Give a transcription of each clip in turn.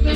Hello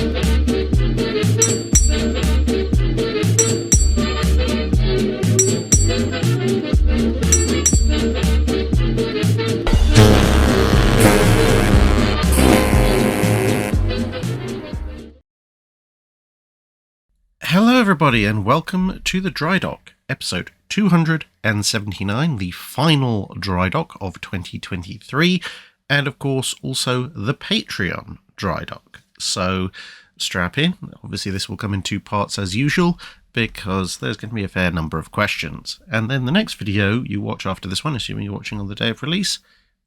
everybody and welcome to the Drydock, episode 279, the final Drydock of 2023, and of course also the Patreon Drydock. So strap in, obviously this will come in two parts as usual, because there's going to be a fair number of questions. And then the next video you watch after this one, assuming you're watching on the day of release,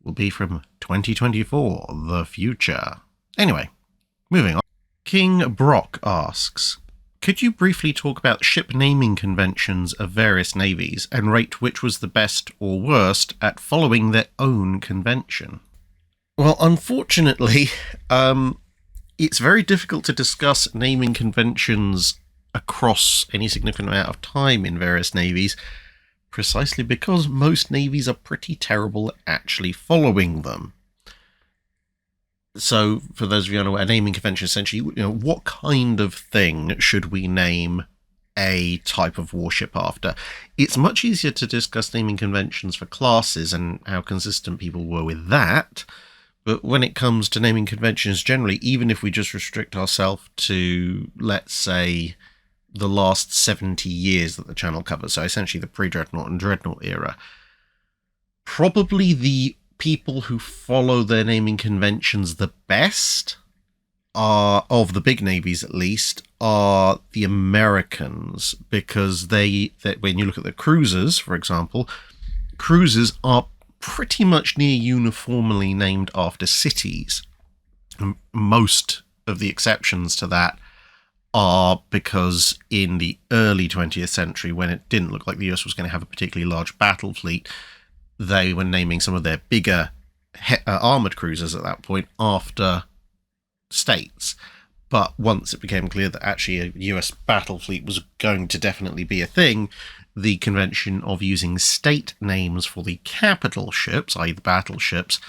will be from 2024, the future. Anyway, moving on. King Brock asks, could you briefly talk about ship naming conventions of various navies and rate which was the best or worst at following their own convention? Well, unfortunately, it's very difficult to discuss naming conventions across any significant amount of time in various navies, precisely because most navies are pretty terrible at actually following them. So, for those of you who know, a naming convention essentially, what kind of thing should we name a type of warship after? It's much easier to discuss naming conventions for classes and how consistent people were with that. But when it comes to naming conventions generally, even if we just restrict ourselves to, let's say, the last 70 years that the channel covers, so essentially the pre-Dreadnought and Dreadnought era, probably the people who follow their naming conventions the best, are, of the big navies at least, are the Americans, because when you look at the cruisers, for example, cruisers are pretty much near uniformly named after cities. Most of the exceptions to that are because in the early 20th century, when it didn't look like the US was going to have a particularly large battle fleet, they were naming some of their bigger armoured cruisers at that point after states. But once it became clear that actually a US battle fleet was going to definitely be a thing, the convention of using state names for the capital ships, i.e. the battleships,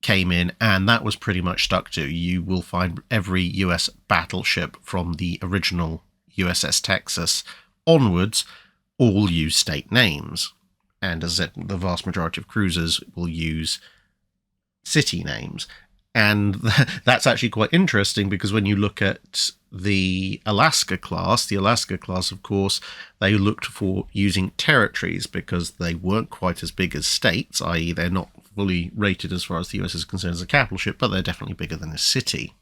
came in, and that was pretty much stuck to. You will find every US battleship from the original USS Texas onwards all use state names. And as I said, the vast majority of cruisers will use city names. And that's actually quite interesting, because when you look at the Alaska class, of course, they looked for using territories because they weren't quite as big as states, i.e. they're not fully rated as far as the US is concerned as a capital ship, but they're definitely bigger than a city.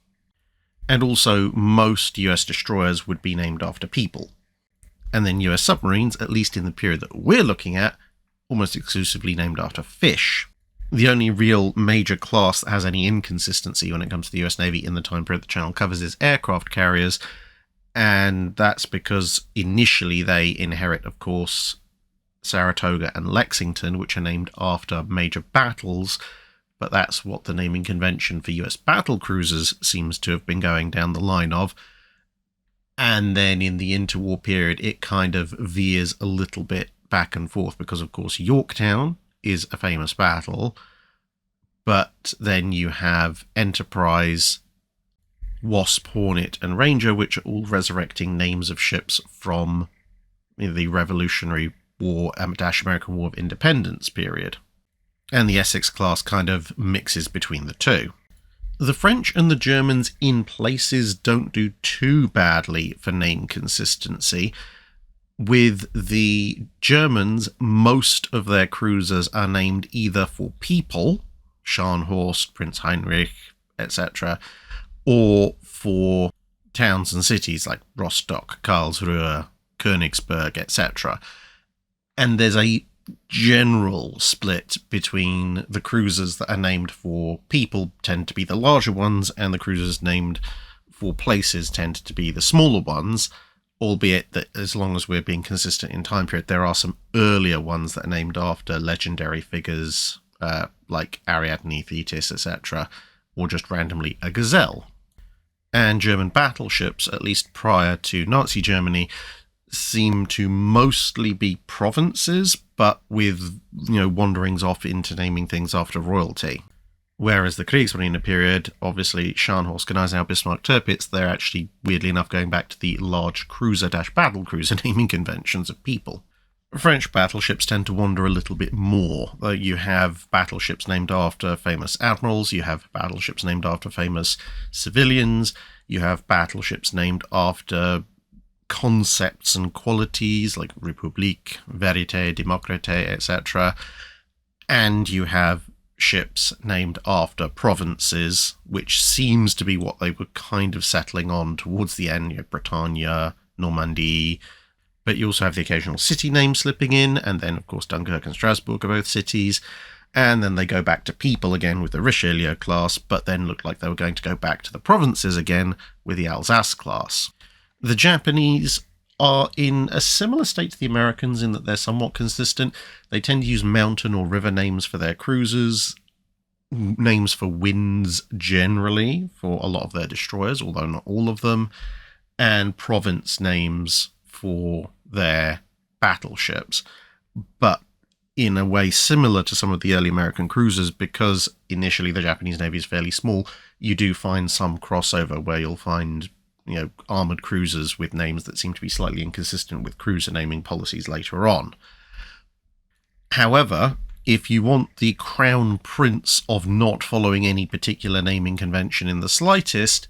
And also, most US destroyers would be named after people. And then US submarines, at least in the period that we're looking at, almost exclusively named after fish. The only real major class that has any inconsistency when it comes to the US Navy in the time period the channel covers is aircraft carriers, and that's because initially they inherit, of course, Saratoga and Lexington, which are named after major battles, but that's what the naming convention for US battle cruisers seems to have been going down the line of. And then in the interwar period, it kind of veers a little bit back and forth, because of course Yorktown is a famous battle, but then you have Enterprise, Wasp, Hornet and Ranger, which are all resurrecting names of ships from the Revolutionary War / American War of Independence period, and the Essex class kind of mixes between the two. The French and the Germans in places don't do too badly for name consistency. With the Germans, most of their cruisers are named either for people, Scharnhorst, Prince Heinrich, etc., or for towns and cities like Rostock, Karlsruhe, Königsberg, etc. And there's a general split between the cruisers that are named for people tend to be the larger ones, and the cruisers named for places tend to be the smaller ones. Albeit that as long as we're being consistent in time period, there are some earlier ones that are named after legendary figures like Ariadne, Thetis, etc., or just randomly a gazelle. And German battleships, at least prior to Nazi Germany, seem to mostly be provinces, but with wanderings off into naming things after royalty. Whereas the Kriegsmarine period, obviously Scharnhorst, Gneisenau, Bismarck, Tirpitz, they're actually, weirdly enough, going back to the large cruiser-battle cruiser naming conventions of people. French battleships tend to wander a little bit more. You have battleships named after famous admirals, you have battleships named after famous civilians, you have battleships named after concepts and qualities like République, Vérité, Démocratie, etc. And you have ships named after provinces, which seems to be what they were kind of settling on towards the end. You have Bretagne, Normandy, but you also have the occasional city name slipping in, and then, of course, Dunkirk and Strasbourg are both cities. And then they go back to people again with the Richelieu class, but then looked like they were going to go back to the provinces again with the Alsace class. The Japanese are in a similar state to the Americans in that they're somewhat consistent. They tend to use mountain or river names for their cruisers, names for winds generally for a lot of their destroyers, although not all of them, and province names for their battleships, but in a way similar to some of the early American cruisers, because initially the Japanese Navy is fairly small. You do find some crossover where you'll find, armoured cruisers with names that seem to be slightly inconsistent with cruiser naming policies later on. However, if you want the crown prince of not following any particular naming convention in the slightest,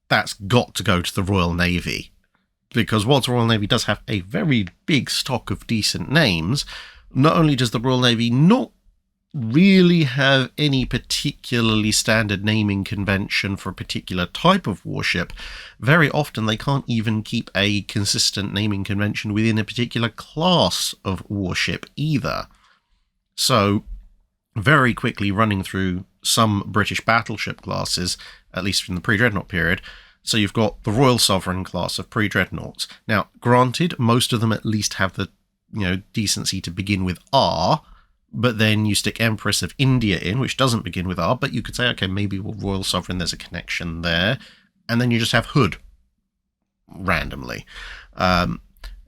that's got to go to the Royal Navy. Because whilst the Royal Navy does have a very big stock of decent names, not only does the Royal Navy not really have any particularly standard naming convention for a particular type of warship, very often they can't even keep a consistent naming convention within a particular class of warship either. So, very quickly running through some British battleship classes, at least from the pre-Dreadnought period. So you've got the Royal Sovereign class of pre-Dreadnoughts. Now, granted, most of them at least have the decency to begin with R, but then you stick Empress of India in, which doesn't begin with R, but you could say, okay, maybe Royal Sovereign, there's a connection there. And then you just have Hood randomly. And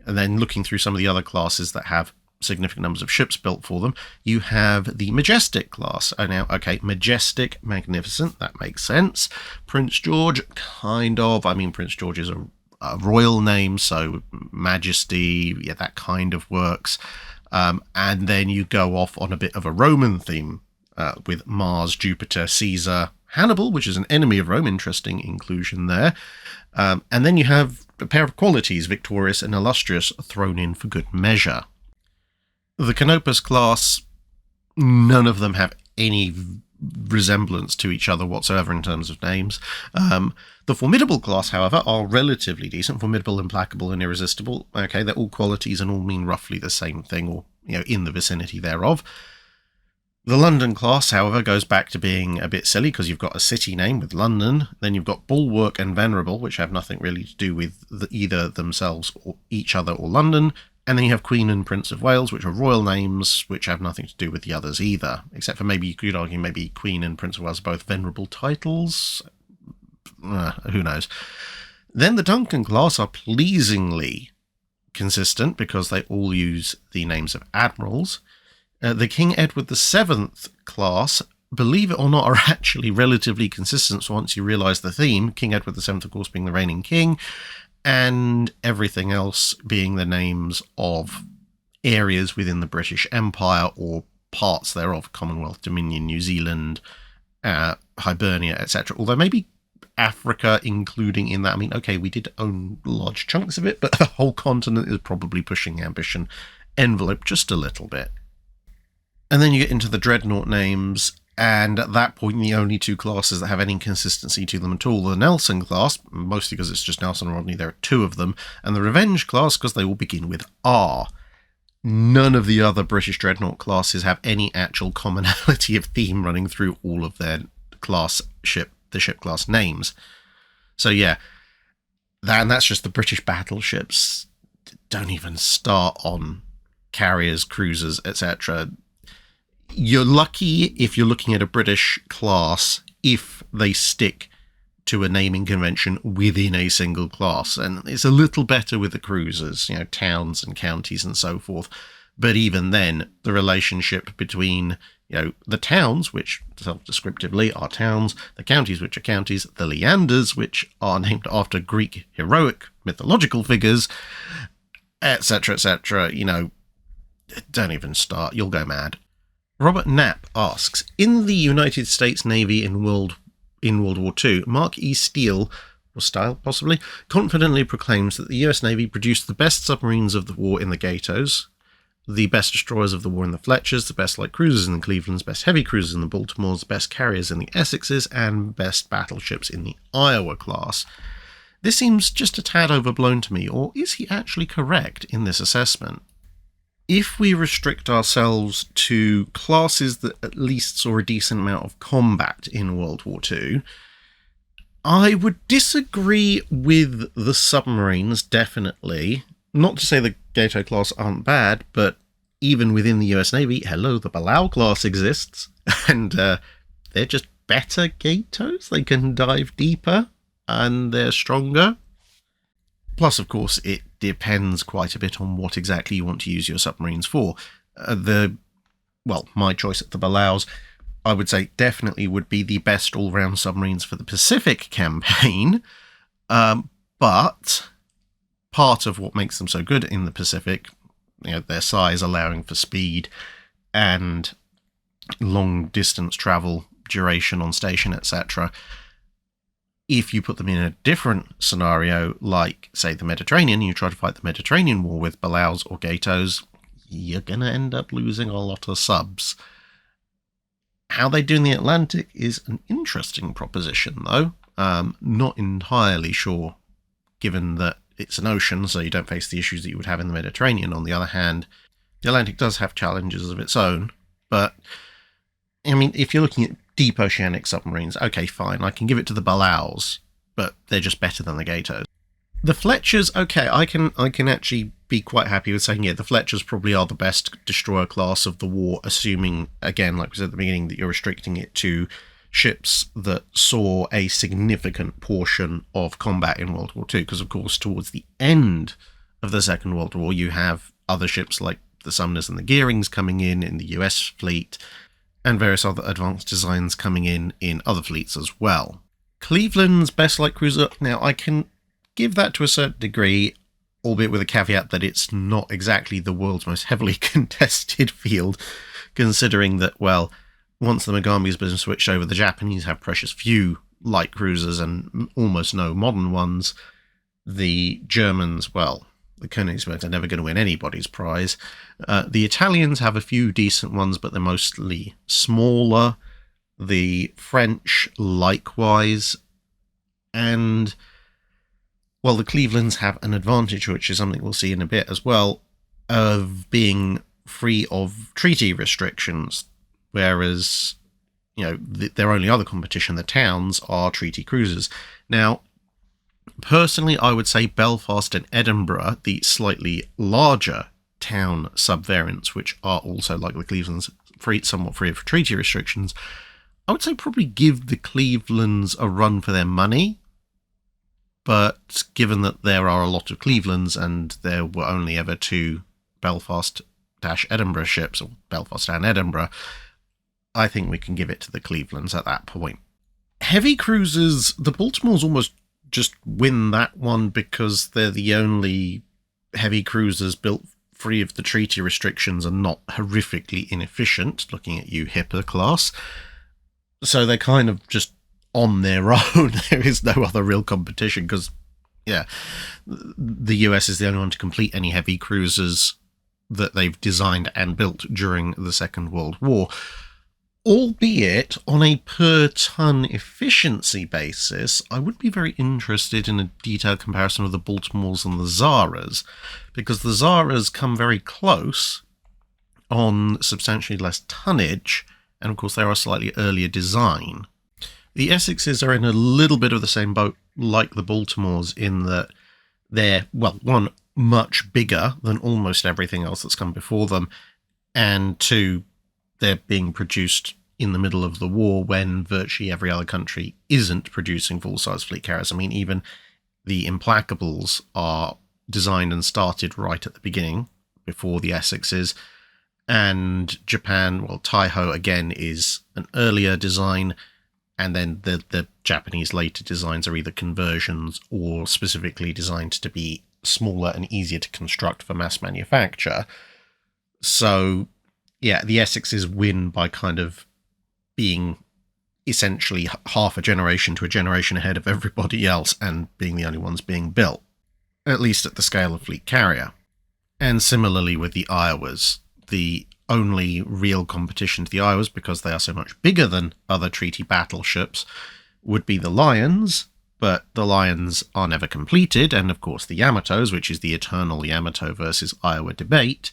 then looking through some of the other classes that have significant numbers of ships built for them, you have the Majestic class. Now, okay, Majestic, magnificent, that makes sense. Prince George, kind of. I mean, Prince George is a royal name, so Majesty, yeah, that kind of works. And then you go off on a bit of a Roman theme with Mars, Jupiter, Caesar, Hannibal, which is an enemy of Rome, interesting inclusion there. And then you have a pair of qualities, victorious and illustrious, thrown in for good measure. The Canopus class, none of them have any resemblance to each other whatsoever in terms of names. The Formidable class, however, are relatively decent. Formidable, Implacable, and Irresistible. Okay, they're all qualities and all mean roughly the same thing, or in the vicinity thereof. The London class, however, goes back to being a bit silly because you've got a city name with London, then you've got Bulwark and Venerable, which have nothing really to do with either themselves or each other or London. And then you have Queen and Prince of Wales, which are royal names, which have nothing to do with the others either. Except for maybe you could argue maybe Queen and Prince of Wales are both venerable titles. Who knows? Then the Duncan class are pleasingly consistent because they all use the names of admirals. The King Edward VII class, believe it or not, are actually relatively consistent once you realise the theme. King Edward VII, of course, being the reigning king, and everything else being the names of areas within the British Empire or parts thereof, Commonwealth, Dominion, New Zealand, Hibernia, etc. Although maybe Africa including in that. I mean, okay, we did own large chunks of it, but the whole continent is probably pushing the ambition envelope just a little bit. And then you get into the Dreadnought names, and at that point, the only two classes that have any consistency to them at all, the Nelson class, mostly because it's just Nelson and Rodney, there are two of them, and the Revenge class, because they all begin with R. None of the other British Dreadnought classes have any actual commonality of theme running through all of their the ship class names. So yeah, and that's just the British battleships. Don't even start on carriers, cruisers, etc. You're lucky if you're looking at a British class if they stick to a naming convention within a single class. And it's a little better with the cruisers, towns and counties and so forth. But even then, the relationship between, the towns, which self-descriptively are towns, the counties, which are counties, the Leanders, which are named after Greek heroic mythological figures, etc., etc., don't even start, you'll go mad. Robert Knapp asks, in the United States Navy in World War II, Mark E. Steele, or Style possibly, confidently proclaims that the US Navy produced the best submarines of the war in the Gatos, the best destroyers of the war in the Fletchers, the best light cruisers in the Clevelands, best heavy cruisers in the Baltimores, the best carriers in the Essexes, and best battleships in the Iowa class. This seems just a tad overblown to me, or is he actually correct in this assessment? If we restrict ourselves to classes that at least saw a decent amount of combat in World War II, I would disagree with the submarines, definitely. Not to say the Gato class aren't bad, but even within the US Navy, hello, the Balao class exists, and they're just better Gatos. They can dive deeper, and they're stronger. Plus, of course, it depends quite a bit on what exactly you want to use your submarines for. My choice at the Balaos, I would say definitely would be the best all-round submarines for the Pacific campaign, but part of what makes them so good in the Pacific, their size allowing for speed and long-distance travel, duration on station, etc., if you put them in a different scenario, like, say, the Mediterranean, you try to fight the Mediterranean War with Balaos or Gatos, you're going to end up losing a lot of subs. How they do in the Atlantic is an interesting proposition, though. Not entirely sure, given that it's an ocean, so you don't face the issues that you would have in the Mediterranean. On the other hand, the Atlantic does have challenges of its own, but, if you're looking at deep oceanic submarines, okay, fine, I can give it to the Balaos, but they're just better than the Gatos. The Fletchers, okay, I can actually be quite happy with saying, the Fletchers probably are the best destroyer class of the war, assuming, again, like we said at the beginning, that you're restricting it to ships that saw a significant portion of combat in World War II, because, of course, towards the end of the Second World War, you have other ships like the Sumners and the Gearings coming in the US fleet, and various other advanced designs coming in other fleets as well. Cleveland's best light cruiser, now I can give that to a certain degree, albeit with a caveat that it's not exactly the world's most heavily contested field, considering that, once the Mogami's been switched over, the Japanese have precious few light cruisers and almost no modern ones. The Germans, the Königsbergs are never going to win anybody's prize. The Italians have a few decent ones, but they're mostly smaller. The French, likewise. And, the Clevelands have an advantage, which is something we'll see in a bit as well, of being free of treaty restrictions, whereas, their only other competition, the towns, are treaty cruisers. Now, personally, I would say Belfast and Edinburgh, the slightly larger town subvariants, which are also, like the Clevelands, somewhat free of treaty restrictions, I would say probably give the Clevelands a run for their money. But given that there are a lot of Clevelands and there were only ever two Belfast-Edinburgh ships, or Belfast and Edinburgh, I think we can give it to the Clevelands at that point. Heavy cruisers, the Baltimores almost just win that one because they're the only heavy cruisers built free of the treaty restrictions and not horrifically inefficient, looking at you, HIPAA class. So they're kind of just on their own. There is no other real competition because, the US is the only one to complete any heavy cruisers that they've designed and built during the Second World War, albeit on a per-ton efficiency basis. I would be very interested in a detailed comparison of the Baltimores and the Zaras, because the Zaras come very close on substantially less tonnage, and of course they are a slightly earlier design. The Essexes are in a little bit of the same boat like the Baltimores in that they're, one, much bigger than almost everything else that's come before them, and two, they're being produced in the middle of the war when virtually every other country isn't producing full-size fleet carriers. Even the Implacables are designed and started right at the beginning, before the Essexes. And Japan, well, Taiho again is an earlier design, and then the Japanese later designs are either conversions or specifically designed to be smaller and easier to construct for mass manufacture. So, yeah, the Essexes win by kind of being essentially half a generation to a generation ahead of everybody else and being the only ones being built, at least at the scale of fleet carrier. And similarly with the Iowas, the only real competition to the Iowas, because they are so much bigger than other treaty battleships, would be the Lions, but the Lions are never completed, and of course the Yamatos, which is the eternal Yamato versus Iowa debate,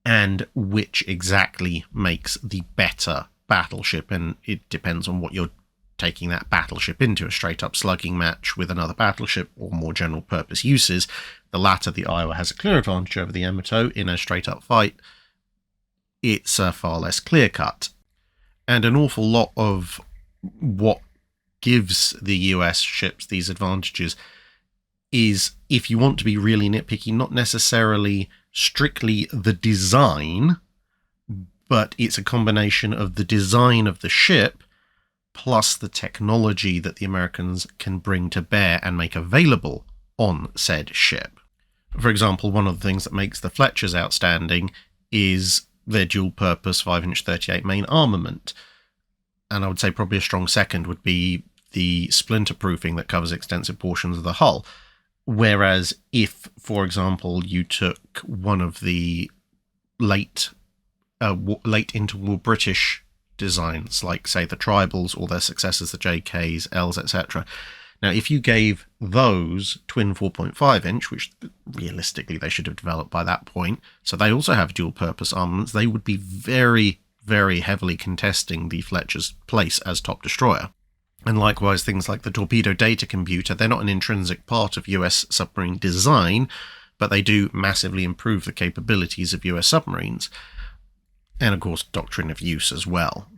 and which exactly makes the better battleship, and it depends on what you're taking that battleship into, a straight-up slugging match with another battleship or more general-purpose uses. The latter, the Iowa, has a clear advantage over the Yamato in a straight-up fight. It's far less clear-cut. And an awful lot of what gives the US ships these advantages is, if you want to be really nitpicky, not necessarily strictly the design, but it's a combination of the design of the ship plus the technology that the Americans can bring to bear and make available on said ship. For example, one of the things that makes the Fletchers outstanding is their dual-purpose 5-inch 38 main armament. And I would say probably a strong second would be the splinter proofing that covers extensive portions of the hull. Whereas if, for example, you took one of the late interwar British designs, like, say, the Tribals or their successors, the JKs, Ls, etc. Now, if you gave those twin 4.5-inch, which realistically they should have developed by that point, so they also have dual-purpose armaments, they would be very, very heavily contesting the Fletcher's place as top destroyer. And likewise, things like the torpedo data computer, they're not an intrinsic part of US submarine design, but they do massively improve the capabilities of US submarines. And of course, doctrine of use as well.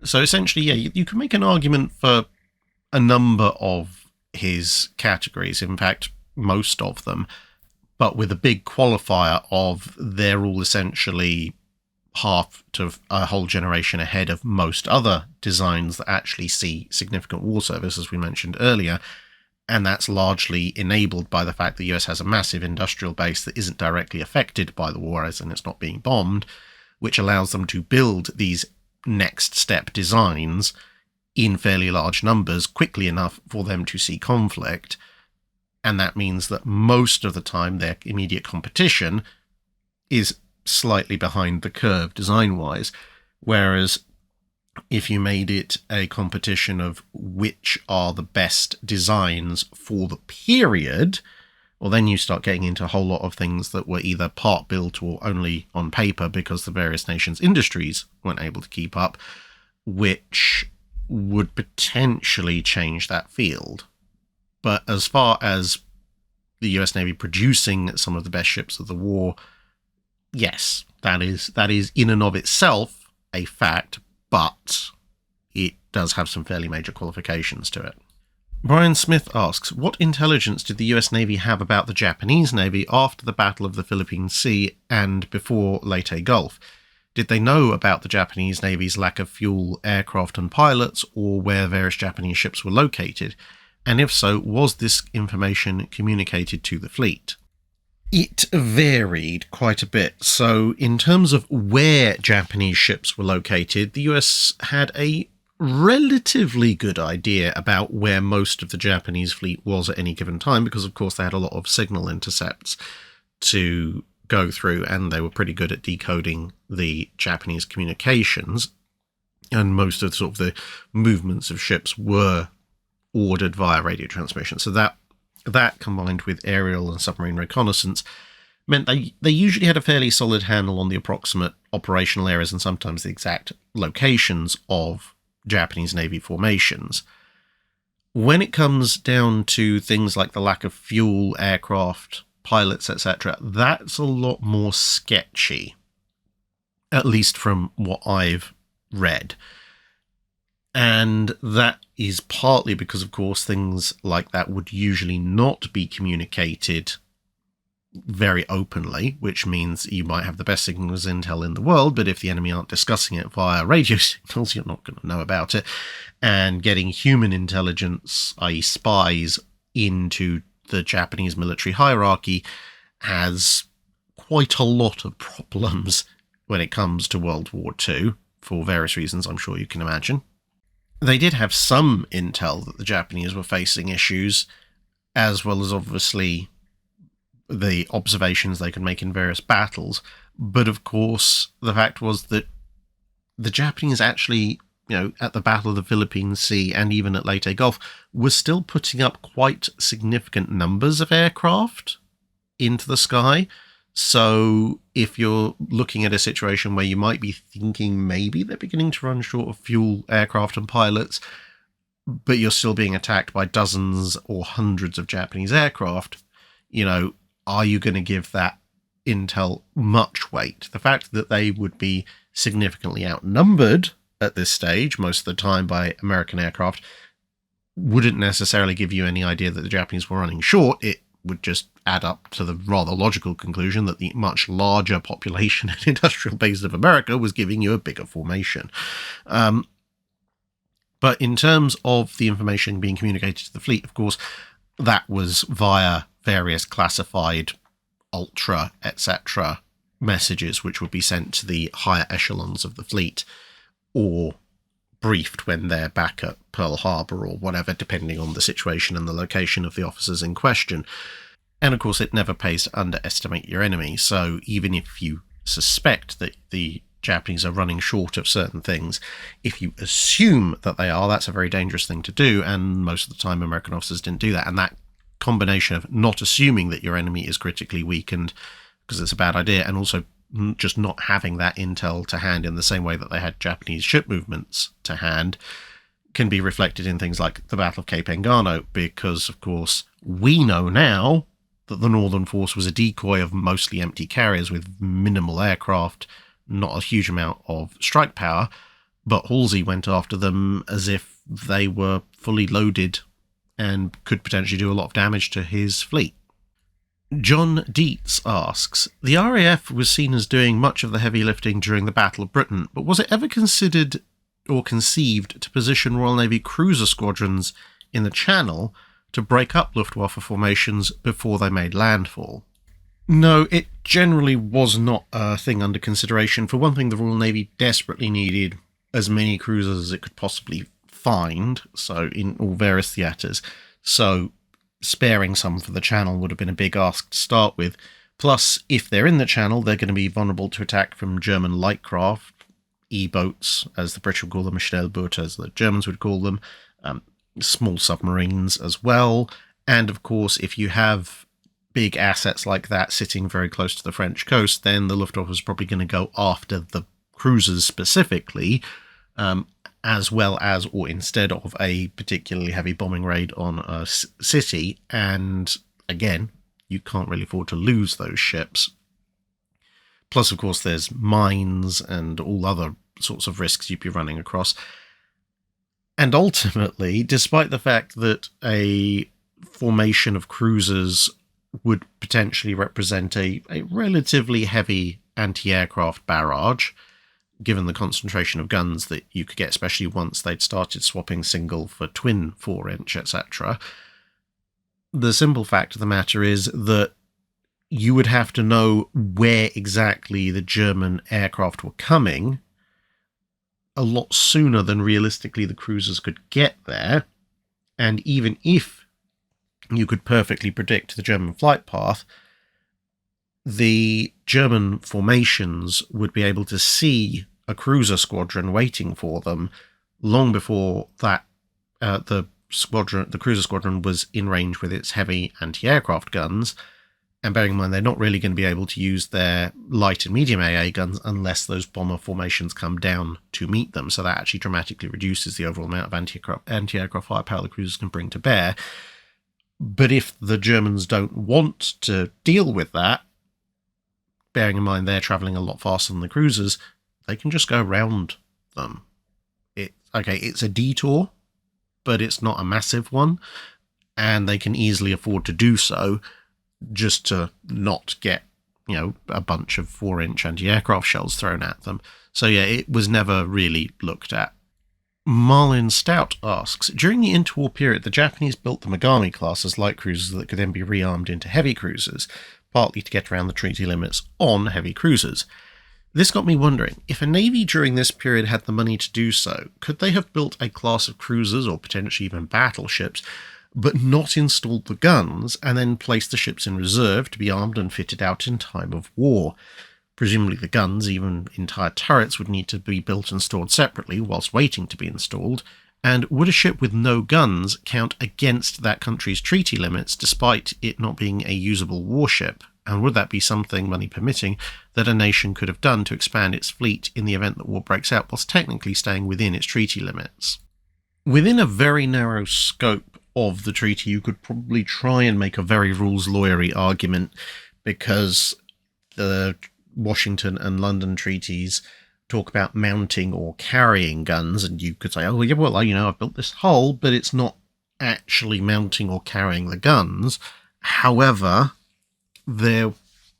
So essentially, yeah, you can make an argument for a number of his categories, in fact, most of them, but with a big qualifier of they're all essentially half to a whole generation ahead of most other designs that actually see significant war service, as we mentioned earlier, and that's largely enabled by the fact the US has a massive industrial base that isn't directly affected by the war, as in it's not being bombed, which allows them to build these next step designs in fairly large numbers quickly enough for them to see conflict. And that means that most of the time their immediate competition is slightly behind the curve design-wise, whereas if you made it a competition of which are the best designs for the period, well, then you start getting into a whole lot of things that were either part built or only on paper because the various nations' industries weren't able to keep up, which would potentially change that field. But as far as the US Navy producing some of the best ships of the war, yes, that is in and of itself a fact, but it does have some fairly major qualifications to it. Brian Smith asks, what intelligence did the US Navy have about the Japanese Navy after the Battle of the Philippine Sea and before Leyte Gulf? Did they know about the Japanese Navy's lack of fuel, aircraft and pilots, or where various Japanese ships were located? And if so, was this information communicated to the fleet? It varied quite a bit. So in terms of where Japanese ships were located, the US had a relatively good idea about where most of the Japanese fleet was at any given time, because of course they had a lot of signal intercepts to go through, and they were pretty good at decoding the Japanese communications, and most of sort of the movements of ships were ordered via radio transmission. So that combined with aerial and submarine reconnaissance meant they usually had a fairly solid handle on the approximate operational areas and sometimes the exact locations of Japanese Navy formations. When it comes down to things like the lack of fuel, aircraft, pilots, etc., that's a lot more sketchy, at least from what I've read. And that is partly because, of course, things like that would usually not be communicated very openly, which means you might have the best signals intel in the world, but if the enemy aren't discussing it via radio signals, you're not going to know about it. And getting human intelligence, i.e. spies, into the Japanese military hierarchy has quite a lot of problems when it comes to World War II, for various reasons I'm sure you can imagine. They did have some intel that the Japanese were facing issues, as well as obviously the observations they could make in various battles. But of course, the fact was that the Japanese actually, at the Battle of the Philippine Sea and even at Leyte Gulf, were still putting up quite significant numbers of aircraft into the sky. So if you're looking at a situation where you might be thinking maybe they're beginning to run short of fuel, aircraft and pilots, but you're still being attacked by dozens or hundreds of Japanese aircraft, are you going to give that intel much weight? The fact that they would be significantly outnumbered at this stage, most of the time by American aircraft, wouldn't necessarily give you any idea that the Japanese were running short. It would just add up to the rather logical conclusion that the much larger population and industrial base of America was giving you a bigger formation. But in terms of the information being communicated to the fleet, of course, that was via various classified ultra, etc. messages, which would be sent to the higher echelons of the fleet, or briefed when they're back at Pearl Harbor or whatever, depending on the situation and the location of the officers in question. And of course, it never pays to underestimate your enemy. So even if you suspect that the Japanese are running short of certain things, if you assume that they are, that's a very dangerous thing to do. And most of the time, American officers didn't do that. And that combination of not assuming that your enemy is critically weakened, because it's a bad idea, and also just not having that intel to hand in the same way that they had Japanese ship movements to hand, can be reflected in things like the Battle of Cape Engano, because, of course, we know now that the Northern Force was a decoy of mostly empty carriers with minimal aircraft, not a huge amount of strike power, but Halsey went after them as if they were fully loaded and could potentially do a lot of damage to his fleet. John Dietz asks, the RAF was seen as doing much of the heavy lifting during the Battle of Britain, but was it ever considered or conceived to position Royal Navy cruiser squadrons in the Channel to break up Luftwaffe formations before they made landfall? No, it generally was not a thing under consideration. For one thing, the Royal Navy desperately needed as many cruisers as it could possibly find, so in all various theatres. So sparing some for the Channel would have been a big ask to start with. Plus, if they're in the Channel, they're going to be vulnerable to attack from German light craft, E-boats, as the British would call them, Schnellboote, as the Germans would call them, small submarines as well. And of course, if you have big assets like that sitting very close to the French coast, then the Luftwaffe is probably going to go after the cruisers specifically, as well as, or instead of, a particularly heavy bombing raid on a city. And again, you can't really afford to lose those ships. Plus, of course, there's mines and all other sorts of risks you'd be running across. And ultimately, despite the fact that a formation of cruisers would potentially represent a relatively heavy anti-aircraft barrage, given the concentration of guns that you could get, especially once they'd started swapping single for twin 4-inch, etc. The simple fact of the matter is that you would have to know where exactly the German aircraft were coming a lot sooner than realistically the cruisers could get there. And even if you could perfectly predict the German flight path, the German formations would be able to see a cruiser squadron waiting for them long before that the cruiser squadron was in range with its heavy anti-aircraft guns. And bearing in mind, they're not really going to be able to use their light and medium AA guns unless those bomber formations come down to meet them. So that actually dramatically reduces the overall amount of anti-aircraft firepower the cruisers can bring to bear. But if the Germans don't want to deal with that, bearing in mind they're travelling a lot faster than the cruisers, they can just go around them. It's a detour, but it's not a massive one, and they can easily afford to do so. just to not get, a bunch of 4-inch anti-aircraft shells thrown at them. So yeah, it was never really looked at. Marlin Stout asks, during the interwar period, the Japanese built the Mogami class as light cruisers that could then be rearmed into heavy cruisers, partly to get around the treaty limits on heavy cruisers. This got me wondering, if a navy during this period had the money to do so, could they have built a class of cruisers, or potentially even battleships, but not installed the guns, and then placed the ships in reserve to be armed and fitted out in time of war? Presumably the guns, even entire turrets, would need to be built and stored separately whilst waiting to be installed, and would a ship with no guns count against that country's treaty limits despite it not being a usable warship? And would that be something, money permitting, that a nation could have done to expand its fleet in the event that war breaks out whilst technically staying within its treaty limits? Within a very narrow scope of the treaty, you could probably try and make a very rules lawyery argument, because the Washington and London treaties talk about mounting or carrying guns, and you could say, oh yeah, well, I've built this hull, but it's not actually mounting or carrying the guns. However, that's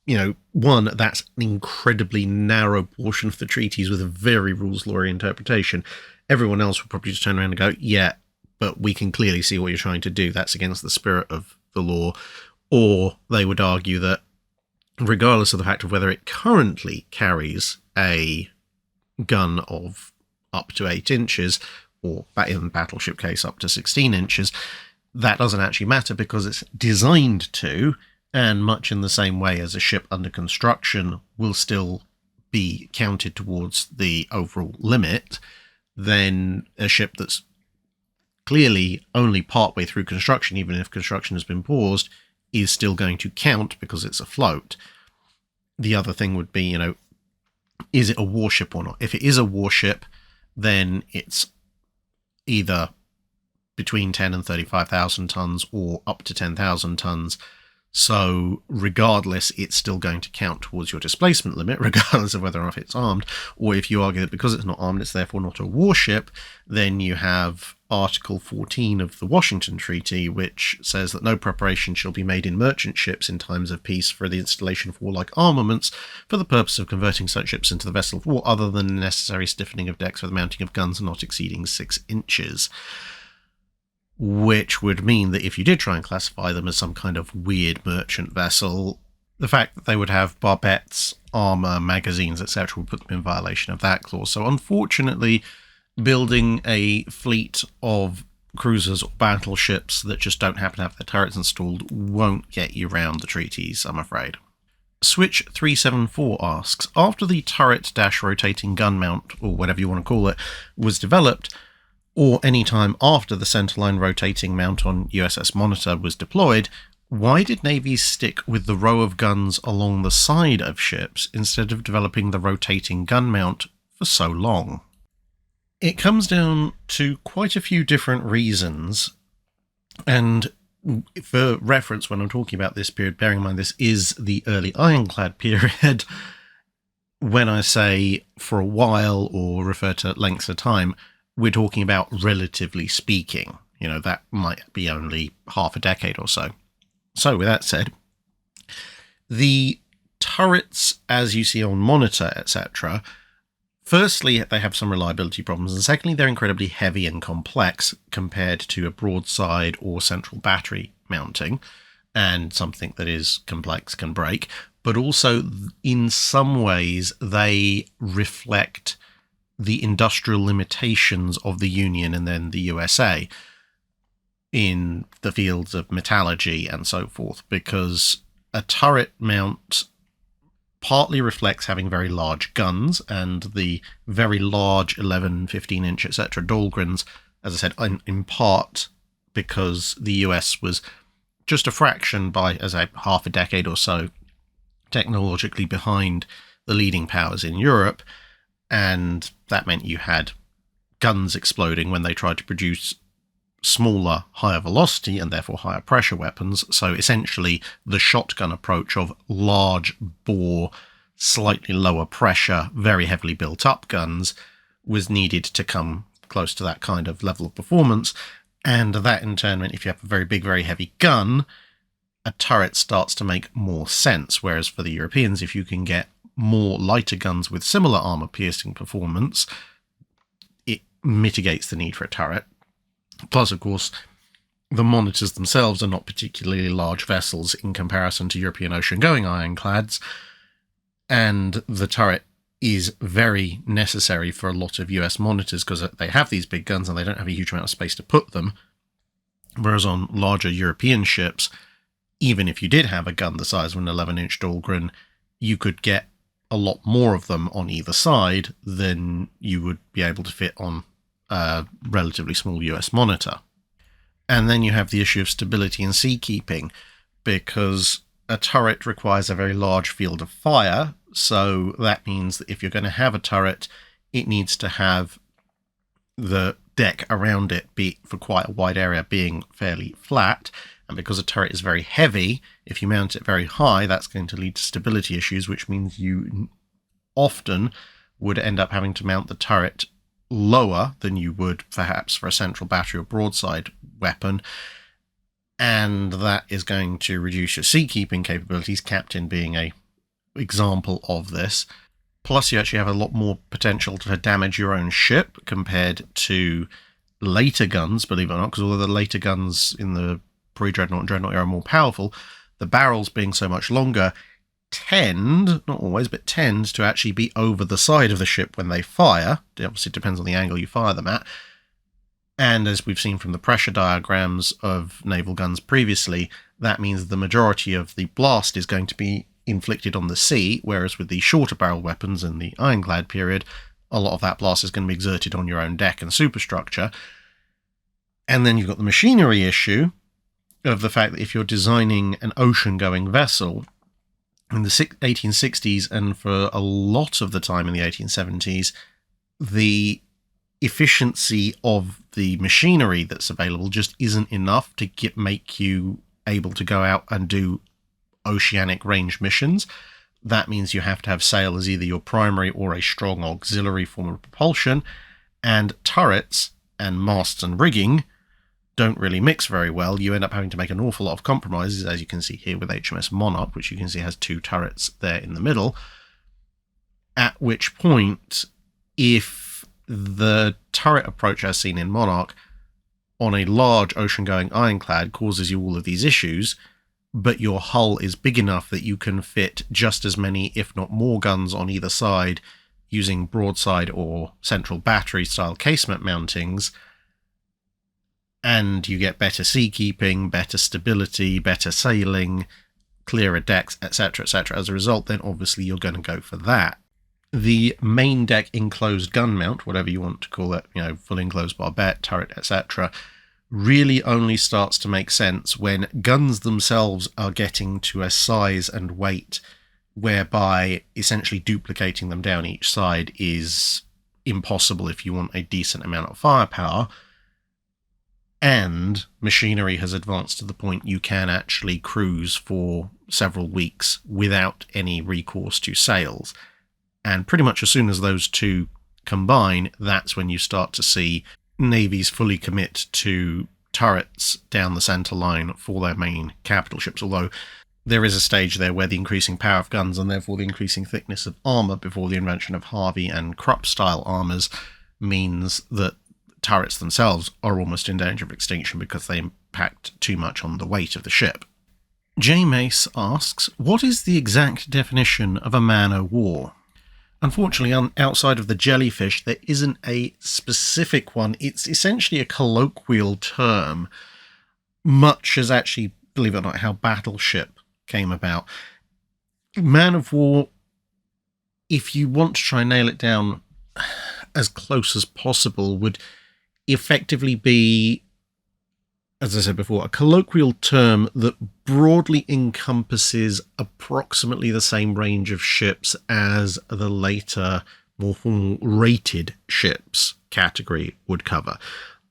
an incredibly narrow portion of the treaties with a very rules lawyer interpretation. Everyone else would probably just turn around and go, yeah, but we can clearly see what you're trying to do. That's against the spirit of the law. Or they would argue that regardless of the fact of whether it currently carries a gun of up to 8 inches, or in the battleship case up to 16 inches, that doesn't actually matter because it's designed to, and much in the same way as a ship under construction will still be counted towards the overall limit, then a ship that's clearly only partway through construction, even if construction has been paused, is still going to count because it's afloat. The other thing would be, is it a warship or not? If it is a warship, then it's either between 10 and 35,000 tons or up to 10,000 tons. So regardless, it's still going to count towards your displacement limit, regardless of whether or not it's armed. Or if you argue that because it's not armed, it's therefore not a warship, then you have Article 14 of the Washington Treaty, which says that no preparation shall be made in merchant ships in times of peace for the installation of warlike armaments for the purpose of converting such ships into the vessel of war, other than the necessary stiffening of decks for the mounting of guns not exceeding 6 inches. Which would mean that if you did try and classify them as some kind of weird merchant vessel, the fact that they would have barbettes, armour, magazines, etc. would put them in violation of that clause. So unfortunately, building a fleet of cruisers or battleships that just don't happen to have their turrets installed won't get you round the treaties, I'm afraid. Switch374 asks, after the turret-rotating gun mount, or whatever you want to call it, was developed, or any time after the centerline rotating mount on USS Monitor was deployed, why did navies stick with the row of guns along the side of ships instead of developing the rotating gun mount for so long? It comes down to quite a few different reasons, and for reference when I'm talking about this period, bearing in mind this is the early ironclad period, when I say for a while or refer to lengths of time, we're talking about relatively speaking. That might be only half a decade or so. So with that said, the turrets, as you see on Monitor, etc., firstly, they have some reliability problems, and secondly, they're incredibly heavy and complex compared to a broadside or central battery mounting, and something that is complex can break. But also, in some ways, they reflect the industrial limitations of the Union and then the USA in the fields of metallurgy and so forth, because a turret mount partly reflects having very large guns, and the very large 11, 15 inch, etc. Doldrums, as I said, in part because the US was just a fraction by, as I half a decade or so, technologically behind the leading powers in Europe, and that meant you had guns exploding when they tried to produce smaller, higher velocity and therefore higher pressure weapons. So essentially the shotgun approach of large bore, slightly lower pressure, very heavily built up guns was needed to come close to that kind of level of performance. And that in turn meant if you have a very big, very heavy gun, a turret starts to make more sense. Whereas for the Europeans, if you can get more lighter guns with similar armor-piercing performance, it mitigates the need for a turret. Plus, of course, the monitors themselves are not particularly large vessels in comparison to European ocean-going ironclads, and the turret is very necessary for a lot of US monitors because they have these big guns and they don't have a huge amount of space to put them. Whereas on larger European ships, even if you did have a gun the size of an 11-inch Dahlgren, you could get a lot more of them on either side than you would be able to fit on a relatively small US monitor. And then you have the issue of stability and seakeeping, because a turret requires a very large field of fire, so that means that if you're going to have a turret, it needs to have the deck around it be for quite a wide area being fairly flat, and because a turret is very heavy, if you mount it very high, that's going to lead to stability issues, which means you often would end up having to mount the turret lower than you would perhaps for a central battery or broadside weapon, and that is going to reduce your seakeeping capabilities, Captain being a example of this. Plus, you actually have a lot more potential to damage your own ship compared to later guns, believe it or not, because although the later guns in the pre-Dreadnought and Dreadnought era are more powerful, the barrels being so much longer tend, not always, but tend to actually be over the side of the ship when they fire. It obviously depends on the angle you fire them at. And as we've seen from the pressure diagrams of naval guns previously, that means the majority of the blast is going to be inflicted on the sea, whereas with the shorter barrel weapons in the ironclad period, a lot of that blast is going to be exerted on your own deck and superstructure. And then you've got the machinery issue of the fact that if you're designing an ocean-going vessel in the 1860s and for a lot of the time in the 1870s, the efficiency of the machinery that's available just isn't enough to make you able to go out and do oceanic range missions. That means you have to have sail as either your primary or a strong auxiliary form of propulsion, and turrets and masts and rigging don't really mix very well. You end up having to make an awful lot of compromises, as you can see here with HMS Monarch, which you can see has two turrets there in the middle, at which point, if the turret approach as seen in Monarch on a large ocean-going ironclad causes you all of these issues, but your hull is big enough that you can fit just as many, if not more, guns on either side using broadside or central battery style casement mountings, and you get better seakeeping, better stability, better sailing, clearer decks, etc., etc. As a result, then obviously you're going to go for that. The main deck enclosed gun mount, whatever you want to call it, full enclosed barbette, turret, etc., really only starts to make sense when guns themselves are getting to a size and weight whereby essentially duplicating them down each side is impossible if you want a decent amount of firepower, and machinery has advanced to the point you can actually cruise for several weeks without any recourse to sails. And pretty much as soon as those two combine, that's when you start to see navies fully commit to turrets down the centre line for their main capital ships, although there is a stage there where the increasing power of guns and therefore the increasing thickness of armour before the invention of Harvey and Krupp style armours means that turrets themselves are almost in danger of extinction because they impact too much on the weight of the ship. J. Mace asks, what is the exact definition of a man-o'-war? Unfortunately, outside of the jellyfish, there isn't a specific one. It's essentially a colloquial term, much as actually, believe it or not, how battleship came about. Man of war, if you want to try and nail it down as close as possible, would effectively be, as I said before, a colloquial term that broadly encompasses approximately the same range of ships as the later, more formal rated ships category would cover,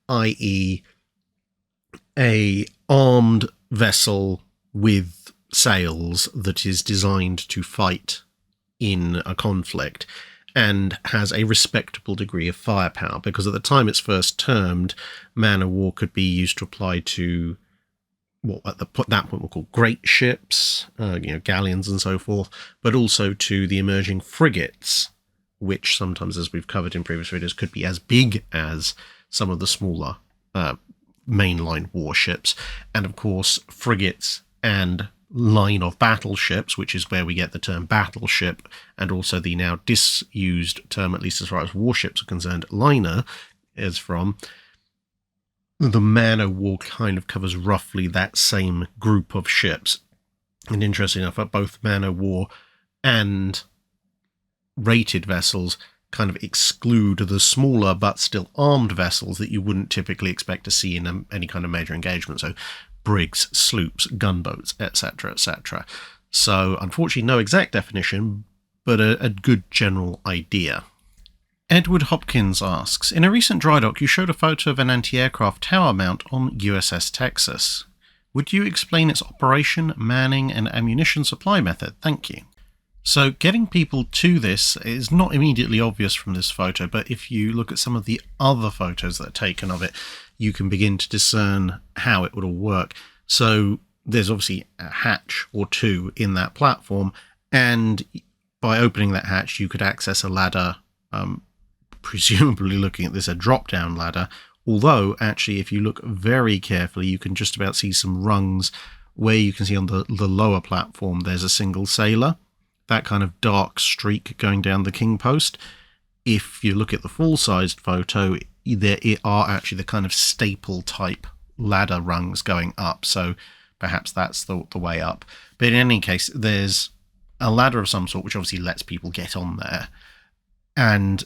i.e. a armed vessel with sails that is designed to fight in a conflict and has a respectable degree of firepower, because at the time it's first termed, man-o'-war could be used to apply to what at that point were called great ships, galleons and so forth, but also to the emerging frigates, which sometimes, as we've covered in previous videos, could be as big as some of the smaller mainline warships. And of course, frigates and line of battleships, which is where we get the term battleship, and also the now disused term, at least as far as warships are concerned, liner, is from. The man-o-war kind of covers roughly that same group of ships. And interesting enough, both man-o-war and rated vessels kind of exclude the smaller but still armed vessels that you wouldn't typically expect to see in any kind of major engagement. So brigs, sloops, gunboats, etc., etc. So unfortunately, no exact definition, but a good general idea. Edward Hopkins asks, in a recent Drydock you showed a photo of an anti-aircraft tower mount on USS Texas. Would you explain its operation, manning and ammunition supply method? Thank you. So getting people to this is not immediately obvious from this photo, but if you look at some of the other photos that are taken of it, you can begin to discern how it would all work. So there's obviously a hatch or two in that platform, and by opening that hatch you could access a ladder, presumably looking at this, a drop-down ladder, although actually if you look very carefully you can just about see some rungs where you can see on the lower platform there's a single sailor, that kind of dark streak going down the king post. If you look at the full-sized photo, there are actually the kind of staple type ladder rungs going up, so perhaps that's the way up. But in any case, there's a ladder of some sort which obviously lets people get on there. And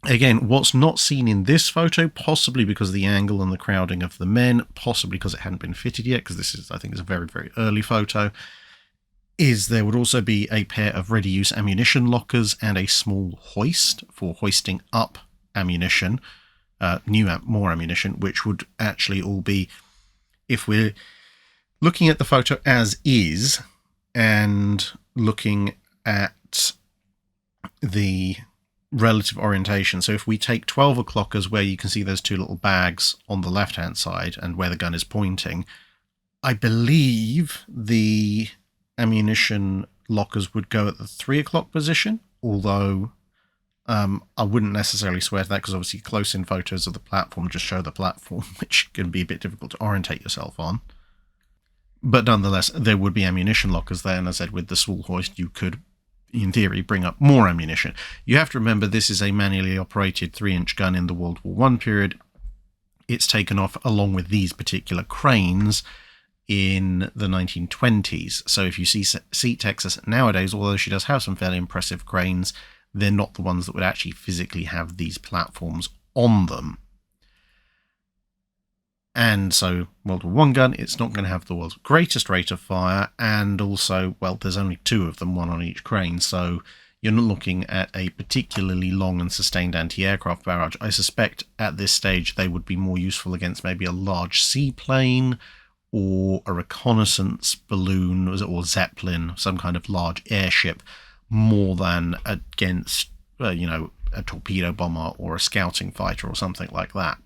again, what's not seen in this photo, possibly because of the angle and the crowding of the men, possibly because it hadn't been fitted yet, because this is, I think, is a very, very early photo, is there would also be a pair of ready-use ammunition lockers and a small hoist for hoisting up ammunition, more ammunition, which would actually all be, if we're looking at the photo as is, and looking at the relative orientation. So if we take 12 o'clock as where you can see those two little bags on the left hand side and where the gun is pointing, I believe the ammunition lockers would go at the 3 o'clock position, although I wouldn't necessarily swear to that, because obviously close in photos of the platform just show the platform, which can be a bit difficult to orientate yourself on. But nonetheless, there would be ammunition lockers there, and as I said, with the small hoist you could in theory bring up more ammunition. You have to remember this is a manually operated 3-inch gun in the World War I period. It's taken off along with these particular cranes in the 1920s. So if you see Texas nowadays, although she does have some fairly impressive cranes, they're not the ones that would actually physically have these platforms on them. And so World War I gun, it's not going to have the world's greatest rate of fire, and also, well, there's only two of them, one on each crane, so you're not looking at a particularly long and sustained anti-aircraft barrage. I suspect at this stage they would be more useful against maybe a large seaplane or a reconnaissance balloon or zeppelin, some kind of large airship, more than against, a torpedo bomber or a scouting fighter or something like that.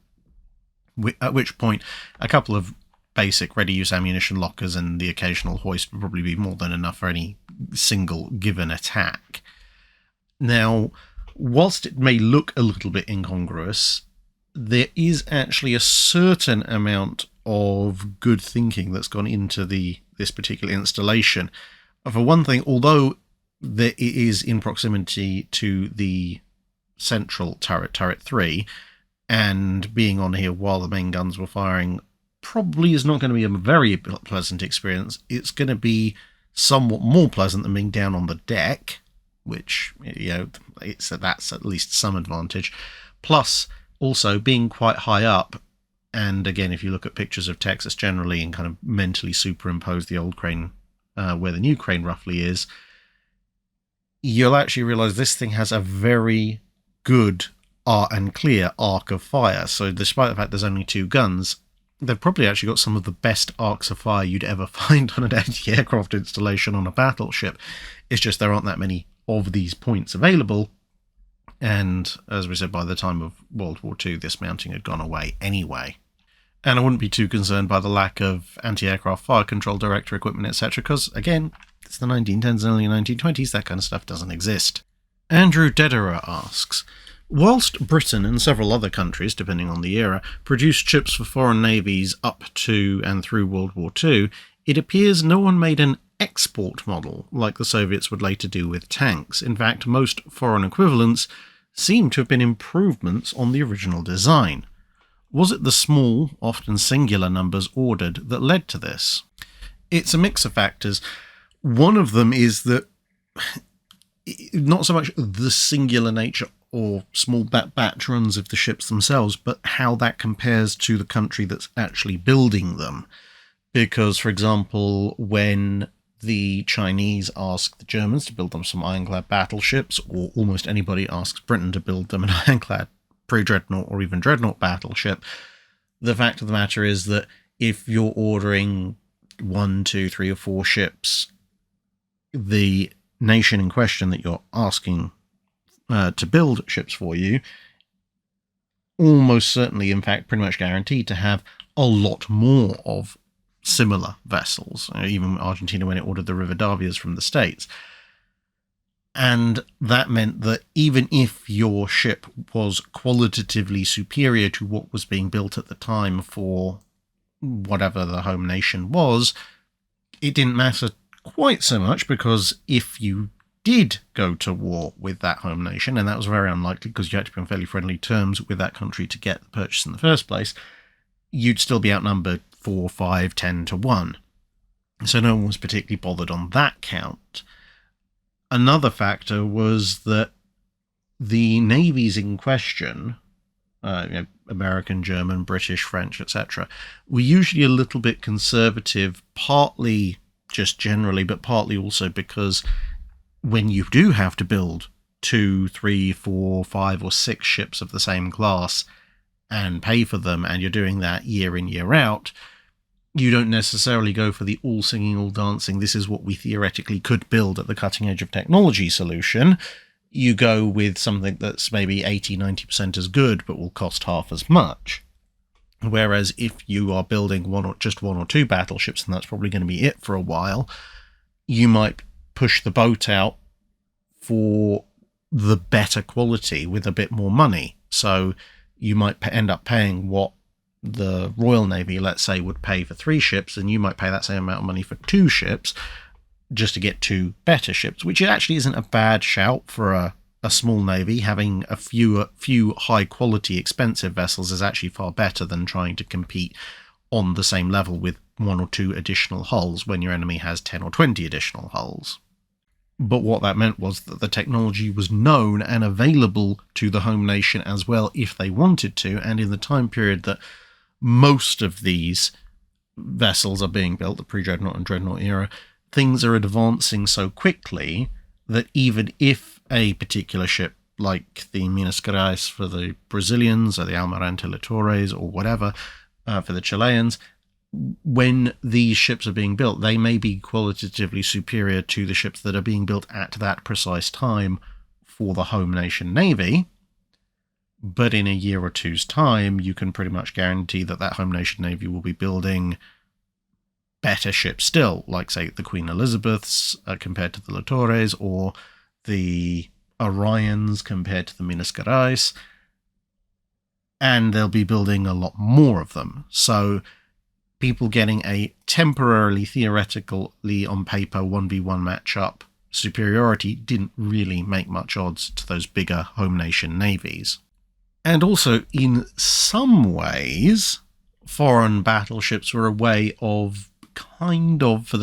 At which point, a couple of basic ready-use ammunition lockers and the occasional hoist would probably be more than enough for any single given attack. Now, whilst it may look a little bit incongruous, there is actually a certain amount of good thinking that's gone into this particular installation. For one thing, although it is in proximity to the central turret, Turret 3, and being on here while the main guns were firing probably is not going to be a very pleasant experience. It's going to be somewhat more pleasant than being down on the deck, which, that's at least some advantage. Plus, also being quite high up, and again, if you look at pictures of Texas generally and kind of mentally superimpose the old crane where the new crane roughly is, you'll actually realize this thing has a very good and clear arc of fire. So despite the fact there's only two guns, they've probably actually got some of the best arcs of fire you'd ever find on an anti-aircraft installation on a battleship. It's just there aren't that many of these points available, and as we said, by the time of World War II this mounting had gone away anyway. And I wouldn't be too concerned by the lack of anti-aircraft fire control director equipment, etc., because, again, it's the 1910s and early 1920s, that kind of stuff doesn't exist. Andrew Dederer asks, whilst Britain and several other countries, depending on the era, produced ships for foreign navies up to and through World War II, it appears no one made an export model like the Soviets would later do with tanks. In fact, most foreign equivalents seem to have been improvements on the original design. Was it the small, often singular numbers ordered that led to this? It's a mix of factors. One of them is that not so much the singular nature or small batch runs of the ships themselves, but how that compares to the country that's actually building them. Because, for example, when the Chinese ask the Germans to build them some ironclad battleships, or almost anybody asks Britain to build them an ironclad pre-dreadnought or even dreadnought battleship, the fact of the matter is that if you're ordering 1, 2, 3 or 4 ships, the nation in question that you're asking to build ships for you, almost certainly, in fact, pretty much guaranteed to have a lot more of similar vessels, even Argentina when it ordered the Riverdavias from the States. And that meant that even if your ship was qualitatively superior to what was being built at the time for whatever the home nation was, it didn't matter quite so much, because if you did go to war with that home nation, and that was very unlikely because you had to be on fairly friendly terms with that country to get the purchase in the first place, you'd still be outnumbered 4, 5, 10 to 1. So no one was particularly bothered on that count. Another factor was that the navies in question, American, German, British, French, etc., were usually a little bit conservative, partly just generally, but partly also because when you do have to build 2, 3, 4, 5 or 6 ships of the same class and pay for them, and you're doing that year in, year out, you don't necessarily go for the all singing, all dancing, this is what we theoretically could build at the cutting edge of technology solution. You go with something that's maybe 80, 90% as good, but will cost half as much. Whereas if you are building one or two battleships, and that's probably going to be it for a while, you might push the boat out for the better quality with a bit more money. So you might end up paying what the Royal Navy, let's say, would pay for 3 ships, and you might pay that same amount of money for 2 ships just to get 2 better ships, which actually isn't a bad shout for a small navy. Having a few high-quality, expensive vessels is actually far better than trying to compete on the same level with 1 or 2 additional hulls when your enemy has 10 or 20 additional hulls. But what that meant was that the technology was known and available to the home nation as well if they wanted to, and in the time period that most of these vessels are being built, the pre-dreadnought and dreadnought era, things are advancing so quickly that even if a particular ship like the Minas Gerais for the Brazilians or the Almirante Litores or whatever for the Chileans, when these ships are being built, they may be qualitatively superior to the ships that are being built at that precise time for the home nation navy. But in a year or two's time, you can pretty much guarantee that that home nation navy will be building better ships still, like, say, the Queen Elizabeths compared to the Litores, or the Orions compared to the Minas Gerais, and they'll be building a lot more of them. So people getting a temporarily, theoretically, on paper, 1v1 matchup superiority didn't really make much odds to those bigger home nation navies. And also, in some ways, foreign battleships were a way of at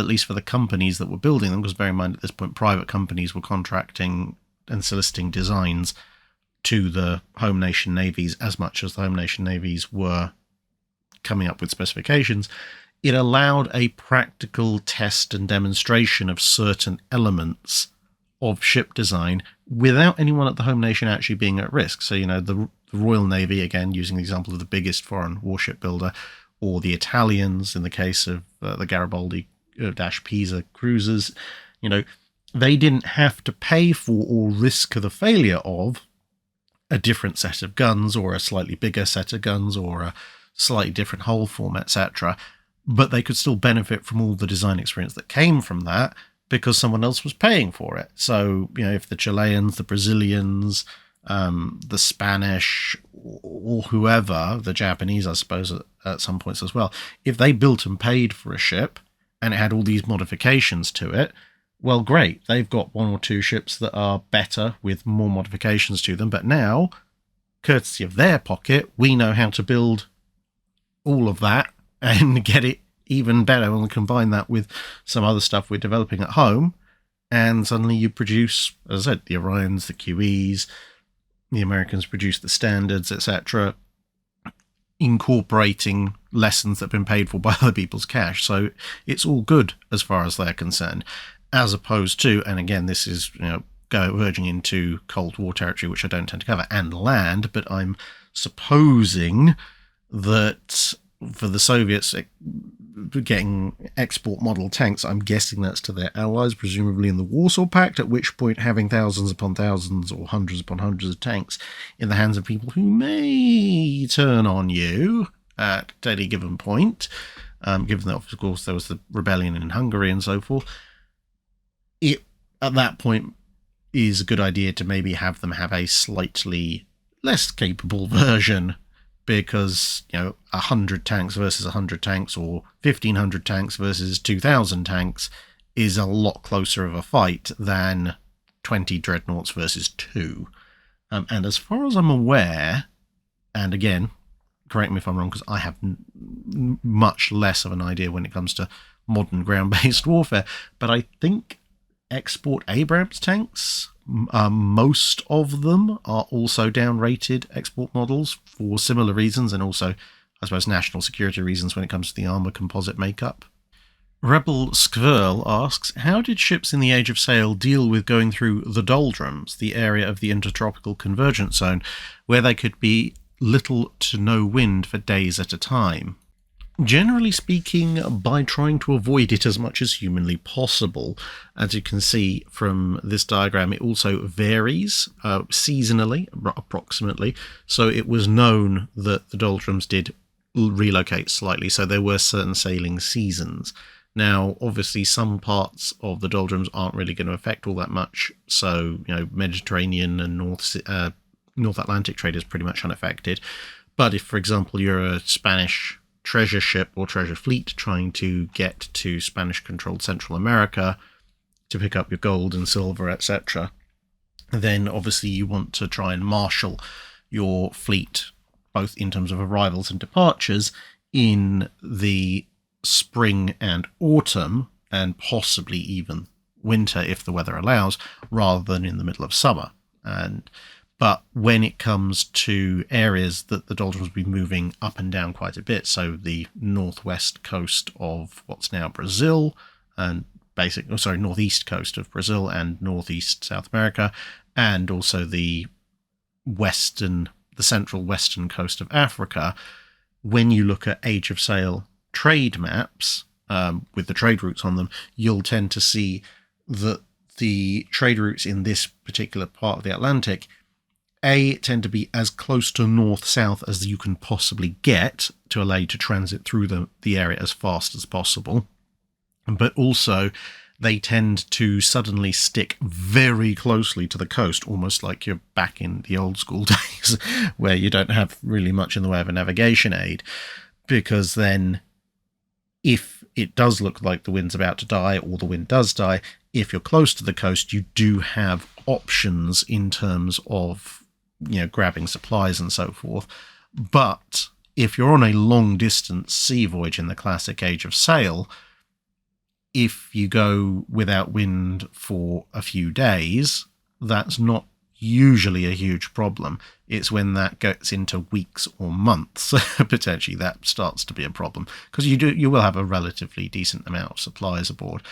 least for the companies that were building them, because bear in mind at this point private companies were contracting and soliciting designs to the home nation navies as much as the home nation navies were coming up with specifications. It allowed a practical test and demonstration of certain elements of ship design without anyone at the home nation actually being at risk. So, the Royal Navy, again, using the example of the biggest foreign warship builder, or the Italians in the case of the Garibaldi-Pisa cruisers, they didn't have to pay for or risk the failure of a different set of guns, or a slightly bigger set of guns, or a slightly different hull form, etc. But they could still benefit from all the design experience that came from that because someone else was paying for it. So, if the Chileans, the Brazilians, the Spanish, or whoever, the Japanese, I suppose, at some points as well, if they built and paid for a ship and it had all these modifications to it, well, great. They've got one or two ships that are better with more modifications to them. But now, courtesy of their pocket, we know how to build all of that and get it even better. We'll combine that with some other stuff we're developing at home. And suddenly you produce, as I said, the Orions, the QEs, the Americans produce the standards, etc., incorporating lessons that have been paid for by other people's cash. So it's all good as far as they're concerned, as opposed to, and again, this is verging into Cold War territory, which I don't tend to cover, and land, but I'm supposing that for the Soviets getting export model tanks, I'm guessing that's to their allies, presumably in the Warsaw Pact, at which point having thousands upon thousands or hundreds upon hundreds of tanks in the hands of people who may turn on you at any given point, given that, of course, there was the rebellion in Hungary and so forth, it, at that point, is a good idea to maybe have them have a slightly less capable version, because 100 tanks versus 100 tanks, or 1,500 tanks versus 2,000 tanks, is a lot closer of a fight than 20 dreadnoughts versus 2. And as far as I'm aware, and again, correct me if I'm wrong, because I have much less of an idea when it comes to modern ground-based warfare, but I think export Abrams tanks, most of them are also down-rated export models for similar reasons, and also, I suppose, national security reasons when it comes to the armour composite makeup. Rebel Skvirl asks, how did ships in the Age of Sail deal with going through the Doldrums, the area of the intertropical convergence zone, where there could be little to no wind for days at a time? Generally speaking, by trying to avoid it as much as humanly possible. As you can see from this diagram, it also varies seasonally, approximately. So it was known that the Doldrums did relocate slightly, so there were certain sailing seasons. Now, obviously, some parts of the Doldrums aren't really going to affect all that much. So, Mediterranean and North Atlantic trade is pretty much unaffected. But if, for example, you're a Spanish treasure ship or treasure fleet trying to get to Spanish-controlled Central America to pick up your gold and silver, etc., then obviously you want to try and marshal your fleet, both in terms of arrivals and departures, in the spring and autumn, and possibly even winter if the weather allows, rather than in the middle of summer. But when it comes to areas that the Doldrums will be moving up and down quite a bit, so the northwest coast of what's now Brazil, and northeast coast of Brazil and northeast South America, and also the central western coast of Africa, when you look at Age of Sail trade maps with the trade routes on them, you'll tend to see that the trade routes in this particular part of the Atlantic tend to be as close to north-south as you can possibly get to allow you to transit through the area as fast as possible. But also, they tend to suddenly stick very closely to the coast, almost like you're back in the old school days, where you don't have really much in the way of a navigation aid, because then if it does look like the wind's about to die, or the wind does die, if you're close to the coast, you do have options in terms of grabbing supplies and so forth. But if you're on a long distance sea voyage in the classic Age of Sail, if you go without wind for a few days, that's not usually a huge problem. It's when that gets into weeks or months, potentially, that starts to be a problem, because you will have a relatively decent amount of supplies aboard.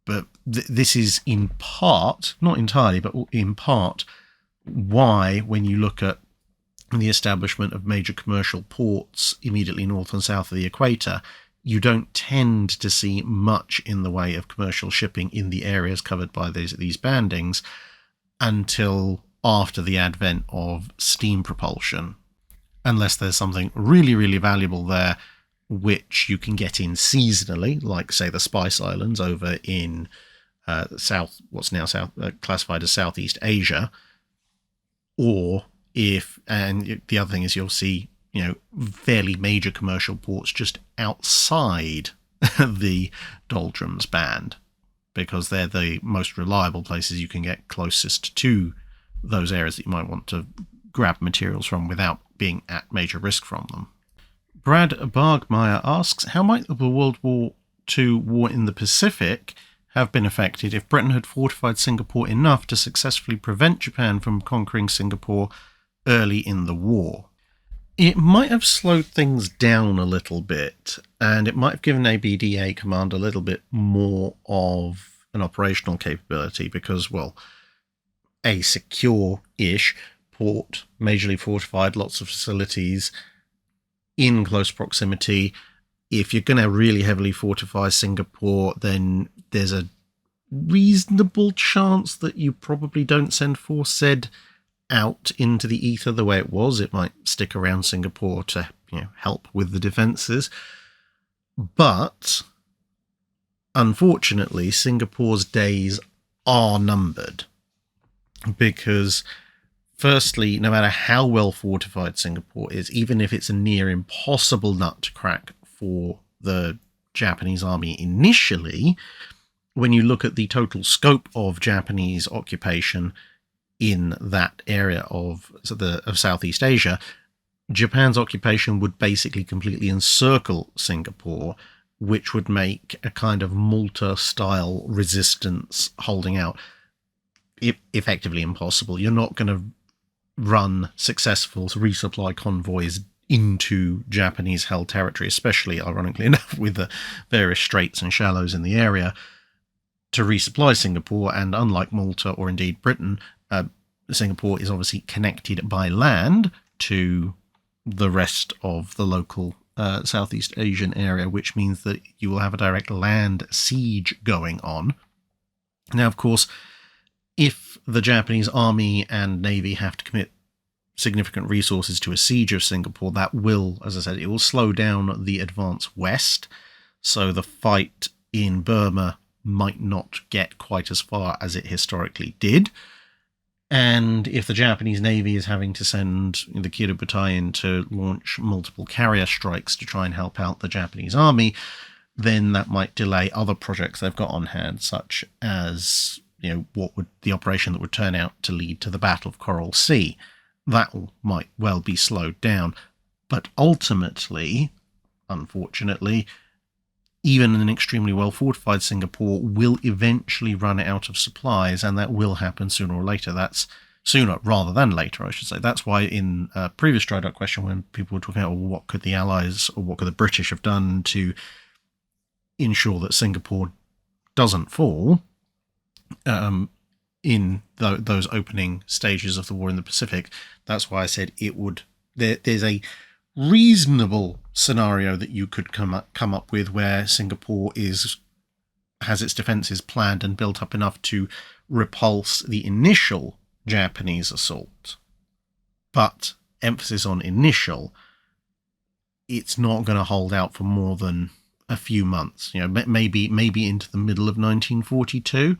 But this is in part, not entirely, but in part, why, when you look at the establishment of major commercial ports immediately north and south of the equator, you don't tend to see much in the way of commercial shipping in the areas covered by these bandings until after the advent of steam propulsion. unless there's something really, really valuable there, which you can get in seasonally, like, say, the Spice Islands over in what's now classified as Southeast Asia. Or and the other thing is you'll see, fairly major commercial ports just outside the Doldrums band, because they're the most reliable places you can get closest to those areas that you might want to grab materials from without being at major risk from them. Brad Bargmeyer asks, how might the World War II war in the Pacific have been affected if Britain had fortified Singapore enough to successfully prevent Japan from conquering Singapore early in the war? It might have slowed things down a little bit, and it might have given ABDA Command a little bit more of an operational capability because, well, a secure-ish port, majorly fortified, lots of facilities in close proximity. If you're going to really heavily fortify Singapore, then there's a reasonable chance that you probably don't send force out into the ether the way it was. It might stick around Singapore to help with the defences. But unfortunately, Singapore's days are numbered. Because firstly, no matter how well fortified Singapore is, even if it's a near impossible nut to crack for the Japanese army initially, when you look at the total scope of Japanese occupation in that area of Southeast Asia, Japan's occupation would basically completely encircle Singapore, which would make a kind of Malta-style resistance holding out effectively impossible. You're not going to run successful resupply convoys into Japanese-held territory, especially, ironically enough, with the various straits and shallows in the area, to resupply Singapore. And unlike Malta or indeed Britain, Singapore is obviously connected by land to the rest of the local Southeast Asian area, which means that you will have a direct land siege going on. Now, of course, if the Japanese army and navy have to commit significant resources to a siege of Singapore, that will, as I said, it will slow down the advance west. So the fight in Burma might not get quite as far as it historically did. And if the Japanese Navy is having to send the Kyoto Battalion to launch multiple carrier strikes to try and help out the Japanese army, then that might delay other projects they've got on hand, such as what would the operation that would turn out to lead to the Battle of Coral Sea. That might well be slowed down. But ultimately, unfortunately, even an extremely well-fortified Singapore will eventually run out of supplies, and that will happen sooner or later. That's sooner rather than later, I should say. That's why in a previous Drydock question, when people were talking about what could the Allies or what could the British have done to ensure that Singapore doesn't fall in those opening stages of the war in the Pacific, that's why I said it would. There's a reasonable scenario that you could come up with where Singapore has its defences planned and built up enough to repulse the initial Japanese assault. But emphasis on initial, it's not going to hold out for more than a few months. Maybe into the middle of 1942.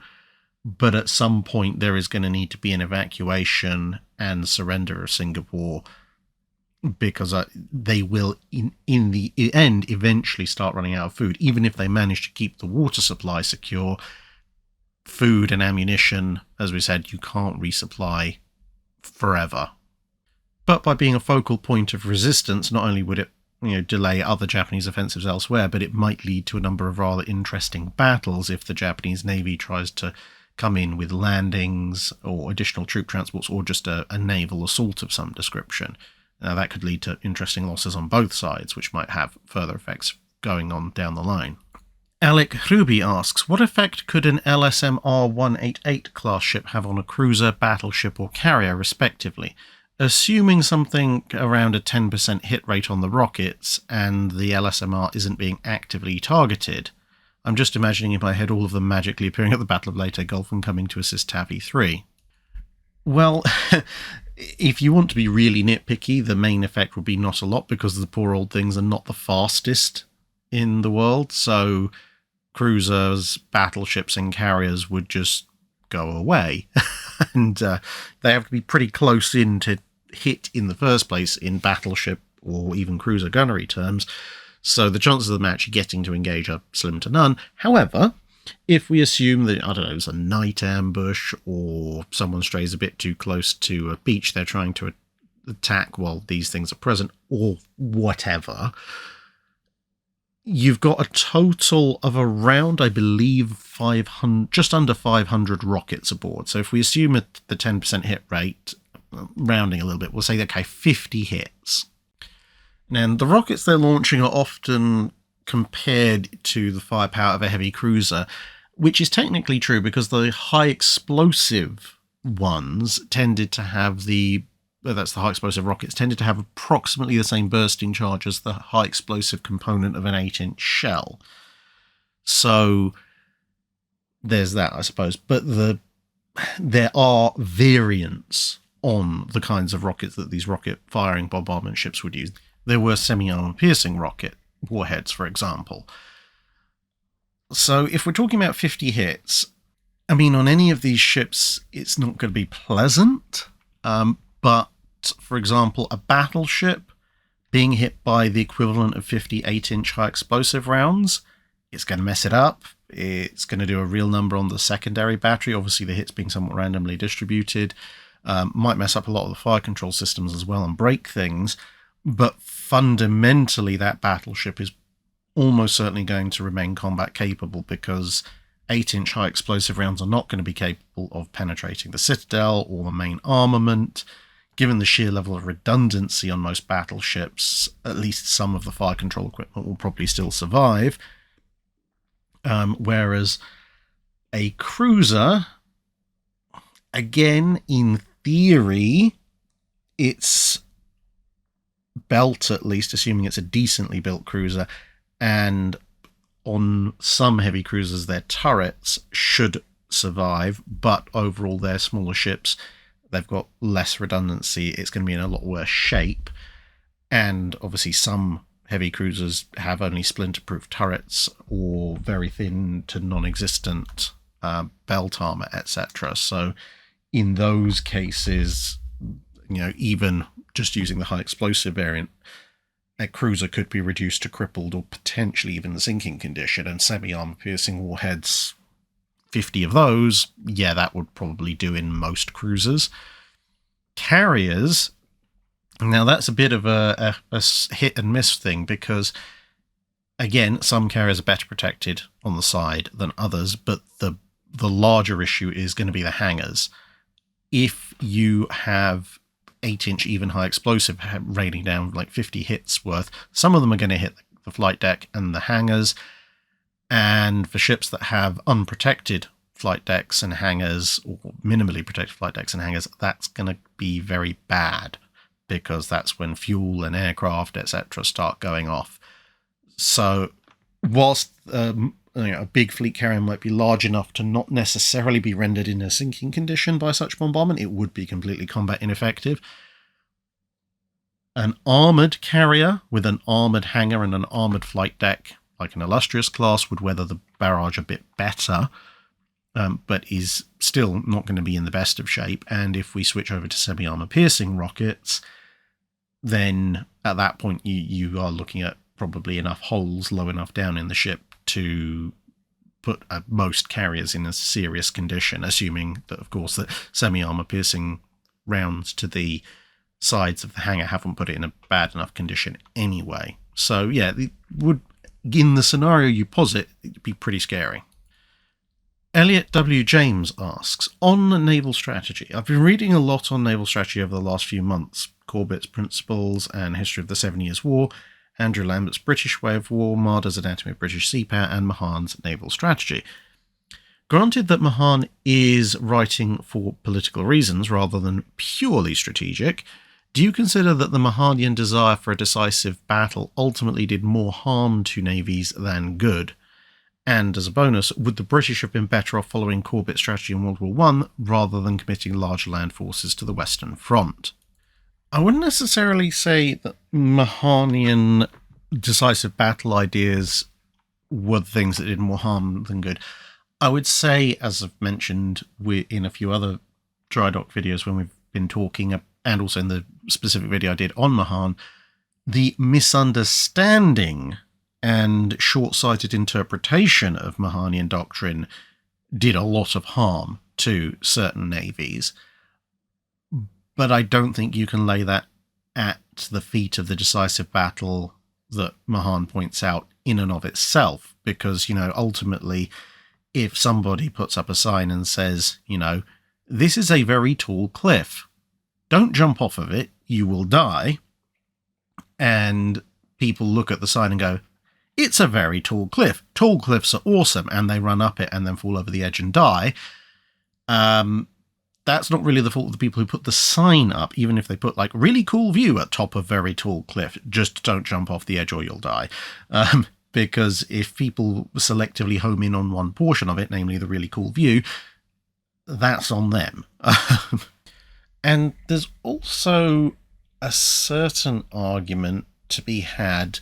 But at some point there is going to need to be an evacuation and surrender of Singapore, because they will, in the end, eventually start running out of food. Even if they manage to keep the water supply secure, food and ammunition, as we said, you can't resupply forever. But by being a focal point of resistance, not only would it delay other Japanese offensives elsewhere, but it might lead to a number of rather interesting battles if the Japanese Navy tries to come in with landings or additional troop transports or just a naval assault of some description. Now, that could lead to interesting losses on both sides, which might have further effects going on down the line. Alec Ruby asks, what effect could an LSMR 188 class ship have on a cruiser, battleship or carrier, respectively? Assuming something around a 10% hit rate on the rockets and the LSMR isn't being actively targeted. I'm just imagining in my head all of them magically appearing at the Battle of Leyte Gulf and coming to assist Taffy 3. Well, If you want to be really nitpicky, the main effect would be not a lot, because the poor old things are not the fastest in the world. So cruisers, battleships, and carriers would just go away. And they have to be pretty close in to hit in the first place in battleship or even cruiser gunnery terms. So the chances of them actually getting to engage are slim to none. However, if we assume that, I don't know, it's a night ambush, or someone strays a bit too close to a beach they're trying to attack while these things are present, or whatever, you've got a total of around, I believe, 500, just under 500 rockets aboard. So if we assume the 10% hit rate, rounding a little bit, we'll say, okay, 50 hits. Now, the rockets they're launching are often compared to the firepower of a heavy cruiser, which is technically true, because the high explosive ones tended to have the high explosive rockets tended to have approximately the same bursting charge as the high explosive component of an 8-inch shell. So there's that, I suppose. But there are variants on the kinds of rockets that these rocket firing bombardment ships would use. There were semi-armor piercing rocket warheads, for example. So if we're talking about 50 hits, I mean, on any of these ships, it's not going to be pleasant. But, for example, a battleship being hit by the equivalent of 50 8-inch high explosive rounds, it's going to mess it up. It's going to do a real number on the secondary battery. Obviously, the hits being somewhat randomly distributed. Might mess up a lot of the fire control systems as well and break things. But fundamentally, that battleship is almost certainly going to remain combat capable, because 8-inch high explosive rounds are not going to be capable of penetrating the citadel or the main armament. Given the sheer level of redundancy on most battleships, at least some of the fire control equipment will probably still survive. Whereas a cruiser, again, in theory, its belt, at least, assuming it's a decently built cruiser, and on some heavy cruisers their turrets should survive, but overall they're smaller ships, they've got less redundancy, it's going to be in a lot worse shape. And obviously some heavy cruisers have only splinter-proof turrets or very thin to non-existent belt armor, etc. So in those cases, even just using the high explosive variant, a cruiser could be reduced to crippled or potentially even sinking condition, and semi-armor piercing warheads, 50 of those, yeah, that would probably do in most cruisers. Carriers, now that's a bit of a hit and miss thing, because again, some carriers are better protected on the side than others, but the larger issue is going to be the hangars. If you have 8-inch even high explosive raining down like 50 hits worth, some of them are going to hit the flight deck and the hangars. And for ships that have unprotected flight decks and hangars, or minimally protected flight decks and hangars, that's going to be very bad, because that's when fuel and aircraft, etc., start going off. So whilst a big fleet carrier might be large enough to not necessarily be rendered in a sinking condition by such bombardment, it would be completely combat ineffective. An armoured carrier with an armoured hangar and an armoured flight deck, like an Illustrious class, would weather the barrage a bit better, but is still not going to be in the best of shape. And if we switch over to semi-armor piercing rockets, then at that point you are looking at probably enough holes low enough down in the ship to put most carriers in a serious condition, assuming that, of course, that semi-armor piercing rounds to the sides of the hangar haven't put it in a bad enough condition anyway. So yeah, it would, in the scenario you posit, it'd be pretty scary. Elliot W. James asks, on naval strategy, I've been reading a lot on naval strategy over the last few months, Corbett's Principles and History of the 7 Years' War, Andrew Lambert's British Way of War, Marder's Anatomy of British Sea Power, and Mahan's Naval Strategy. Granted that Mahan is writing for political reasons rather than purely strategic, do you consider that the Mahanian desire for a decisive battle ultimately did more harm to navies than good? And as a bonus, would the British have been better off following Corbett's strategy in World War One rather than committing large land forces to the Western Front? I wouldn't necessarily say that Mahanian decisive battle ideas were the things that did more harm than good. I would say, as I've mentioned in a few other Drydock videos when we've been talking, and also in the specific video I did on Mahan, the misunderstanding and short-sighted interpretation of Mahanian doctrine did a lot of harm to certain navies. But I don't think you can lay that at the feet of the decisive battle that Mahan points out in and of itself, because, ultimately, if somebody puts up a sign and says, this is a very tall cliff, don't jump off of it, you will die, and people look at the sign and go, it's a very tall cliff. Tall cliffs are awesome, and they run up it and then fall over the edge and die. That's not really the fault of the people who put the sign up, even if they put, really cool view at top of very tall cliff. Just don't jump off the edge or you'll die. Because if people selectively home in on one portion of it, namely the really cool view, that's on them. And there's also a certain argument to be had,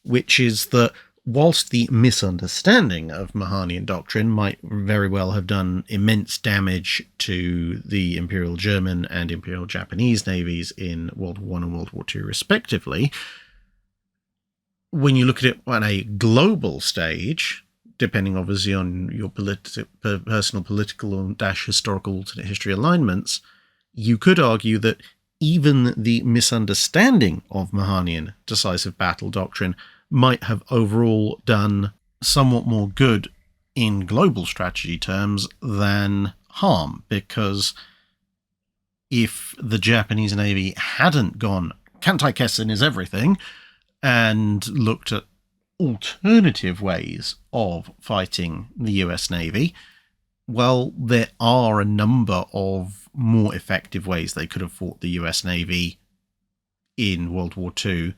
which is that whilst the misunderstanding of Mahanian doctrine might very well have done immense damage to the Imperial German and Imperial Japanese navies in World War I and World War II respectively, when you look at it on a global stage, depending obviously on your personal political and historical alternate history alignments, you could argue that even the misunderstanding of Mahanian decisive battle doctrine might have overall done somewhat more good in global strategy terms than harm, because if the Japanese Navy hadn't gone Kantai-Kessen is everything and looked at alternative ways of fighting the US Navy, well, there are a number of more effective ways they could have fought the US Navy in World War II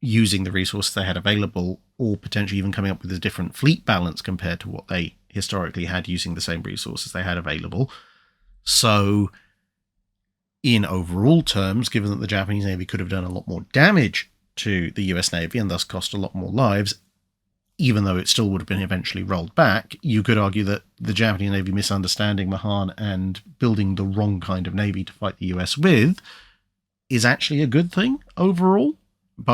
using the resources they had available, or potentially even coming up with a different fleet balance compared to what they historically had using the same resources they had available. So, in overall terms, given that the Japanese Navy could have done a lot more damage to the US Navy and thus cost a lot more lives, even though it still would have been eventually rolled back, you could argue that the Japanese Navy misunderstanding Mahan and building the wrong kind of navy to fight the US with is actually a good thing overall,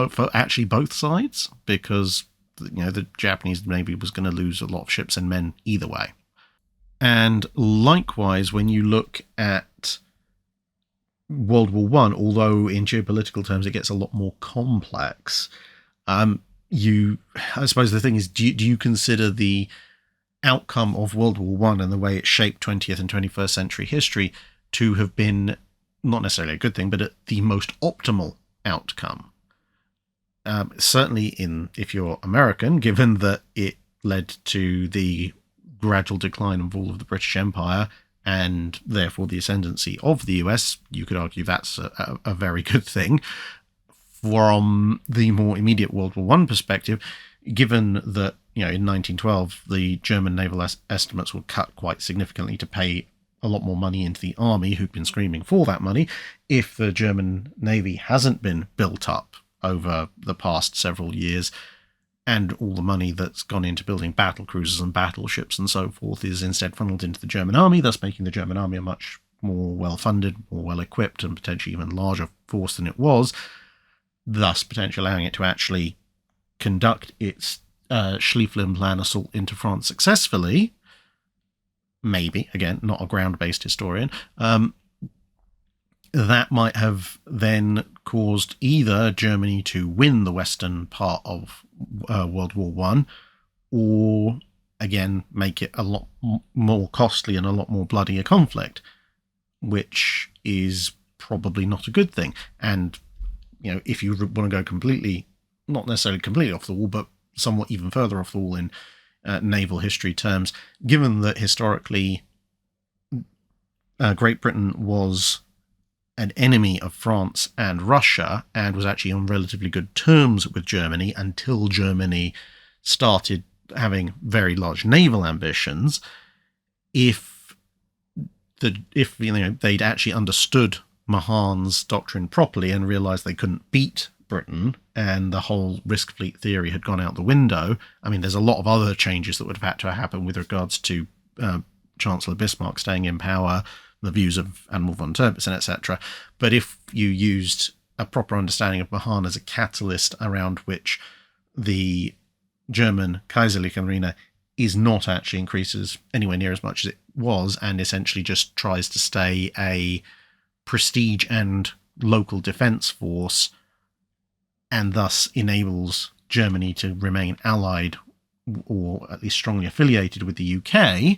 for actually both sides, because the Japanese Navy was going to lose a lot of ships and men either way. And likewise, when you look at World War I, although in geopolitical terms it gets a lot more complex, I suppose the thing is, do you consider the outcome of World War I and the way it shaped 20th and 21st century history to have been not necessarily a good thing, but the most optimal outcome? Certainly if you're American, given that it led to the gradual decline and fall of the British Empire and therefore the ascendancy of the US, you could argue that's a very good thing. From the more immediate World War I perspective, given that in 1912 the German naval estimates were cut quite significantly to pay a lot more money into the army, who'd been screaming for that money, if the German Navy hasn't been built up over the past several years, and all the money that's gone into building battle cruisers and battleships and so forth is instead funneled into the German army, thus making the German army a much more well-funded, more well-equipped, and potentially even larger force than it was, thus potentially allowing it to actually conduct its Schlieffen-Plan assault into France successfully, maybe, again, not a ground-based historian, that might have then caused either Germany to win the western part of World War I, or, again, make it a lot more costly and a lot more bloody a conflict, which is probably not a good thing. And, if you want to go completely, not necessarily completely off the wall, but somewhat even further off the wall in naval history terms, given that historically Great Britain was an enemy of France and Russia and was actually on relatively good terms with Germany until Germany started having very large naval ambitions, if they'd actually understood Mahan's doctrine properly and realized they couldn't beat Britain and the whole risk fleet theory had gone out the window. I mean, there's a lot of other changes that would have had to happen with regards to Chancellor Bismarck staying in power, the views of Admiral von Tirpitz, etc. But if you used a proper understanding of Mahan as a catalyst around which the German Kaiserliche Marine is not actually increases anywhere near as much as it was, and essentially just tries to stay a prestige and local defence force, and thus enables Germany to remain allied or at least strongly affiliated with the UK,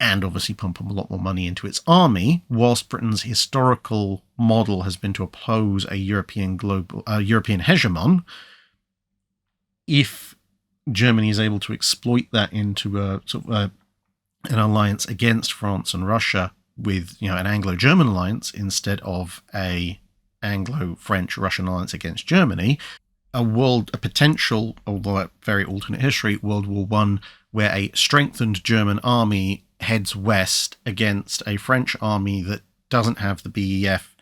and obviously pump a lot more money into its army, whilst Britain's historical model has been to oppose a European hegemon. If Germany is able to exploit that into an alliance against France and Russia with, an Anglo-German alliance instead of a Anglo-French-Russian alliance against Germany, a potential, although a very alternate history, World War I, where a strengthened German army heads west against a French army that doesn't have the BEF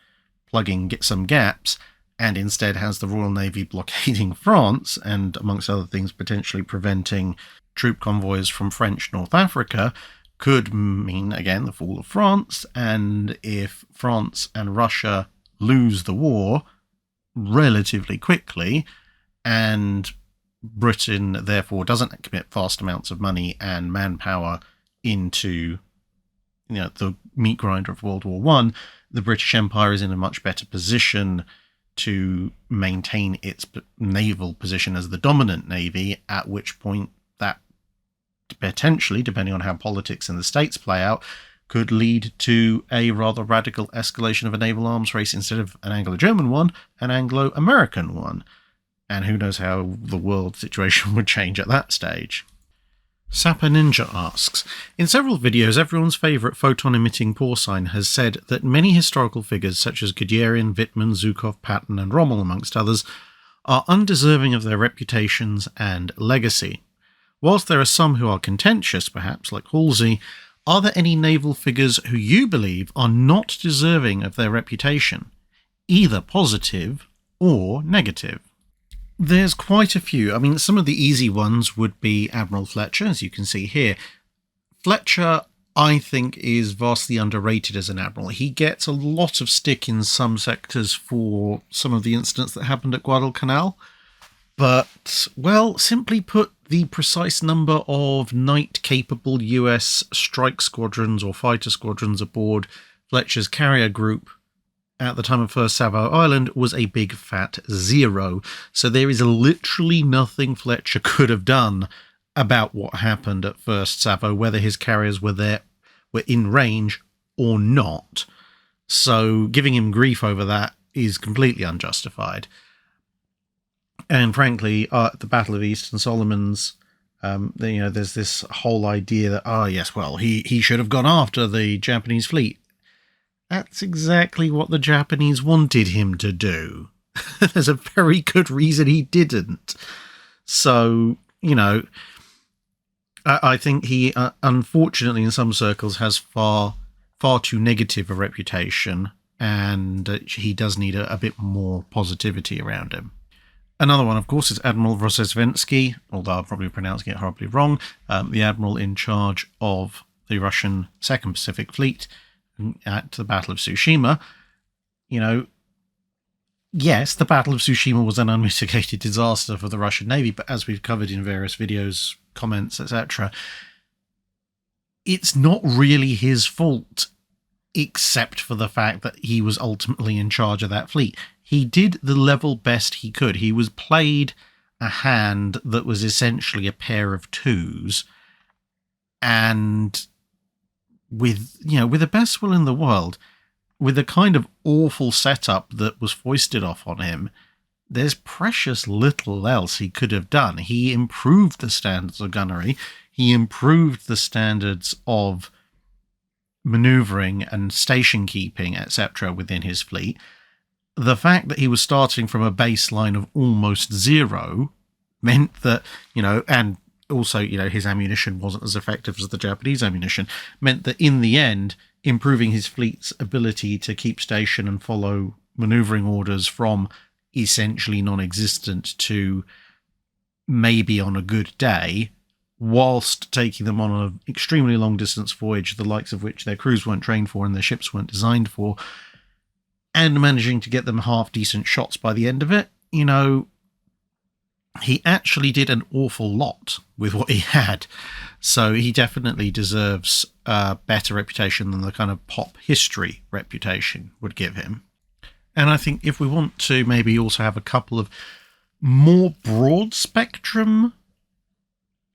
plugging some gaps, and instead has the Royal Navy blockading France, and amongst other things potentially preventing troop convoys from French North Africa, could mean, again, the fall of France. And if France and Russia lose the war relatively quickly, and Britain therefore doesn't commit vast amounts of money and manpower into the meat grinder of World War I, the British Empire is in a much better position to maintain its naval position as the dominant navy, at which point that potentially, depending on how politics in the States play out, could lead to a rather radical escalation of a naval arms race instead of an Anglo-German one, an Anglo-American one. And who knows how the world situation would change at that stage. Sapper Ninja asks, in several videos, everyone's favourite photon-emitting porcine has said that many historical figures such as Guderian, Wittmann, Zhukov, Patton and Rommel, amongst others, are undeserving of their reputations and legacy. Whilst there are some who are contentious, perhaps, like Halsey, are there any naval figures who you believe are not deserving of their reputation, either positive or negative? There's quite a few. I mean, some of the easy ones would be Admiral Fletcher, as you can see here. Fletcher, I think, is vastly underrated as an admiral. He gets a lot of stick in some sectors for some of the incidents that happened at Guadalcanal. But, well, simply put, the precise number of night-capable US strike squadrons or fighter squadrons aboard Fletcher's carrier group at the time of First Savo Island was a big fat 0. So there is literally nothing Fletcher could have done about what happened at First Savo, whether his carriers were in range or not. So giving him grief over that is completely unjustified. And frankly, at the Battle of Eastern Solomons, there's this whole idea that, he should have gone after the Japanese fleet. That's exactly what the Japanese wanted him to do. There's a very good reason he didn't. So, I think he, unfortunately, in some circles, has far too negative a reputation, and he does need a bit more positivity around him. Another one, of course, is Admiral Rozhesvensky, although I'm probably pronouncing it horribly wrong, the admiral in charge of the Russian Second Pacific Fleet at the Battle of Tsushima. Yes, the Battle of Tsushima was an unmitigated disaster for the Russian Navy, but as we've covered in various videos, comments, etc., it's not really his fault, except for the fact that he was ultimately in charge of that fleet. He did the level best he could. He was played a hand that was essentially a pair of twos, and with the best will in the world, with the kind of awful setup that was foisted off on him, there's precious little else he could have done. He improved the standards of gunnery. He improved the standards of manoeuvring and station keeping, etc., within his fleet. The fact that he was starting from a baseline of almost 0 meant that, and also, his ammunition wasn't as effective as the Japanese ammunition, meant that in the end, improving his fleet's ability to keep station and follow maneuvering orders from essentially non-existent to maybe on a good day, whilst taking them on an extremely long distance voyage, the likes of which their crews weren't trained for and their ships weren't designed for, and managing to get them half decent shots by the end of it. He actually did an awful lot with what he had. So he definitely deserves a better reputation than the kind of pop history reputation would give him. And I think if we want to maybe also have a couple of more broad spectrum,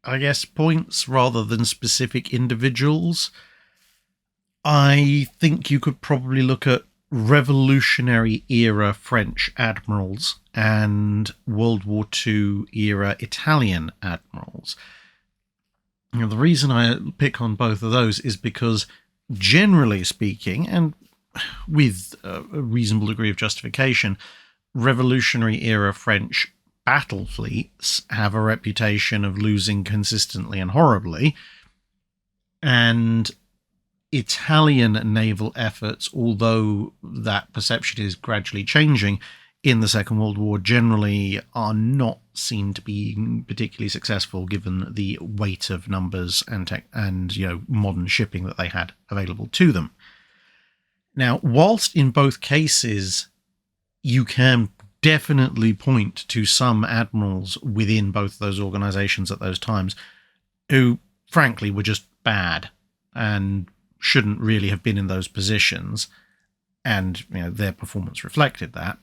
I guess, points rather than specific individuals, I think you could probably look at Revolutionary era French admirals and World War II era Italian admirals. The reason I pick on both of those is because, generally speaking, and with a reasonable degree of justification, Revolutionary era French battle fleets have a reputation of losing consistently and horribly, and Italian naval efforts, although that perception is gradually changing in the Second World War, generally are not seen to be particularly successful given the weight of numbers and modern shipping that they had available to them. Now, whilst in both cases you can definitely point to some admirals within both of those organizations at those times who, frankly, were just bad and shouldn't really have been in those positions, and their performance reflected that.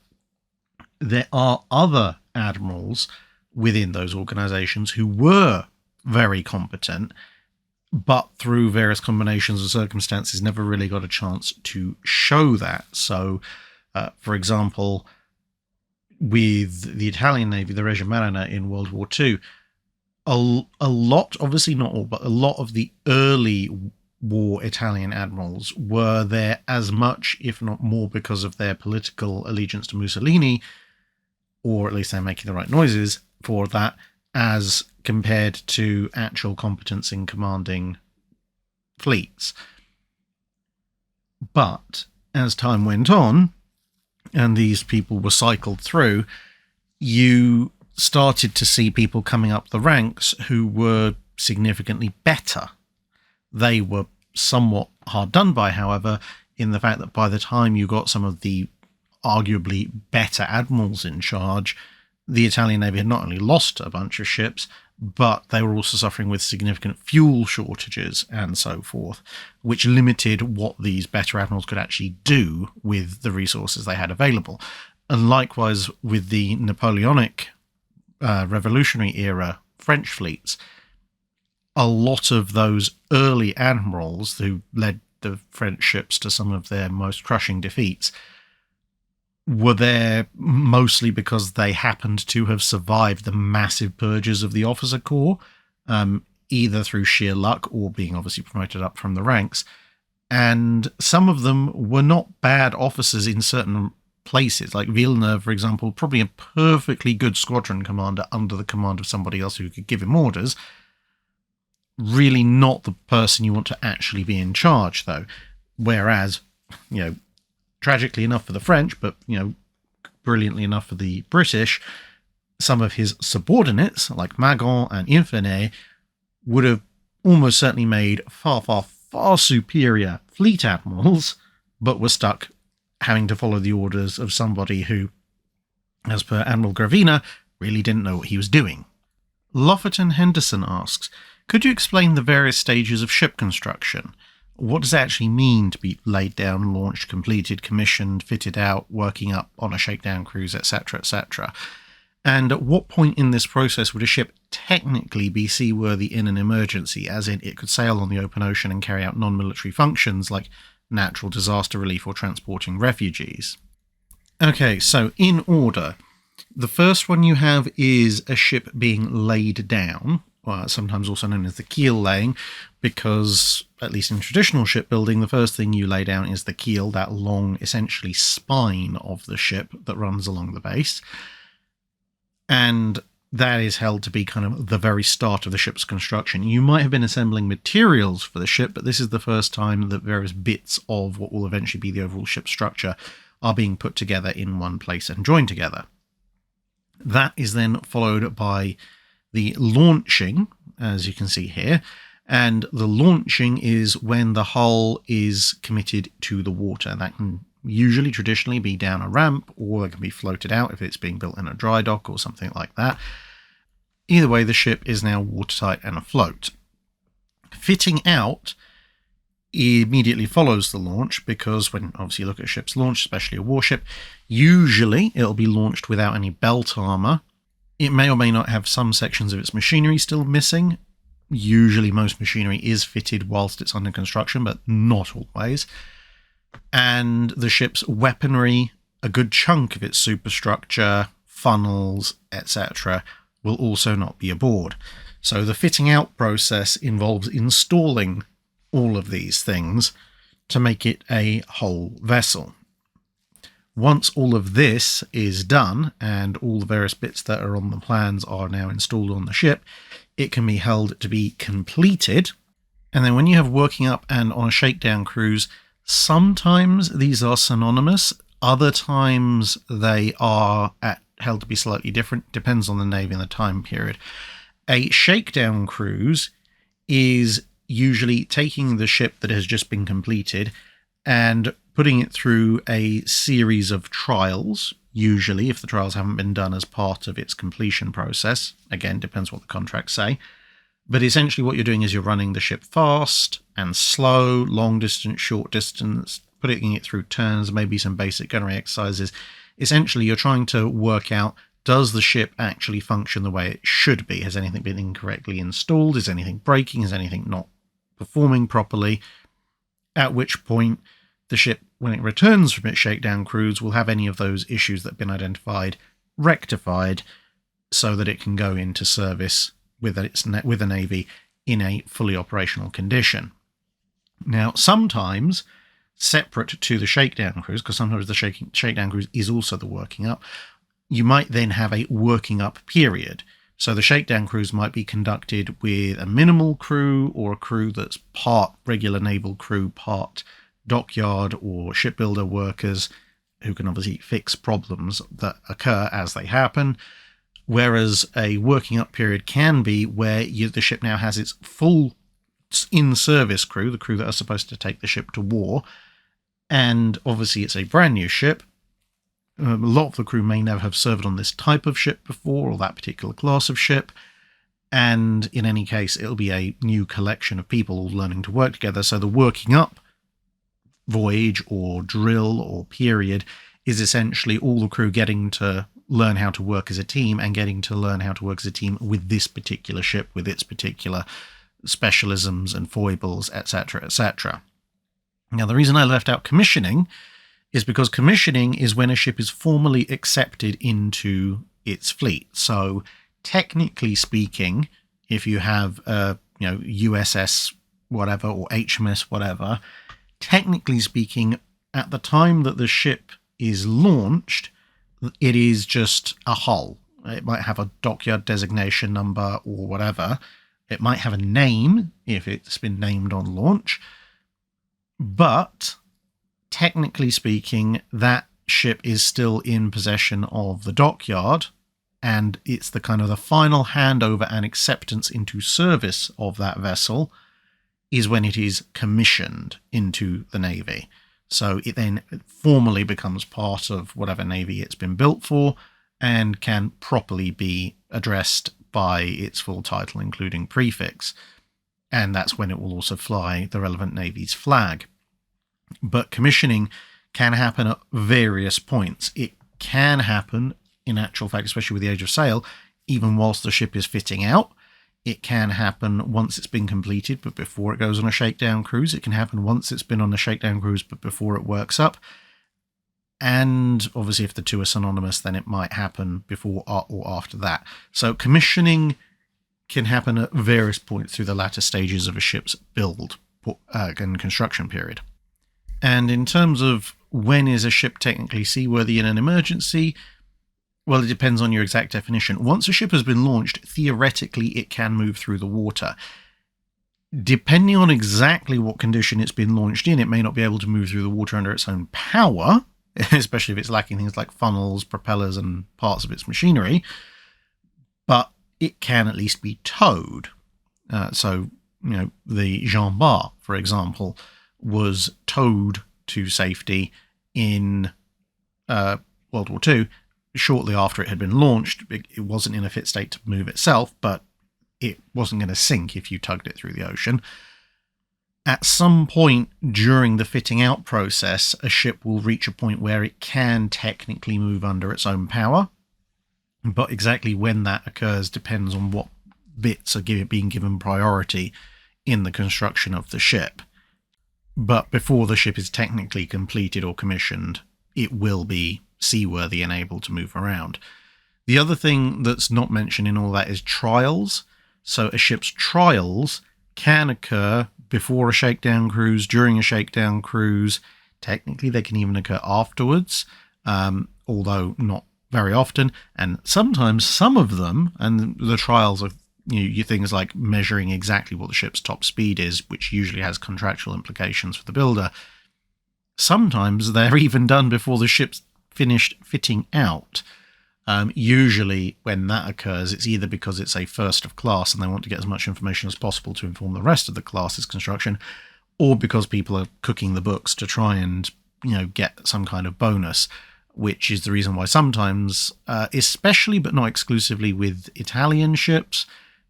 There are other admirals within those organizations who were very competent, but through various combinations of circumstances never really got a chance to show that. So, for example, with the Italian Navy, the Regia Marina in World War II, a lot, obviously not all, but a lot of the early war Italian admirals were there as much, if not more, because of their political allegiance to Mussolini, or at least they're making the right noises for that, as compared to actual competence in commanding fleets. But as time went on, and these people were cycled through, you started to see people coming up the ranks who were significantly better. They were somewhat hard done by, however, in the fact that by the time you got some of the arguably better admirals in charge, the Italian Navy had not only lost a bunch of ships, but they were also suffering with significant fuel shortages and so forth, which limited what these better admirals could actually do with the resources they had available. And likewise with the Napoleonic Revolutionary era French fleets, a lot of those early admirals who led the French ships to some of their most crushing defeats were there mostly because they happened to have survived the massive purges of the officer corps, either through sheer luck or being obviously promoted up from the ranks. And some of them were not bad officers in certain places, like Villeneuve, for example, probably a perfectly good squadron commander under the command of somebody else who could give him orders. Really not the person you want to actually be in charge, though. Whereas, tragically enough for the French, but, brilliantly enough for the British, some of his subordinates, like Magon and Infernet, would have almost certainly made far, far, far superior fleet admirals, but were stuck having to follow the orders of somebody who, as per Admiral Gravina, really didn't know what he was doing. Lofferton Henderson asks, could you explain the various stages of ship construction? What does it actually mean to be laid down, launched, completed, commissioned, fitted out, working up on a shakedown cruise, etc., etc.? And at what point in this process would a ship technically be seaworthy in an emergency, as in it could sail on the open ocean and carry out non-military functions like natural disaster relief or transporting refugees? Okay, so in order, the first one you have is a ship being laid down, sometimes also known as the keel laying, because, at least in traditional shipbuilding, the first thing you lay down is the keel, that long, essentially spine of the ship that runs along the base. And that is held to be kind of the very start of the ship's construction. You might have been assembling materials for the ship, but this is the first time that various bits of what will eventually be the overall ship structure are being put together in one place and joined together. That is then followed by the launching, as you can see here, and the launching is when the hull is committed to the water. That can usually traditionally be down a ramp, or it can be floated out if it's being built in a dry dock or something like that. Either way, the ship is now watertight and afloat. Fitting out immediately follows the launch, because when obviously you look at a ship's launch, especially a warship, usually it'll be launched without any belt armor. It may or may not have some sections of its machinery still missing. Usually most machinery is fitted whilst it's under construction, but not always. And the ship's weaponry, a good chunk of its superstructure, funnels, etc., will also not be aboard. So the fitting out process involves installing all of these things to make it a whole vessel. Once all of this is done and all the various bits that are on the plans are now installed on the ship, it can be held to be completed. And then when you have working up and on a shakedown cruise, sometimes these are synonymous, other times they are held to be slightly different, depends on the navy and the time period. A shakedown cruise is usually taking the ship that has just been completed and putting it through a series of trials, usually if the trials haven't been done as part of its completion process. Again, depends what the contracts say. But essentially what you're doing is you're running the ship fast and slow, long distance, short distance, putting it through turns, maybe some basic gunnery exercises. Essentially, you're trying to work out, does the ship actually function the way it should be? Has anything been incorrectly installed? Is anything breaking? Is anything not performing properly? At which point the ship, when it returns from its shakedown cruise, will have any of those issues that have been identified rectified so that it can go into service with the Navy in a fully operational condition. Now, sometimes separate to the shakedown cruise, because sometimes the shakedown cruise is also the working up, you might then have a working up period. So the shakedown cruise might be conducted with a minimal crew, or a crew that's part regular naval crew, part dockyard or shipbuilder workers who can obviously fix problems that occur as they happen. Whereas a working up period can be where the ship now has its full in-service crew, the crew that are supposed to take the ship to war, and obviously it's a brand new ship. A lot of the crew may never have served on this type of ship before, or that particular class of ship, and in any case it'll be a new collection of people all learning to work together. So the working up voyage or drill or period is essentially all the crew getting to learn how to work as a team, and getting to learn how to work as a team with this particular ship, with its particular specialisms and foibles, etc., etc. Now, the reason I left out commissioning is because commissioning is when a ship is formally accepted into its fleet. So, technically speaking, if you have a USS whatever or HMAS whatever, technically speaking, at the time that the ship is launched, it is just a hull. It might have a dockyard designation number or whatever. It might have a name if it's been named on launch. But technically speaking, that ship is still in possession of the dockyard, and it's the kind of the final handover and acceptance into service of that vessel is when it is commissioned into the Navy. So it then formally becomes part of whatever Navy it's been built for, and can properly be addressed by its full title, including prefix. And that's when it will also fly the relevant Navy's flag. But commissioning can happen at various points. It can happen, in actual fact, especially with the age of sail, even whilst the ship is fitting out. It can happen once it's been completed, but before it goes on a shakedown cruise. It can happen once it's been on a shakedown cruise, but before it works up. And obviously, if the two are synonymous, then it might happen before or after that. So commissioning can happen at various points through the latter stages of a ship's build and construction period. And in terms of when is a ship technically seaworthy in an emergency, Well, it depends on your exact definition. Once a ship has been launched, theoretically it can move through the water. Depending on exactly what condition it's been launched in, it may not be able to move through the water under its own power, especially if it's lacking things like funnels, propellers, and parts of its machinery, but it can at least be towed. The Jean Bart, for example, was towed to safety in World War II shortly after it had been launched. It wasn't in a fit state to move itself, but it wasn't going to sink if you tugged it through the ocean. At some point during the fitting out process, a ship will reach a point where it can technically move under its own power, but exactly when that occurs depends on what bits are being given priority in the construction of the ship. But before the ship is technically completed or commissioned, it will be seaworthy and able to move around. The other thing that's not mentioned in all that is trials. So a ship's trials can occur before a shakedown cruise, during a shakedown cruise. Technically, they can even occur afterwards, although not very often. And sometimes some of them, and the trials are things like measuring exactly what the ship's top speed is, which usually has contractual implications for the builder. Sometimes they're even done before the ship's finished fitting out. Usually when that occurs, it's either because it's a first of class and they want to get as much information as possible to inform the rest of the class's construction, or because people are cooking the books to try and get some kind of bonus, which is the reason why sometimes, especially but not exclusively with Italian ships,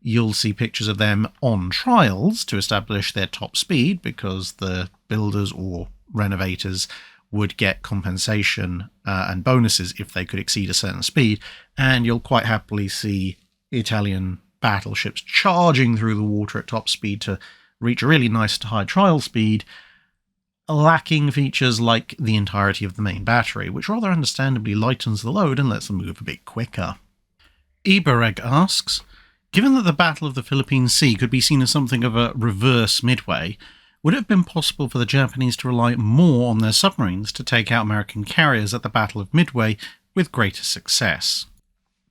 you'll see pictures of them on trials to establish their top speed, because the builders or renovators would get compensation and bonuses if they could exceed a certain speed. And you'll quite happily see Italian battleships charging through the water at top speed to reach a really nice high trial speed, lacking features like the entirety of the main battery, which rather understandably lightens the load and lets them move a bit quicker. Ibereg asks, given that the Battle of the Philippine Sea could be seen as something of a reverse Midway, would it have been possible for the Japanese to rely more on their submarines to take out American carriers at the Battle of Midway with greater success?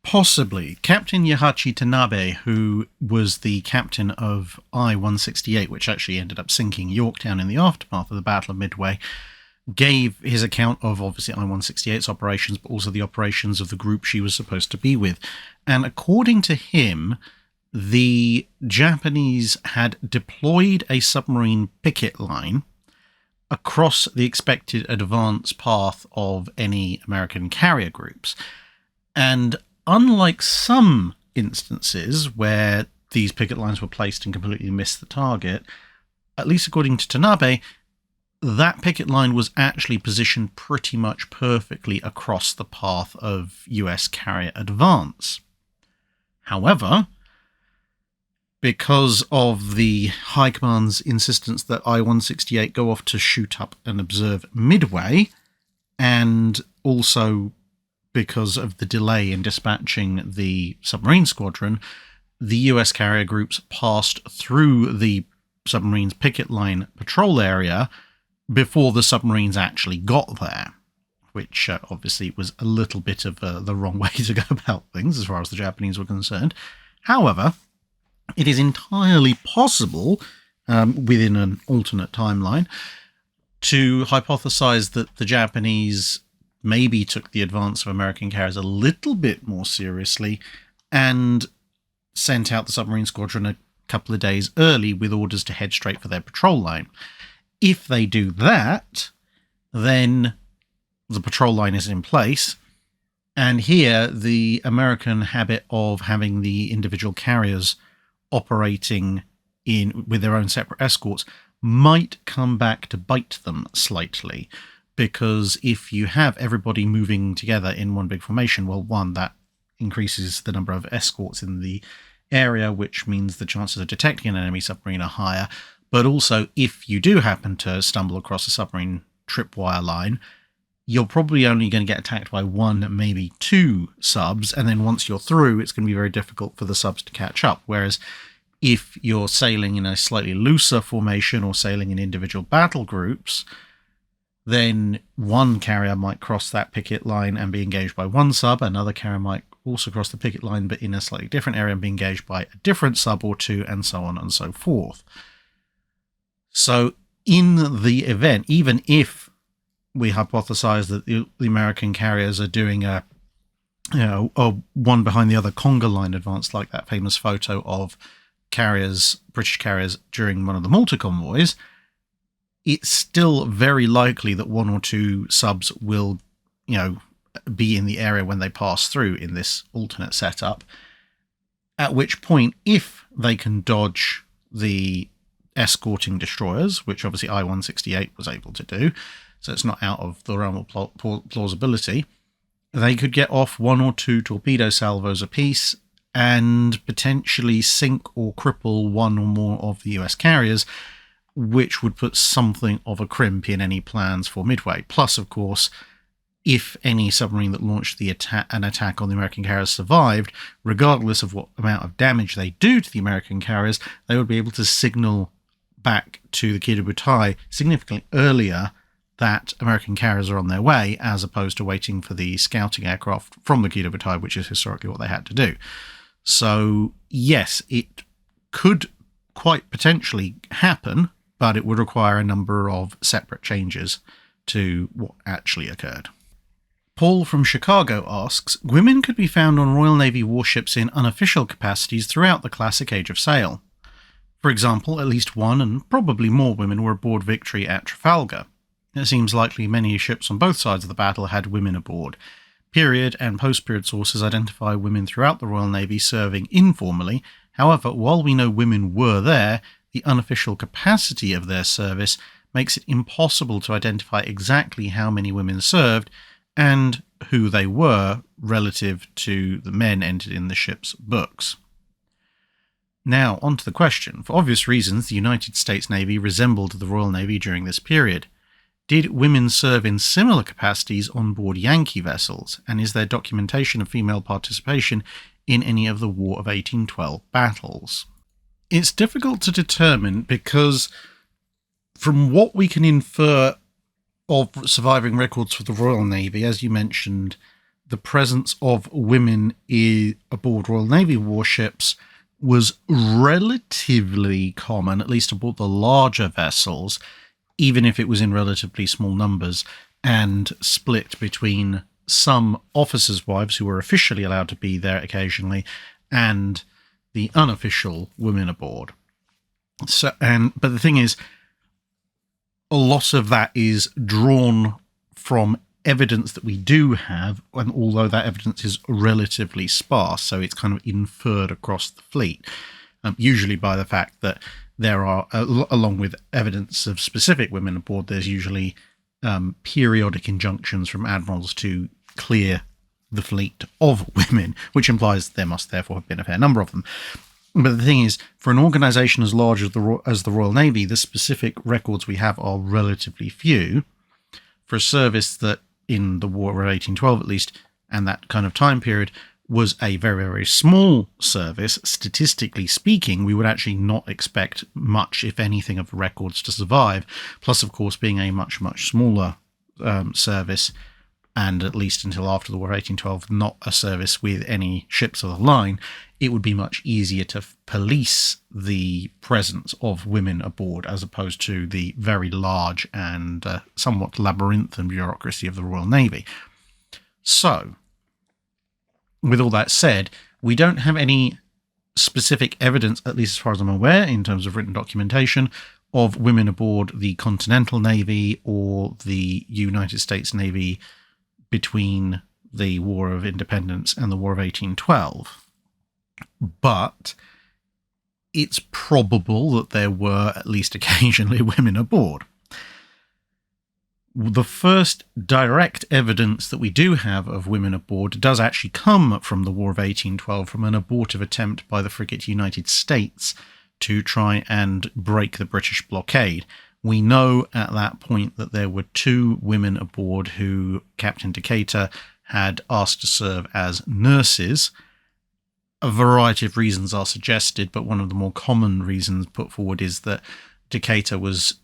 Possibly. Captain Yahachi Tanabe, who was the captain of I-168, which actually ended up sinking Yorktown in the aftermath of the Battle of Midway, gave his account of obviously I-168's operations, but also the operations of the group she was supposed to be with. And according to him, the Japanese had deployed a submarine picket line across the expected advance path of any American carrier groups. And unlike some instances where these picket lines were placed and completely missed the target, at least according to Tanabe, that picket line was actually positioned pretty much perfectly across the path of US carrier advance. However, because of the High Command's insistence that I-168 go off to shoot up and observe Midway, and also because of the delay in dispatching the submarine squadron, the US carrier groups passed through the submarine's picket line patrol area before the submarines actually got there, which obviously was a little bit of the wrong way to go about things as far as the Japanese were concerned. However, it is entirely possible, within an alternate timeline, to hypothesize that the Japanese maybe took the advance of American carriers a little bit more seriously and sent out the submarine squadron a couple of days early with orders to head straight for their patrol line. If they do that, then the patrol line is in place. And here, the American habit of having the individual carriers operating with their own separate escorts might come back to bite them slightly. Because if you have everybody moving together in one big formation, well, one, that increases the number of escorts in the area, which means the chances of detecting an enemy submarine are higher. But also, if you do happen to stumble across a submarine tripwire line, you're probably only going to get attacked by one, maybe two subs, and then once you're through, it's going to be very difficult for the subs to catch up. Whereas if you're sailing in a slightly looser formation or sailing in individual battle groups, then one carrier might cross that picket line and be engaged by one sub. Another carrier might also cross the picket line, but in a slightly different area and be engaged by a different sub or two, and so on and so forth. So in the event, even if we hypothesize that the American carriers are doing a one behind the other conga line advance, like that famous photo of British carriers during one of the Malta convoys, it's still very likely that one or two subs will, be in the area when they pass through in this alternate setup. At which point, if they can dodge the escorting destroyers, which obviously I-168 was able to do, so it's not out of the realm of plausibility, they could get off one or two torpedo salvos apiece and potentially sink or cripple one or more of the US carriers, which would put something of a crimp in any plans for Midway. Plus, of course, if any submarine that launched an attack on the American carriers survived, regardless of what amount of damage they do to the American carriers, they would be able to signal back to the Quai de Bouteille significantly earlier that American carriers are on their way, as opposed to waiting for the scouting aircraft from the Quai de Bouteille, which is historically what they had to do. So, yes, it could quite potentially happen, but it would require a number of separate changes to what actually occurred. Paul from Chicago asks, women could be found on Royal Navy warships in unofficial capacities throughout the classic Age of Sail. For example, at least one and probably more women were aboard Victory at Trafalgar. It seems likely many ships on both sides of the battle had women aboard. Period and post-period sources identify women throughout the Royal Navy serving informally. However, while we know women were there, the unofficial capacity of their service makes it impossible to identify exactly how many women served and who they were relative to the men entered in the ship's books. Now, on to the question. For obvious reasons, the United States Navy resembled the Royal Navy during this period. Did women serve in similar capacities on board Yankee vessels, and is there documentation of female participation in any of the War of 1812 battles? It's difficult to determine because from what we can infer of surviving records for the Royal Navy, as you mentioned, the presence of women aboard Royal Navy warships was relatively common, at least aboard the larger vessels, even if it was in relatively small numbers, and split between some officers' wives who were officially allowed to be there occasionally and the unofficial women aboard. But the thing is, a lot of that is drawn from evidence that we do have, and although that evidence is relatively sparse, so it's kind of inferred across the fleet, usually by the fact that there are, along with evidence of specific women aboard, there's usually periodic injunctions from admirals to clear the fleet of women, which implies there must therefore have been a fair number of them. But the thing is, for an organisation as large as the Royal Navy, the specific records we have are relatively few. For a service that, in the War of 1812 at least, and that kind of time period, was a very, very small service, statistically speaking, we would actually not expect much, if anything, of records to survive. Plus, of course, being a much, much smaller service, and at least until after the War of 1812, not a service with any ships of the line, it would be much easier to police the presence of women aboard as opposed to the very large and somewhat labyrinthine bureaucracy of the Royal Navy. So, with all that said, we don't have any specific evidence, at least as far as I'm aware, in terms of written documentation, of women aboard the Continental Navy or the United States Navy between the War of Independence and the War of 1812. But it's probable that there were at least occasionally women aboard. The first direct evidence that we do have of women aboard does actually come from the War of 1812, from an abortive attempt by the frigate United States to try and break the British blockade. We know at that point that there were 2 women aboard who Captain Decatur had asked to serve as nurses. A variety of reasons are suggested, but one of the more common reasons put forward is that Decatur was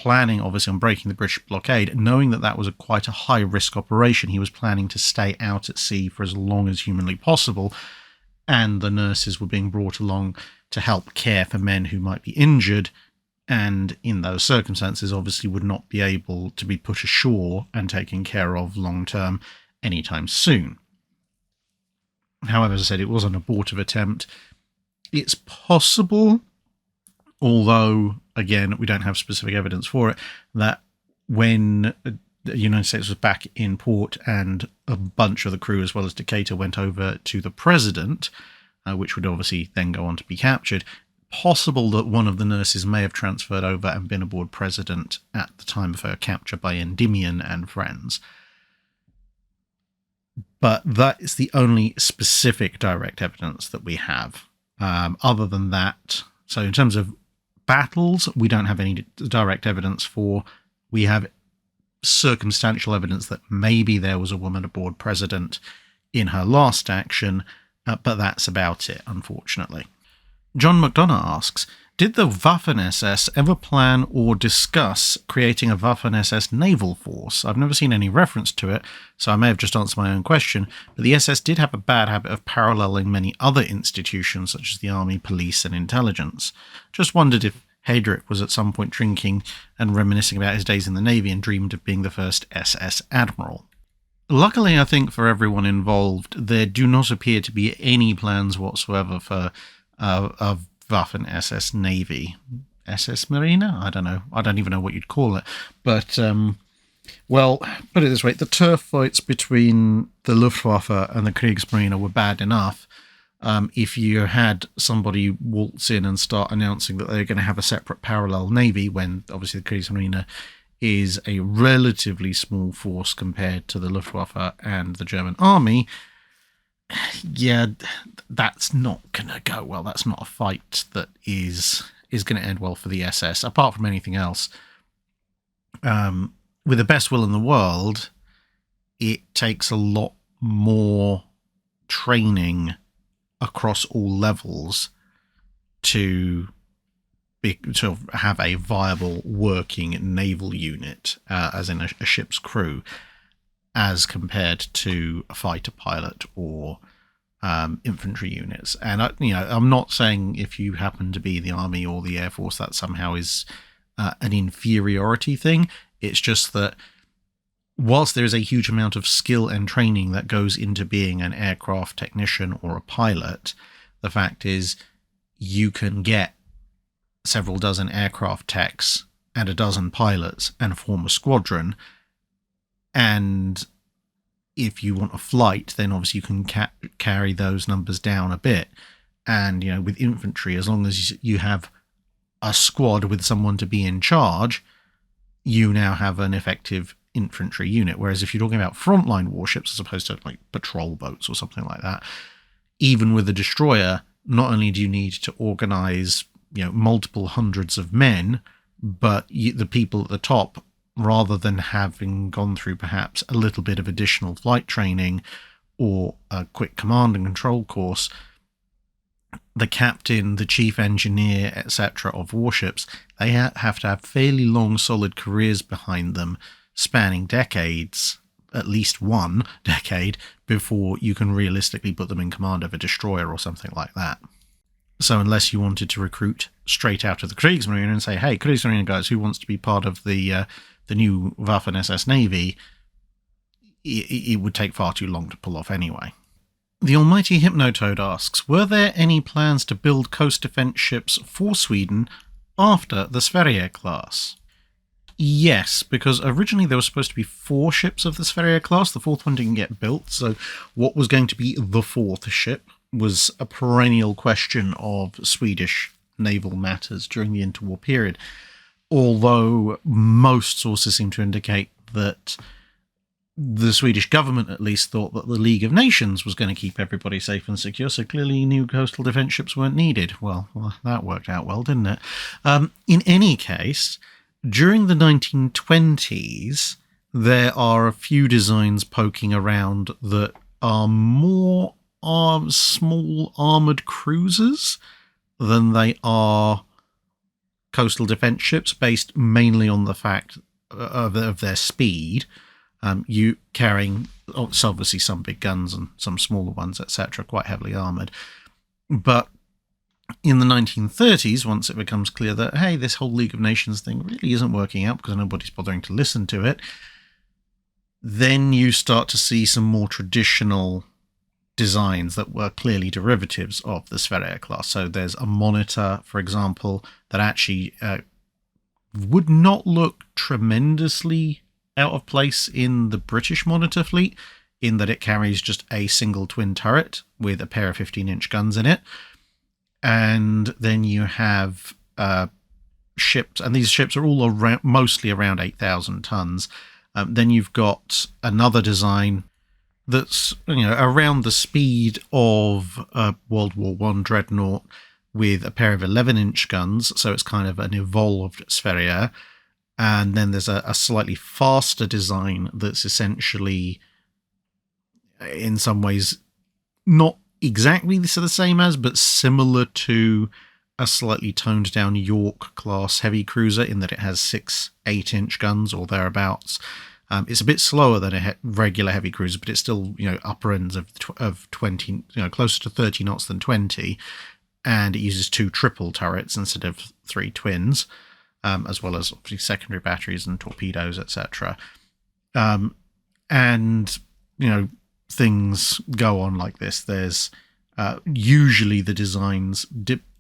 planning, obviously, on breaking the British blockade, knowing that that was quite a high-risk operation. He was planning to stay out at sea for as long as humanly possible, and the nurses were being brought along to help care for men who might be injured, and in those circumstances, obviously, would not be able to be put ashore and taken care of long-term anytime soon. However, as I said, it was an abortive attempt. It's possible, although, again, we don't have specific evidence for it, that when the United States was back in port and a bunch of the crew, as well as Decatur, went over to the president, which would obviously then go on to be captured, possible that one of the nurses may have transferred over and been aboard president at the time of her capture by Endymion and friends. But that is the only specific direct evidence that we have. Other than that, so in terms of battles, we don't have any direct evidence for. We have circumstantial evidence that maybe there was a woman aboard president in her last action, but that's about it, unfortunately. John McDonough asks, did the Waffen-SS ever plan or discuss creating a Waffen-SS naval force? I've never seen any reference to it, so I may have just answered my own question, but the SS did have a bad habit of paralleling many other institutions, such as the army, police, and intelligence. Just wondered if Heydrich was at some point drinking and reminiscing about his days in the Navy and dreamed of being the first SS Admiral. Luckily, I think for everyone involved, there do not appear to be any plans whatsoever for a Waffen-SS Navy. SS Marina? I don't know. I don't even know what you'd call it. But, well, put it this way. The turf fights between the Luftwaffe and the Kriegsmarine were bad enough. If you had somebody waltz in and start announcing that they're going to have a separate parallel navy, when obviously the Kriegsmarine is a relatively small force compared to the Luftwaffe and the German army, yeah, that's not going to go well. That's not a fight that is going to end well for the SS, apart from anything else. With the best will in the world, it takes a lot more training across all levels to have a viable working naval unit, as in a ship's crew, as compared to a fighter pilot or infantry units. And I'm not saying if you happen to be the Army or the Air Force that somehow is an inferiority thing. It's just that whilst there is a huge amount of skill and training that goes into being an aircraft technician or a pilot, the fact is you can get several dozen aircraft techs and a dozen pilots and form a squadron. And if you want a flight, then obviously you can carry those numbers down a bit. And, with infantry, as long as you have a squad with someone to be in charge, you now have an effective infantry unit. Whereas if you're talking about frontline warships, as opposed to like patrol boats or something like that, even with a destroyer, not only do you need to organize, multiple hundreds of men, but the people at the top, rather than having gone through perhaps a little bit of additional flight training or a quick command and control course, the captain, the chief engineer, etc. of warships, they have to have fairly long, solid careers behind them, spanning decades, at least one decade, before you can realistically put them in command of a destroyer or something like that. So unless you wanted to recruit straight out of the Kriegsmarine and say, hey, Kriegsmarine guys, who wants to be part of the new Waffen-SS Navy, it would take far too long to pull off anyway. The almighty Hypnotoad asks, were there any plans to build coast defence ships for Sweden after the Sverige class? Yes, because originally there was supposed to be 4 ships of the Sverige class. The 4th one didn't get built, so what was going to be the 4th ship was a perennial question of Swedish naval matters during the interwar period. Although most sources seem to indicate that the Swedish government at least thought that the League of Nations was going to keep everybody safe and secure, so clearly new coastal defence ships weren't needed. Well, that worked out well, didn't it? In any case, during the 1920s, there are a few designs poking around that are more small armoured cruisers than they are coastal defense ships based mainly on the fact of their speed. You carrying obviously some big guns and some smaller ones, etc., quite heavily armoured. But in the 1930s, once it becomes clear that, hey, this whole League of Nations thing really isn't working out because nobody's bothering to listen to it, then you start to see some more traditional designs that were clearly derivatives of the Sverige class. So there's a monitor, for example, that actually would not look tremendously out of place in the British monitor fleet, in that it carries just a single twin turret with a pair of 15-inch guns in it. And then you have ships, and these ships are all mostly around 8,000 tons. Then you've got another design that's around the speed of a World War I dreadnought with a pair of 11-inch guns, so it's kind of an evolved Sverige. And then there's a slightly faster design that's essentially, in some ways, not exactly the same as, but similar to a slightly toned down York class heavy cruiser, in that it has 6 8-inch guns or thereabouts. It's a bit slower than a regular heavy cruiser, but it's still upper ends of 20, closer to 30 knots than 20, and it uses 2 triple turrets instead of 3 twins. As well as obviously secondary batteries and torpedoes, etc. And, things go on like this. There's usually the designs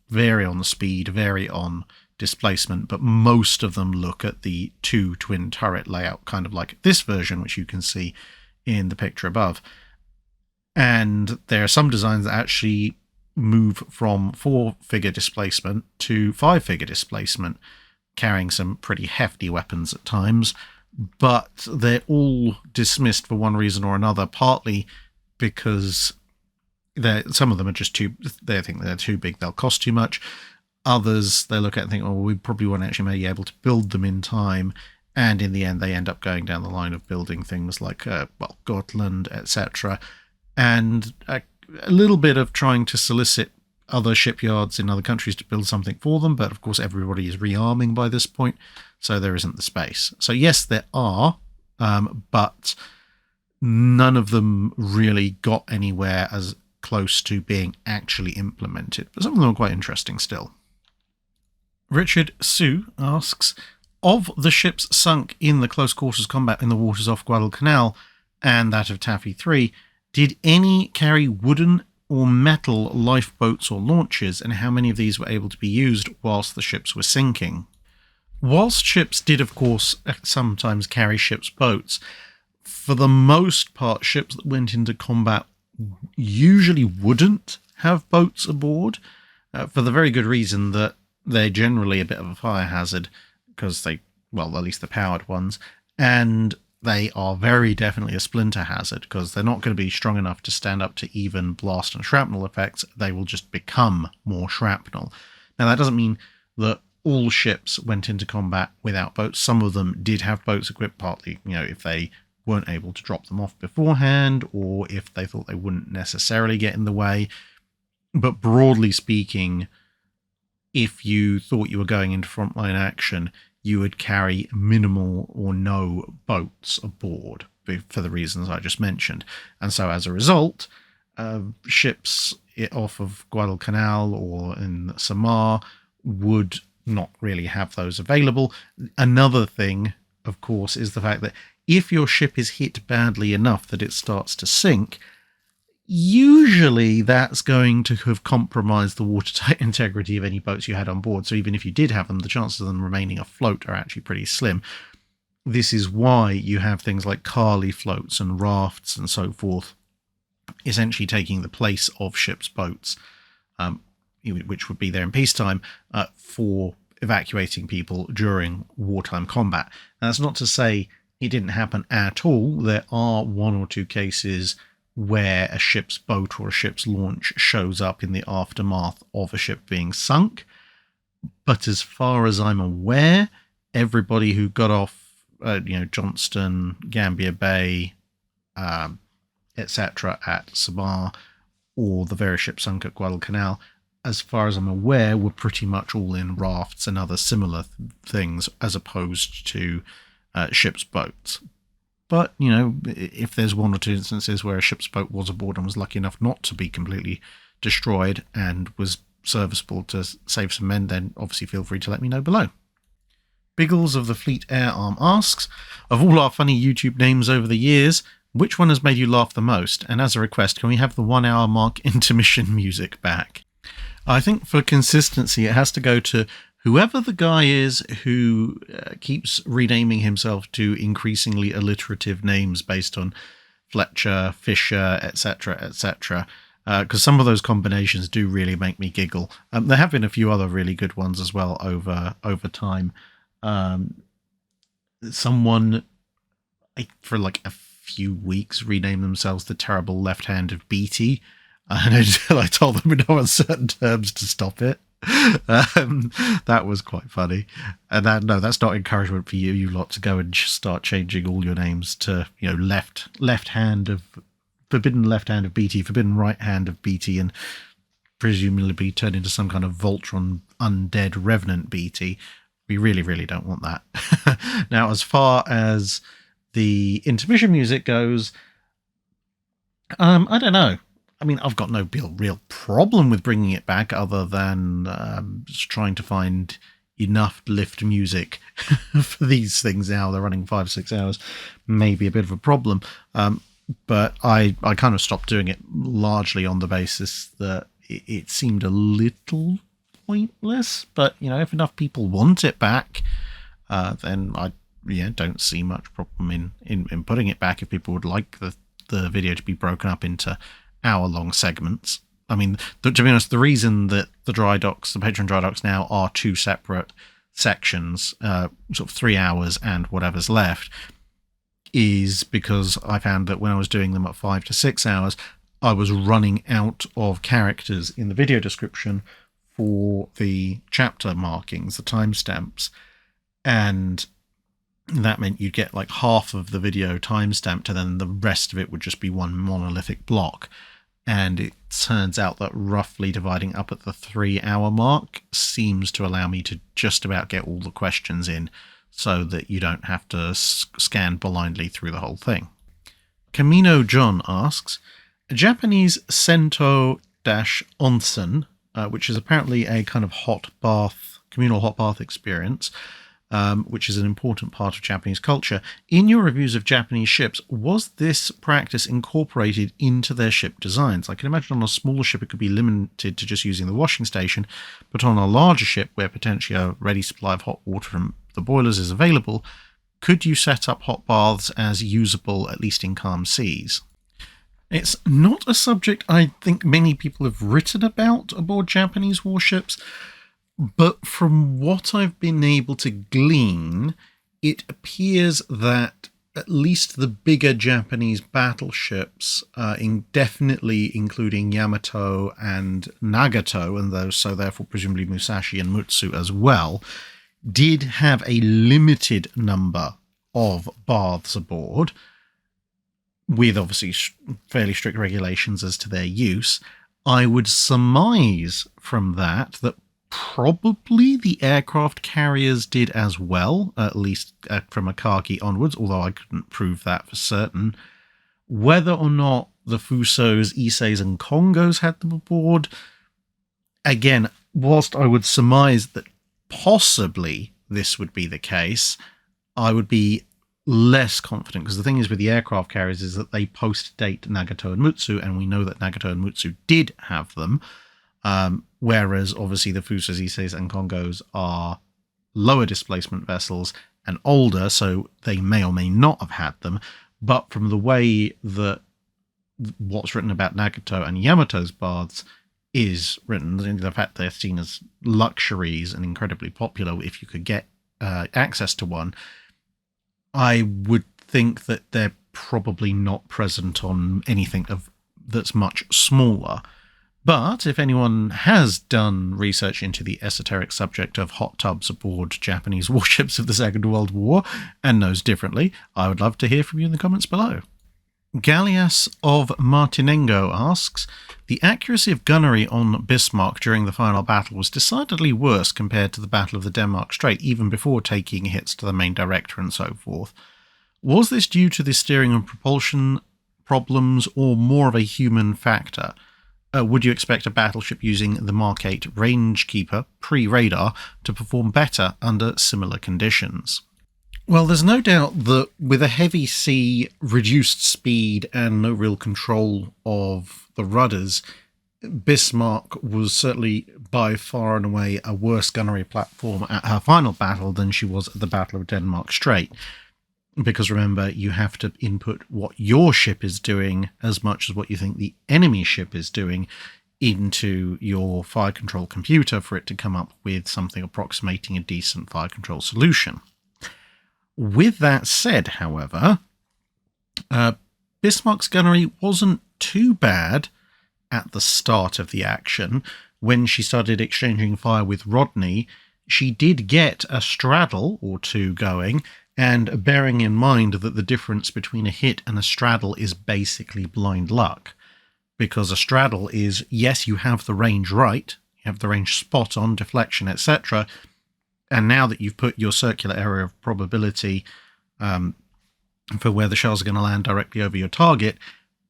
vary on the speed, vary on displacement, but most of them look at the 2 twin turret layout, kind of like this version, which you can see in the picture above. And there are some designs that actually move from 4-figure displacement to 5-figure displacement, carrying some pretty hefty weapons at times, but they're all dismissed for one reason or another, partly because some of them are just they think they're too big, they'll cost too much. Others, they look at it and think, we probably won't actually be able to build them in time, and in the end they end up going down the line of building things like, Gotland, etc., and a little bit of trying to solicit other shipyards in other countries to build something for them, but of course everybody is rearming by this point, so there isn't the space. So yes, there are, but none of them really got anywhere as close to being actually implemented, but some of them are quite interesting still. Richard Sue asks, of the ships sunk in the close quarters combat in the waters off Guadalcanal and that of Taffy 3, did any carry wooden or metal lifeboats or launches, and how many of these were able to be used whilst the ships were sinking? Whilst ships did, of course, sometimes carry ships' boats, for the most part, ships that went into combat usually wouldn't have boats aboard, for the very good reason that they're generally a bit of a fire hazard, because at least the powered ones, and they are very definitely a splinter hazard, because they're not going to be strong enough to stand up to even blast and shrapnel effects. They will just become more shrapnel. Now, that doesn't mean that all ships went into combat without boats. Some of them did have boats equipped, partly, if they weren't able to drop them off beforehand, or if they thought they wouldn't necessarily get in the way. But broadly speaking, if you thought you were going into frontline action, you would carry minimal or no boats aboard for the reasons I just mentioned. And so as a result, ships off of Guadalcanal or in Samar would not really have those available. Another thing, of course, is the fact that if your ship is hit badly enough that it starts to sink, usually that's going to have compromised the watertight integrity of any boats you had on board. So even if you did have them, the chances of them remaining afloat are actually pretty slim. This is why you have things like Carley floats and rafts and so forth, essentially taking the place of ships' boats, which would be there in peacetime, for evacuating people during wartime combat. And that's not to say it didn't happen at all. There are 1 or 2 cases where a ship's boat or a ship's launch shows up in the aftermath of a ship being sunk. But as far as I'm aware, everybody who got off, Johnston, Gambier Bay, etc. at Samar, or the various ships sunk at Guadalcanal, as far as I'm aware, were pretty much all in rafts and other similar things, as opposed to ship's boats. But, you know, if there's one or two instances where a ship's boat was aboard and was lucky enough not to be completely destroyed and was serviceable to save some men, then obviously feel free to let me know below. Biggles of the Fleet Air Arm asks, of all our funny YouTube names over the years, which one has made you laugh the most? And as a request, can we have the 1 hour mark intermission music back? I think for consistency, it has to go to whoever the guy is who keeps renaming himself to increasingly alliterative names based on Fletcher, Fisher, etc., etc., because some of those combinations do really make me giggle. There have been a few other really good ones as well over time. Someone, for like a few weeks, renamed themselves the Terrible Left Hand of Beatty, and until I told them in no uncertain terms to stop it. That was quite funny. And that's not encouragement for you lot to go and start changing all your names to, you know, left hand of forbidden left hand of Beatty, forbidden right hand of Beatty, and presumably turn into some kind of Voltron undead revenant Beatty. We really, really don't want that. Now, as far as the intermission music goes, I don't know. I mean, I've got no real problem with bringing it back, other than just trying to find enough lift music for these things now. They're running 5-6 hours, maybe a bit of a problem. But I kind of stopped doing it largely on the basis that it seemed a little pointless. But, you know, if enough people want it back, then I don't see much problem in putting it back if people would like the video to be broken up into hour-long segments. I mean, to be honest, the reason that the Patreon dry docks now are two separate sections, sort of 3 hours and whatever's left, is because I found that when I was doing them at 5 to 6 hours, I was running out of characters in the video description for the chapter markings, the timestamps, and that meant you'd get like half of the video timestamped, and then the rest of it would just be one monolithic block. And it turns out that roughly dividing up at the 3 hour mark seems to allow me to just about get all the questions in, so that you don't have to scan blindly through the whole thing. Camino John asks, a Japanese Sento-onsen, which is apparently a kind of communal hot bath experience, which is an important part of Japanese culture. In your reviews of Japanese ships, was this practice incorporated into their ship designs? I can imagine on a smaller ship it could be limited to just using the washing station, but on a larger ship where potentially a ready supply of hot water from the boilers is available, could you set up hot baths as usable, at least in calm seas? It's not a subject I think many people have written about aboard Japanese warships, but from what I've been able to glean, it appears that at least the bigger Japanese battleships, definitely including Yamato and Nagato, and those, so therefore presumably Musashi and Mutsu as well, did have a limited number of baths aboard, with obviously fairly strict regulations as to their use. I would surmise from that probably the aircraft carriers did as well, at least from Akagi onwards, although I couldn't prove that for certain. Whether or not the Fusos, Isseis, and Kongos had them aboard, again, whilst I would surmise that possibly this would be the case, I would be less confident, because the thing is with the aircraft carriers is that they post-date Nagato and Mutsu, and we know that Nagato and Mutsu did have them, whereas obviously the Fusos, Isseis, and Kongos are lower displacement vessels and older, so they may or may not have had them. But from the way that what's written about Nagato and Yamato's baths is written, the fact they're seen as luxuries and incredibly popular if you could get access to one, I would think that they're probably not present on anything that's much smaller. But if anyone has done research into the esoteric subject of hot tubs aboard Japanese warships of the Second World War and knows differently, I would love to hear from you in the comments below. Gallias of Martinengo asks, the accuracy of gunnery on Bismarck during the final battle was decidedly worse compared to the Battle of the Denmark Strait, even before taking hits to the main director and so forth. Was this due to the steering and propulsion problems, or more of a human factor? Would you expect a battleship using the Mark 8 Rangekeeper pre-radar to perform better under similar conditions? Well, there's no doubt that with a heavy sea, reduced speed, and no real control of the rudders, Bismarck was certainly by far and away a worse gunnery platform at her final battle than she was at the Battle of Denmark Strait. Because remember, you have to input what your ship is doing as much as what you think the enemy ship is doing into your fire control computer for it to come up with something approximating a decent fire control solution. With that said, however, Bismarck's gunnery wasn't too bad at the start of the action. When she started exchanging fire with Rodney, she did get a straddle or two going, and bearing in mind that the difference between a hit and a straddle is basically blind luck, because a straddle is, yes, you have the range right, you have the range spot on, deflection, etc., and now that you've put your circular area of probability for where the shells are going to land directly over your target,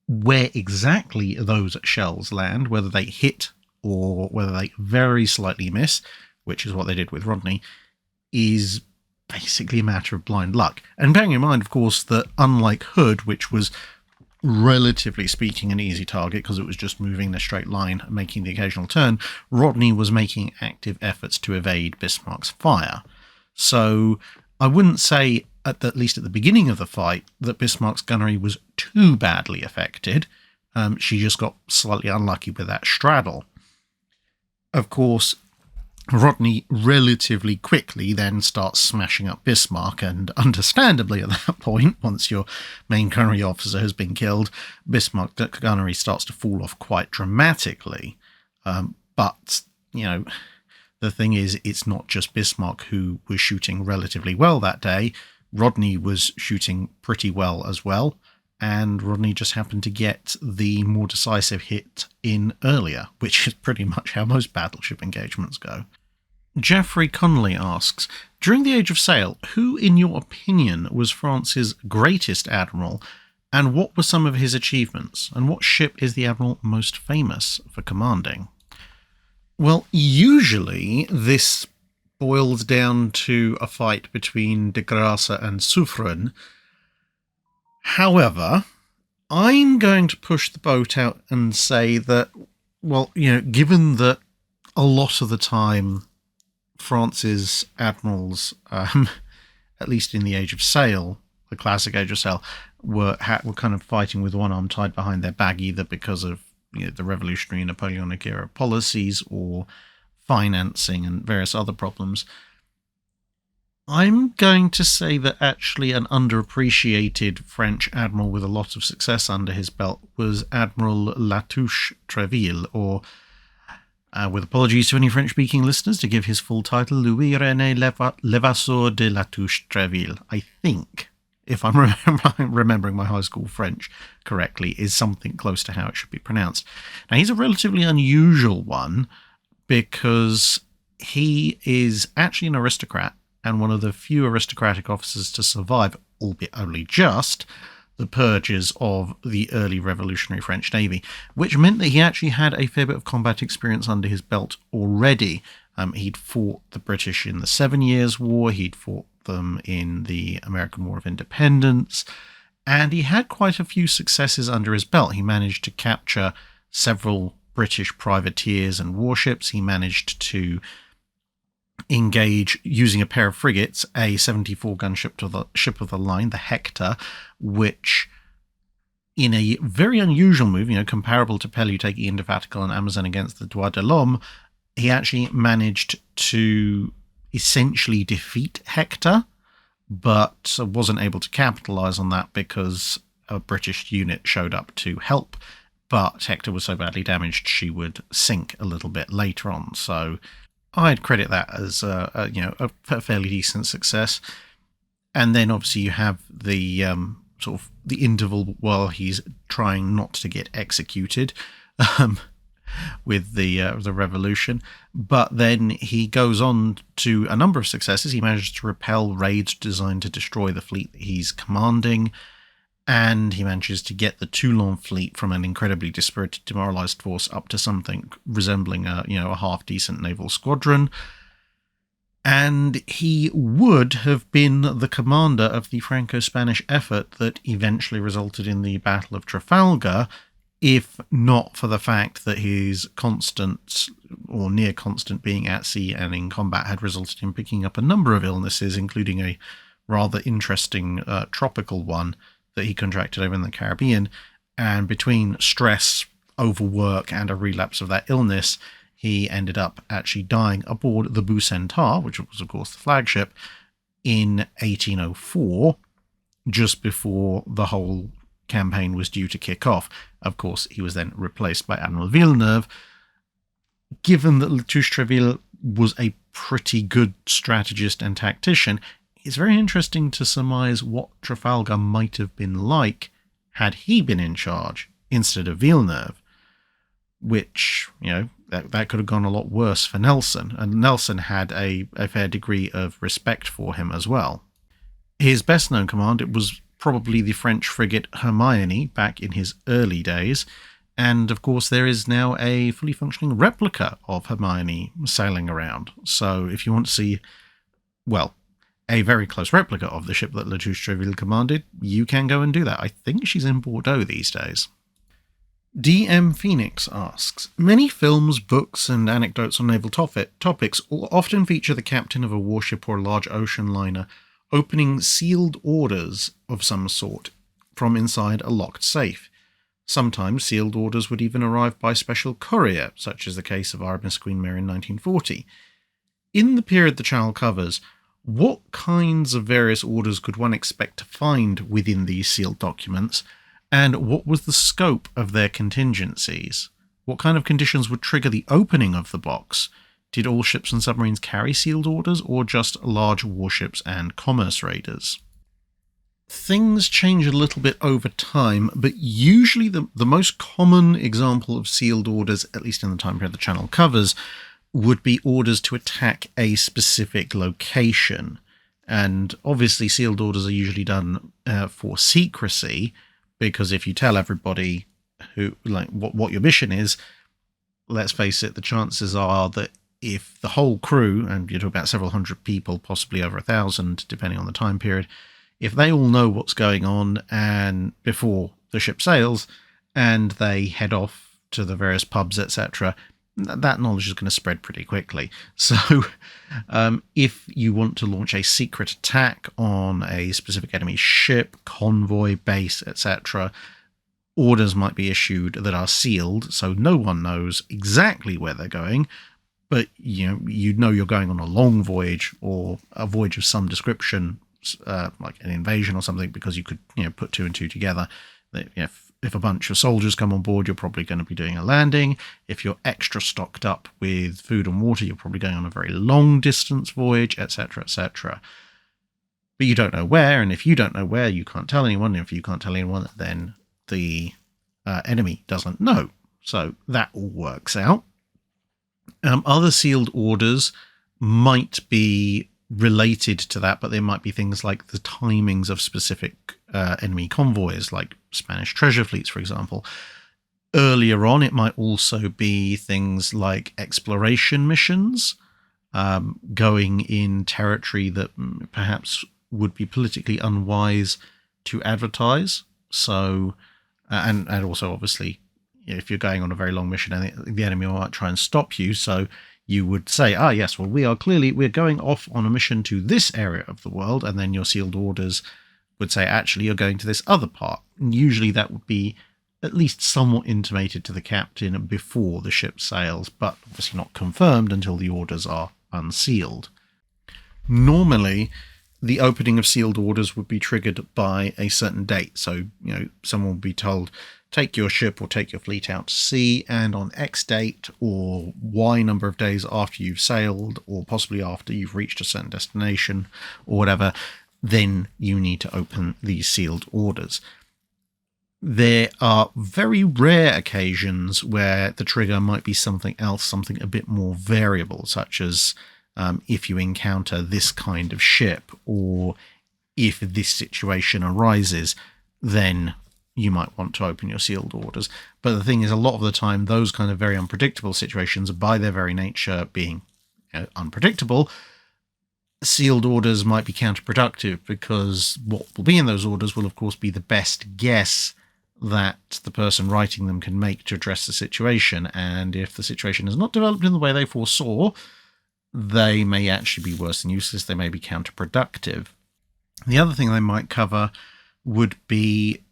where exactly those shells land, whether they hit or whether they very slightly miss, which is what they did with Rodney, is basically a matter of blind luck. And bearing in mind, of course, that unlike Hood, which was relatively speaking an easy target because it was just moving in a straight line and making the occasional turn, Rodney was making active efforts to evade Bismarck's fire. So I wouldn't say, at least at the beginning of the fight, that Bismarck's gunnery was too badly affected. She just got slightly unlucky with that straddle. Of course, Rodney relatively quickly then starts smashing up Bismarck, and understandably at that point, once your main gunnery officer has been killed, Bismarck's gunnery starts to fall off quite dramatically. But, you know, the thing is, it's not just Bismarck who was shooting relatively well that day. Rodney was shooting pretty well as well, and Rodney just happened to get the more decisive hit in earlier, which is pretty much how most battleship engagements go. Geoffrey Conley asks, during the Age of Sail, who, in your opinion, was France's greatest admiral, and what were some of his achievements, and what ship is the admiral most famous for commanding? Well, usually this boils down to a fight between de Grasse and Suffren. However, I'm going to push the boat out and say that, well, you know, given that a lot of the time France's admirals, at least in the Age of Sail, the classic Age of Sail, were kind of fighting with one arm tied behind their back, either because of, you know, the revolutionary Napoleonic era policies or financing and various other problems. I'm going to say that actually an underappreciated French admiral with a lot of success under his belt was Admiral Latouche-Treville, or, with apologies to any French-speaking listeners, to give his full title, Louis-René Levasseur de Latouche-Treville, I think, if I'm remembering my high school French correctly, is something close to how it should be pronounced. Now, he's a relatively unusual one because he is actually an aristocrat and one of the few aristocratic officers to survive, albeit only just, the purges of the early revolutionary French Navy, which meant that he actually had a fair bit of combat experience under his belt already. He'd fought the British in the 7 Years' War, he'd fought them in the American War of Independence, and he had quite a few successes under his belt. He managed to capture several British privateers and warships. He managed to engage, using a pair of frigates, a 74-gun ship of the line, the Hector, which, in a very unusual move, you know, comparable to Pellew taking Indefatigable and Amazon against the Droit de l'Homme, he actually managed to essentially defeat Hector, but wasn't able to capitalize on that because a British unit showed up to help. But Hector was so badly damaged she would sink a little bit later on. So I'd credit that as a fairly decent success. And then obviously you have the sort of the interval while he's trying not to get executed with the revolution. But then he goes on to a number of successes. He manages to repel raids designed to destroy the fleet that he's commanding, and he manages to get the Toulon fleet from an incredibly dispirited, demoralized force up to something resembling a half-decent naval squadron. And he would have been the commander of the Franco-Spanish effort that eventually resulted in the Battle of Trafalgar, if not for the fact that his constant or near constant being at sea and in combat had resulted in picking up a number of illnesses, including a rather interesting tropical one that he contracted over in the Caribbean. And between stress, overwork, and a relapse of that illness, he ended up actually dying aboard the Bucentaur, which was, of course, the flagship, in 1804, just before the whole campaign was due to kick off. Of course, he was then replaced by Admiral Villeneuve. Given that Latouche-Treville was a pretty good strategist and tactician, it's very interesting to surmise what Trafalgar might have been like had he been in charge instead of Villeneuve, which, that could have gone a lot worse for Nelson, and Nelson had a fair degree of respect for him as well. His best-known command, it was probably the French frigate Hermione back in his early days, and of course there is now a fully functioning replica of Hermione sailing around. So if you want to see, a very close replica of the ship that Latouche-Treville commanded, you can go and do that. I think she's in Bordeaux these days. DM Phoenix asks, many films, books, and anecdotes on naval topics often feature the captain of a warship or a large ocean liner opening sealed orders of some sort from inside a locked safe. Sometimes sealed orders would even arrive by special courier, such as the case of RMS Queen Mary in 1940. In the period the channel covers, what kinds of various orders could one expect to find within these sealed documents, and what was the scope of their contingencies? What kind of conditions would trigger the opening of the box? Did all ships and submarines carry sealed orders, or just large warships and commerce raiders? Things change a little bit over time, but usually the most common example of sealed orders, at least in the time period the channel covers, would be orders to attack a specific location. And obviously sealed orders are usually done for secrecy, because if you tell everybody what your mission is, let's face it, the chances are that if the whole crew, and you're talking about several hundred people, possibly over 1,000, depending on the time period, if they all know what's going on and before the ship sails, and they head off to the various pubs, etc., that knowledge is going to spread pretty quickly. So if you want to launch a secret attack on a specific enemy ship, convoy, base, etc., orders might be issued that are sealed, so no one knows exactly where they're going, but you know you're going on a long voyage or a voyage of some description, like an invasion or something, because you could put two and two together. If a bunch of soldiers come on board, you're probably going to be doing a landing. If you're extra stocked up with food and water, you're probably going on a very long distance voyage, etc., etc. But you don't know where, and if you don't know where, you can't tell anyone. And if you can't tell anyone, then the enemy doesn't know. So that all works out. Other sealed orders might be related to that, but there might be things like the timings of specific enemy convoys, like Spanish treasure fleets, for example. Earlier on, it might also be things like exploration missions, going in territory that perhaps would be politically unwise to advertise. So, and also obviously, if you're going on a very long mission, and the enemy might try and stop you, so you would say, yes, well, we're going off on a mission to this area of the world, and then your sealed orders would say, actually, you're going to this other part. And usually that would be at least somewhat intimated to the captain before the ship sails, but obviously not confirmed until the orders are unsealed. Normally, the opening of sealed orders would be triggered by a certain date. So, someone would be told, take your ship or take your fleet out to sea, and on X date or Y number of days after you've sailed, or possibly after you've reached a certain destination or whatever, then you need to open these sealed orders. There are very rare occasions where the trigger might be something else, something a bit more variable, such as if you encounter this kind of ship, or if this situation arises, then you might want to open your sealed orders. But the thing is, a lot of the time, those kind of very unpredictable situations, by their very nature being unpredictable, sealed orders might be counterproductive, because what will be in those orders will, of course, be the best guess that the person writing them can make to address the situation. And if the situation has not developed in the way they foresaw, they may actually be worse than useless. They may be counterproductive. The other thing they might cover would be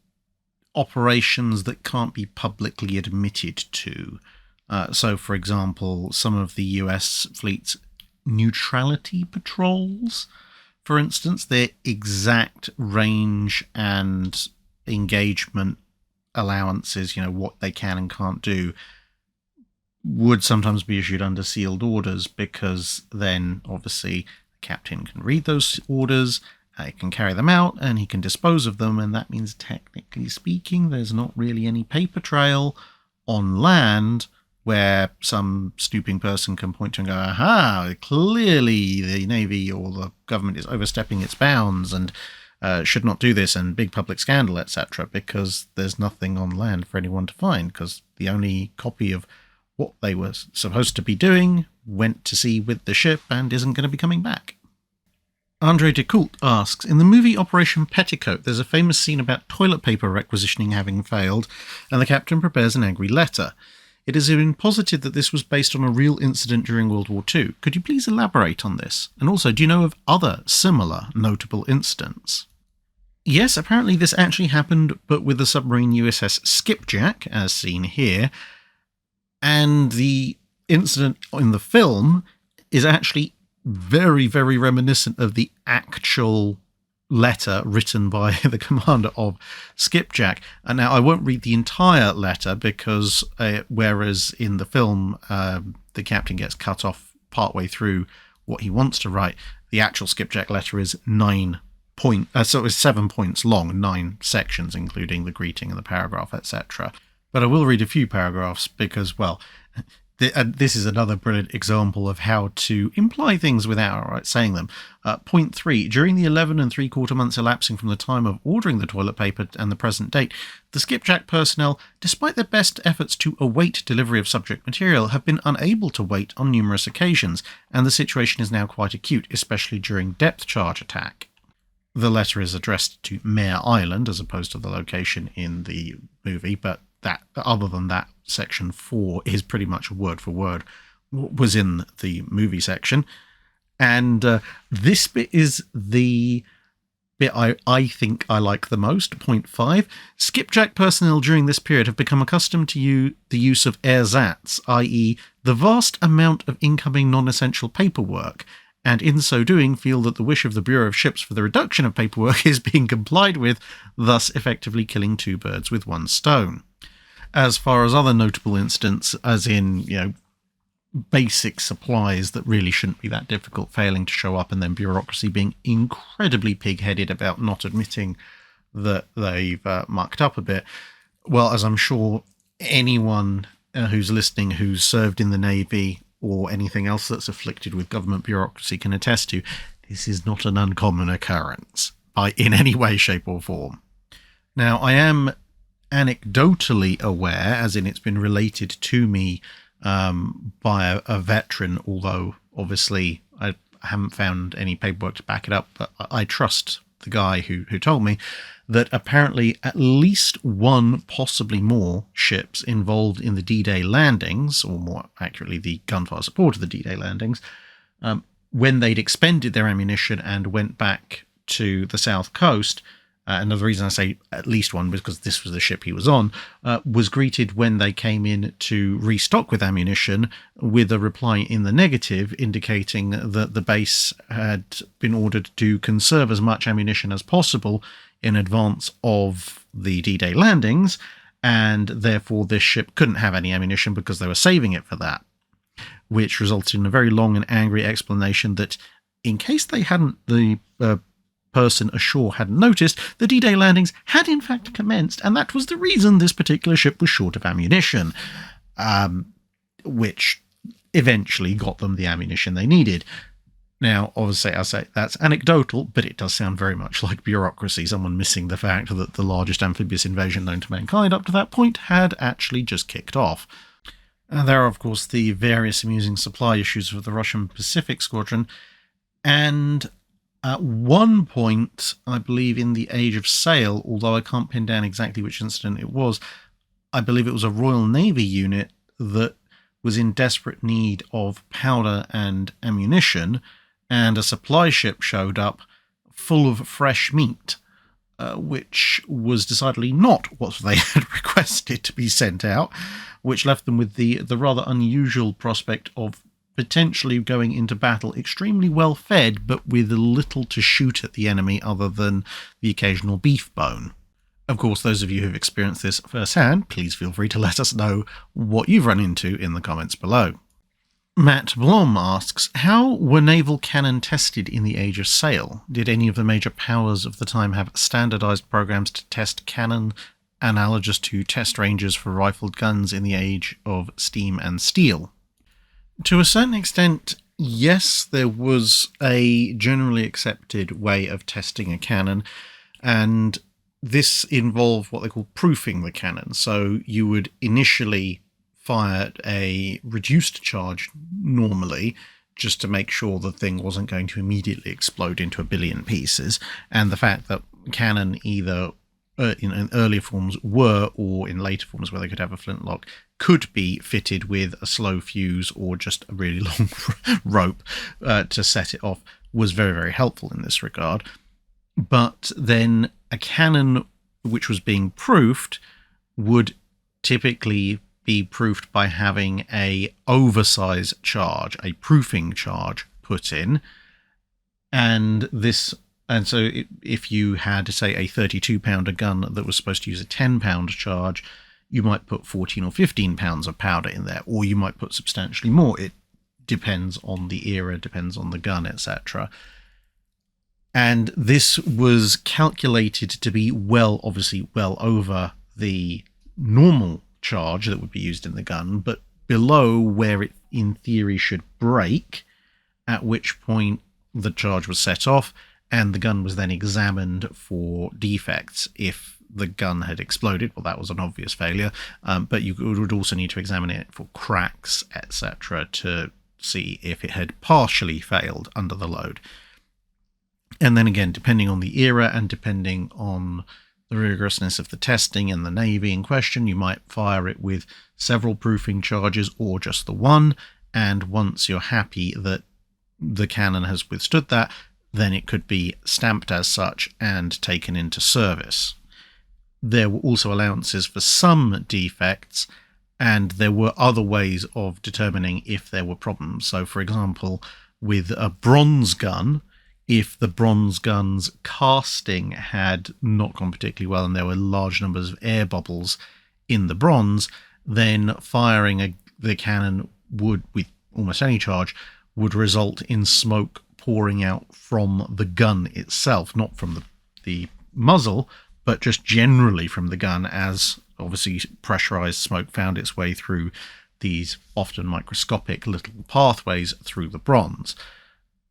operations that can't be publicly admitted to. So, for example, some of the US fleet's neutrality patrols, for instance, their exact range and engagement allowances, what they can and can't do, would sometimes be issued under sealed orders, because then obviously the captain can read those orders, he can carry them out, and he can dispose of them, and that means, technically speaking, there's not really any paper trail on land where some stooping person can point to and go, aha, clearly the Navy or the government is overstepping its bounds and should not do this, and big public scandal, etc., because there's nothing on land for anyone to find, because the only copy of what they were supposed to be doing went to sea with the ship and isn't going to be coming back. Andre de Coult asks, in the movie Operation Petticoat, there's a famous scene about toilet paper requisitioning having failed, and the captain prepares an angry letter. It has been posited that this was based on a real incident during World War II. Could you please elaborate on this? And also, do you know of other similar notable incidents? Yes, apparently this actually happened, but with the submarine USS Skipjack, as seen here. And the incident in the film is actually very, very reminiscent of the actual letter written by the commander of Skipjack. And now I won't read the entire letter, because whereas in the film the captain gets cut off partway through what he wants to write, the actual Skipjack letter is 7 points long, 9 sections, including the greeting and the paragraph, etc. But I will read a few paragraphs because, well, this is another brilliant example of how to imply things without outright saying them. Point 3. During the 11 3/4 months elapsing from the time of ordering the toilet paper and the present date, the Skipjack personnel, despite their best efforts to await delivery of subject material, have been unable to wait on numerous occasions, and the situation is now quite acute, especially during depth charge attack. The letter is addressed to Mare Island as opposed to the location in the movie, but that, other than that, section 4 is pretty much word for word what was in the movie section. And this bit is the bit I think I like the most. Point 5. Skipjack personnel during this period have become accustomed to the use of ersatz, i.e. the vast amount of incoming non-essential paperwork, and in so doing feel that the wish of the Bureau of Ships for the reduction of paperwork is being complied with, thus effectively killing 2 birds with 1 stone. As far as other notable incidents, as in, basic supplies that really shouldn't be that difficult failing to show up, and then bureaucracy being incredibly pig-headed about not admitting that they've mucked up a bit, well, as I'm sure anyone who's listening who's served in the Navy or anything else that's afflicted with government bureaucracy can attest to, this is not an uncommon occurrence in any way, shape or form. Now, I am anecdotally aware, as in it's been related to me by a veteran, although obviously I haven't found any paperwork to back it up, but I trust the guy who told me that apparently at least 1, possibly more, ships involved in the D-Day landings, or more accurately the gunfire support of the D-Day landings, when they'd expended their ammunition and went back to the south coast, and the reason I say at least 1 was because this was the ship he was on, was greeted when they came in to restock with ammunition with a reply in the negative, indicating that the base had been ordered to conserve as much ammunition as possible in advance of the D-Day landings, and therefore this ship couldn't have any ammunition because they were saving it for that, which resulted in a very long and angry explanation that in case they hadn't, the person ashore hadn't noticed, the D-Day landings had in fact commenced, and that was the reason this particular ship was short of ammunition, which eventually got them the ammunition they needed. Now, obviously, I say that's anecdotal, but it does sound very much like bureaucracy, someone missing the fact that the largest amphibious invasion known to mankind up to that point had actually just kicked off. And there are, of course, the various amusing supply issues of the Russian Pacific Squadron, and at one point, I believe in the Age of Sail, although I can't pin down exactly which incident it was, I believe it was a Royal Navy unit that was in desperate need of powder and ammunition, and a supply ship showed up full of fresh meat, which was decidedly not what they had requested to be sent out, which left them with the rather unusual prospect of potentially going into battle extremely well fed, but with little to shoot at the enemy other than the occasional beef bone. Of course, those of you who've experienced this firsthand, please feel free to let us know what you've run into in the comments below. Matt Blom asks, how were naval cannon tested in the Age of Sail? Did any of the major powers of the time have standardized programs to test cannon analogous to test ranges for rifled guns in the Age of Steam and Steel? To a certain extent, yes, there was a generally accepted way of testing a cannon, and this involved what they call proofing the cannon. So you would initially fire a reduced charge normally, just to make sure the thing wasn't going to immediately explode into a billion pieces. And the fact that cannon either in earlier forms were, or in later forms where they could have a flintlock, could be fitted with a slow fuse or just a really long rope to set it off, was very, very helpful in this regard. But then a cannon which was being proofed would typically be proofed by having a oversized charge, a proofing charge put in, and so if you had, say, a 32-pounder gun that was supposed to use a 10-pound charge, you might put 14 or 15 pounds of powder in there, or you might put substantially more. It depends on the era, depends on the gun, etc. And this was calculated to be obviously well over the normal charge that would be used in the gun, but below where it in theory should break, at which point the charge was set off, and the gun was then examined for defects. If the gun had exploded, well, that was an obvious failure, but you would also need to examine it for cracks, etc., to see if it had partially failed under the load. And then again, depending on the era and depending on the rigorousness of the testing and the Navy in question, you might fire it with several proofing charges or just the one, and once you're happy that the cannon has withstood that, then it could be stamped as such and taken into service. There were also allowances for some defects, and there were other ways of determining if there were problems. So, for example, with a bronze gun, if the bronze gun's casting had not gone particularly well and there were large numbers of air bubbles in the bronze, then firing the cannon would, with almost any charge, would result in smoke pouring out from the gun itself, not from the muzzle, but just generally from the gun, as obviously pressurized smoke found its way through these often microscopic little pathways through the bronze.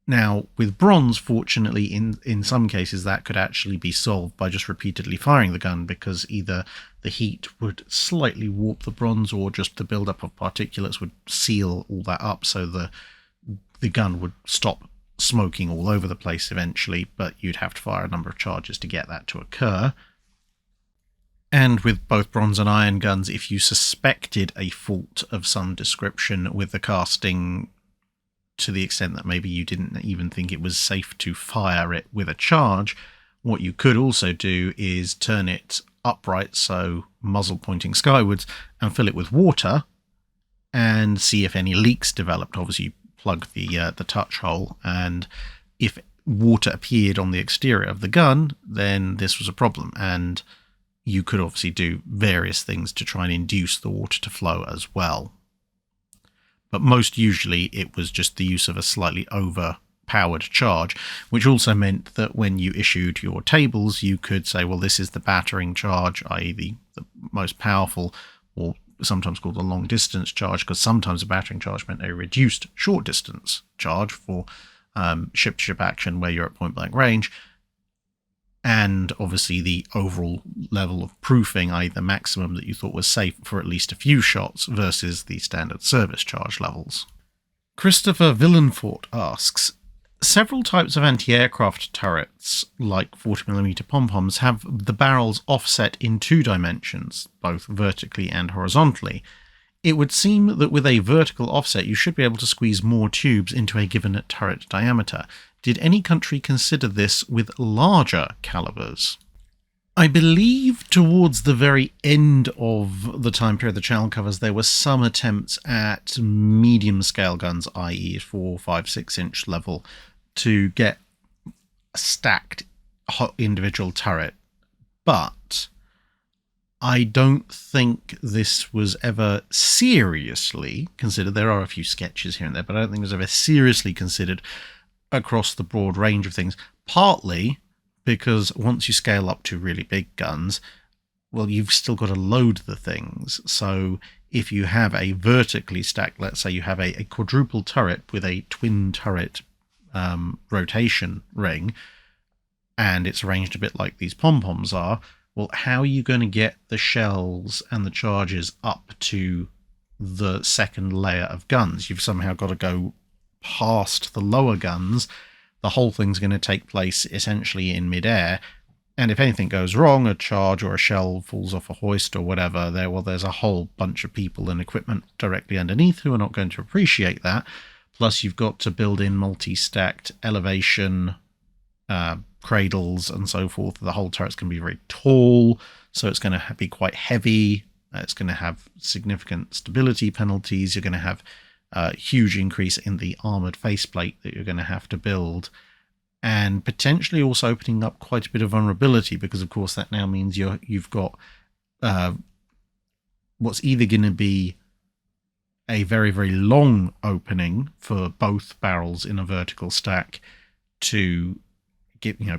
Now, with bronze, fortunately, in some cases, that could actually be solved by just repeatedly firing the gun, because either the heat would slightly warp the bronze, or just the buildup of particulates would seal all that up, so the gun would stop smoking all over the place eventually, but you'd have to fire a number of charges to get that to occur. And with both bronze and iron guns, if you suspected a fault of some description with the casting, to the extent that maybe you didn't even think it was safe to fire it with a charge, what you could also do is turn it upright, so muzzle pointing skywards, and fill it with water and see if any leaks developed. Obviously, you plug the touch hole, and if water appeared on the exterior of the gun, then this was a problem, and you could obviously do various things to try and induce the water to flow as well. But most usually it was just the use of a slightly overpowered powered charge, which also meant that when you issued your tables, you could say, well, this is the battering charge, i.e. the most powerful, or sometimes called the long distance charge, because sometimes a battering charge meant a reduced short distance charge for ship-to-ship action where you're at point-blank range, and obviously the overall level of proofing, i.e. the maximum that you thought was safe for at least a few shots versus the standard service charge levels. Christopher Villenfort asks, several types of anti-aircraft turrets, like 40mm pom-poms, have the barrels offset in 2 dimensions, both vertically and horizontally. It would seem that with a vertical offset you should be able to squeeze more tubes into a given turret diameter. Did any country consider this with larger calibers? I believe towards the very end of the time period the channel covers, there were some attempts at medium-scale guns, i.e. 4, 5, 6-inch level, to get a stacked individual turret. But I don't think this was ever seriously considered. There are a few sketches here and there, but I don't think it was ever seriously considered across the broad range of things. Partly because once you scale up to really big guns, well, you've still got to load the things. So if you have a vertically stacked, let's say you have a quadruple turret with a twin turret rotation ring, and it's arranged a bit like these pom-poms are, well, how are you going to get the shells and the charges up to the second layer of guns? You've somehow got to go past the lower guns. The whole thing's going to take place essentially in midair, and if anything goes wrong, a charge or a shell falls off a hoist or whatever, there's a whole bunch of people and equipment directly underneath who are not going to appreciate that. Plus you've got to build in multi-stacked elevation cradles and so forth. The whole turret's going to be very tall, so it's going to be quite heavy. It's going to have significant stability penalties. You're going to have a huge increase in the armoured faceplate that you're going to have to build, and potentially also opening up quite a bit of vulnerability, because of course that now means you've got what's either going to be a very, very long opening for both barrels in a vertical stack to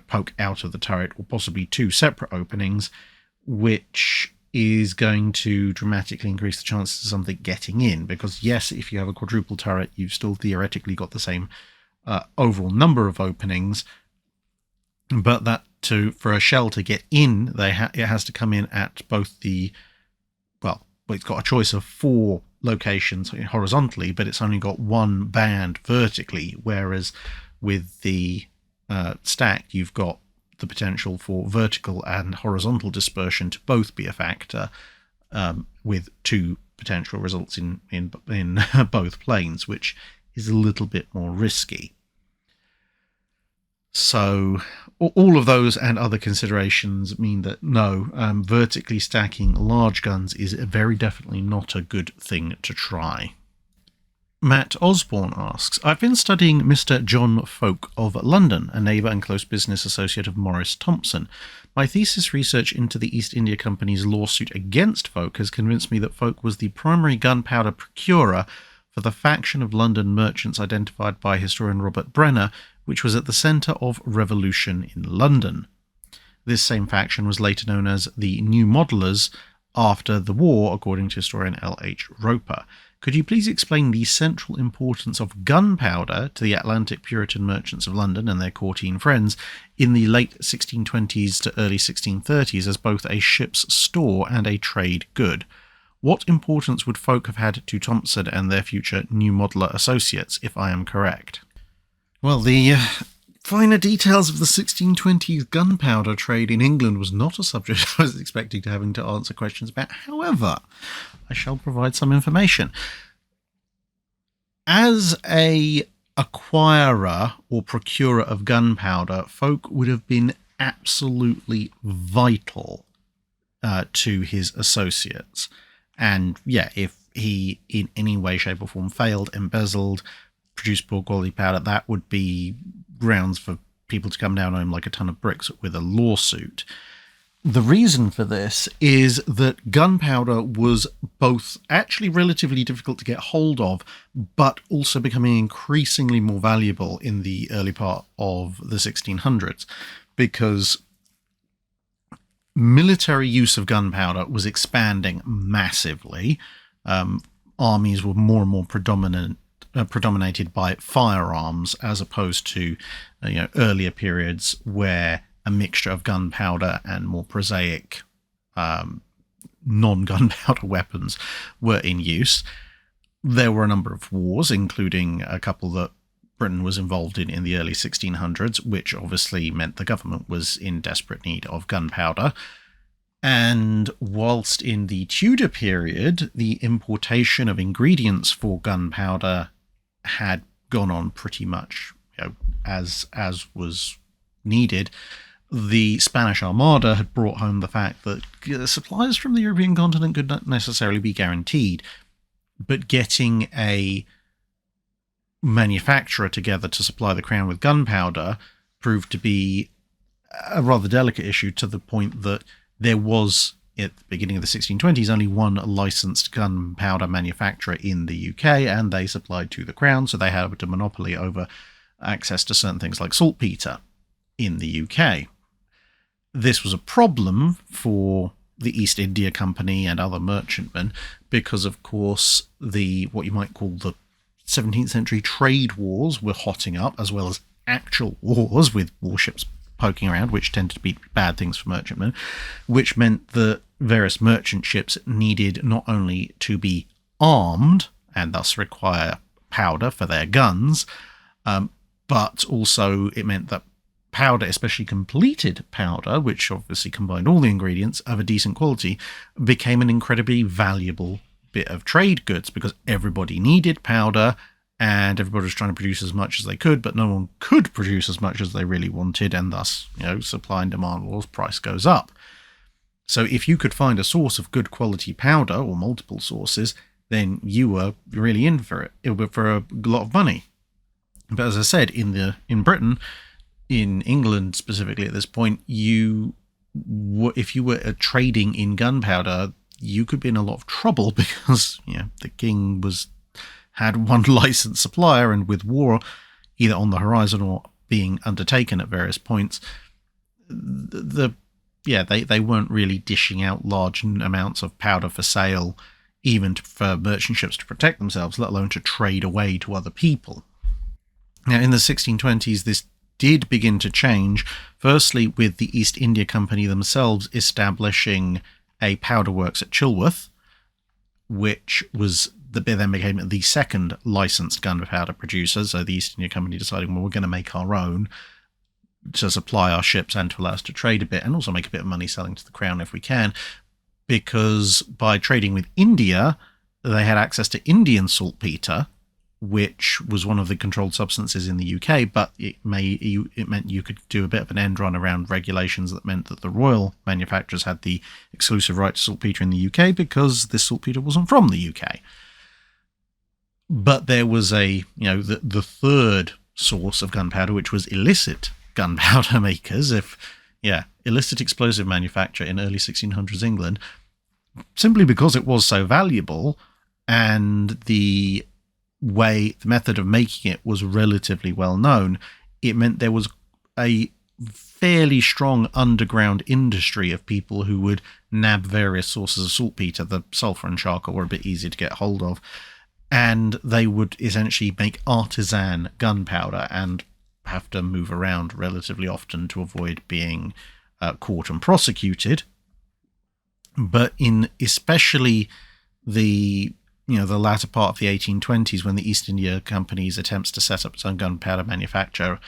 poke out of the turret, or possibly 2 separate openings, which is going to dramatically increase the chances of something getting in. Because yes, if you have a quadruple turret, you've still theoretically got the same overall number of openings, but for a shell to get in, it has to come in at both it's got a choice of 4 locations horizontally, but it's only got 1 band vertically, whereas with the stack you've got the potential for vertical and horizontal dispersion to both be a factor, with 2 potential results in both planes, which is a little bit more risky. So all of those and other considerations mean that no, vertically stacking large guns is very definitely not a good thing to try. Matt Osborne asks, I've been studying Mr. John Folk of London, a neighbour and close business associate of Maurice Thompson. My thesis research into the East India Company's lawsuit against Folk has convinced me that Folk was the primary gunpowder procurer for the faction of London merchants identified by historian Robert Brenner, which was at the centre of revolution in London. This same faction was later known as the New Modellers after the war, according to historian L.H. Roper. Could you please explain the central importance of gunpowder to the Atlantic Puritan merchants of London and their courtine friends in the late 1620s to early 1630s as both a ship's store and a trade good? What importance would Folk have had to Thompson and their future New Modeller associates, if I am correct? Well, the finer details of the 1620s gunpowder trade in England was not a subject I was expecting to having to answer questions about. However, I shall provide some information. As a acquirer or procurer of gunpowder, Folk would have been absolutely vital to his associates. And yeah, if he in any way, shape or form failed, embezzled, produced poor quality powder, that would be grounds for people to come down on him like a ton of bricks with a lawsuit. The reason for this is that gunpowder was both actually relatively difficult to get hold of, but also becoming increasingly more valuable in the early part of the 1600s, because military use of gunpowder was expanding massively. Armies were more and more predominated by firearms, as opposed to earlier periods where a mixture of gunpowder and more prosaic non-gunpowder weapons were in use. There were a number of wars, including a couple that Britain was involved in the early 1600s, which obviously meant the government was in desperate need of gunpowder. And whilst in the Tudor period, the importation of ingredients for gunpowder had gone on pretty much as was needed, the Spanish Armada had brought home the fact that supplies from the European continent could not necessarily be guaranteed, but getting a manufacturer together to supply the crown with gunpowder proved to be a rather delicate issue, to the point that there was, at the beginning of the 1620s, only one licensed gunpowder manufacturer in the UK, and they supplied to the crown, so they had a monopoly over access to certain things like saltpeter in the UK. This was a problem for the East India Company and other merchantmen because, of course, what you might call the 17th century trade wars were hotting up, as well as actual wars with warships poking around, which tended to be bad things for merchantmen, which meant that various merchant ships needed not only to be armed and thus require powder for their guns, but also it meant that powder, especially completed powder, which obviously combined all the ingredients of a decent quality, became an incredibly valuable bit of trade goods, because everybody needed powder and everybody was trying to produce as much as they could, but no one could produce as much as they really wanted, and thus, supply and demand laws, price goes up. So if you could find a source of good quality powder, or multiple sources, then you were really in for it. It would be for a lot of money. But as I said, in Britain, in England specifically at this point, if you were trading in gunpowder, you could be in a lot of trouble, because the king had one licensed supplier, and with war either on the horizon or being undertaken at various points, they weren't really dishing out large amounts of powder for sale, even for merchant ships to protect themselves, let alone to trade away to other people. Now, in the 1620s, this did begin to change, firstly with the East India Company themselves establishing a powder works at Chilworth, which then became the second licensed gunpowder producer. So the East India Company deciding, well, we're going to make our own to supply our ships and to allow us to trade a bit, and also make a bit of money selling to the crown if we can, because by trading with India, they had access to Indian saltpeter, which was one of the controlled substances in the UK, but it meant you could do a bit of an end run around regulations that meant that the royal manufacturers had the exclusive right to saltpeter in the UK, because this saltpeter wasn't from the UK. But there was the third source of gunpowder, which was illicit gunpowder makers. Illicit explosive manufacture in early 1600s England, simply because it was so valuable, and the method of making it was relatively well known. It meant there was a fairly strong underground industry of people who would nab various sources of saltpeter. The sulfur and charcoal were a bit easier to get hold of, and they would essentially make artisan gunpowder and have to move around relatively often to avoid being caught and prosecuted. But in especially the latter part of the 1820s, when the East India Company's attempts to set up its own gunpowder manufacture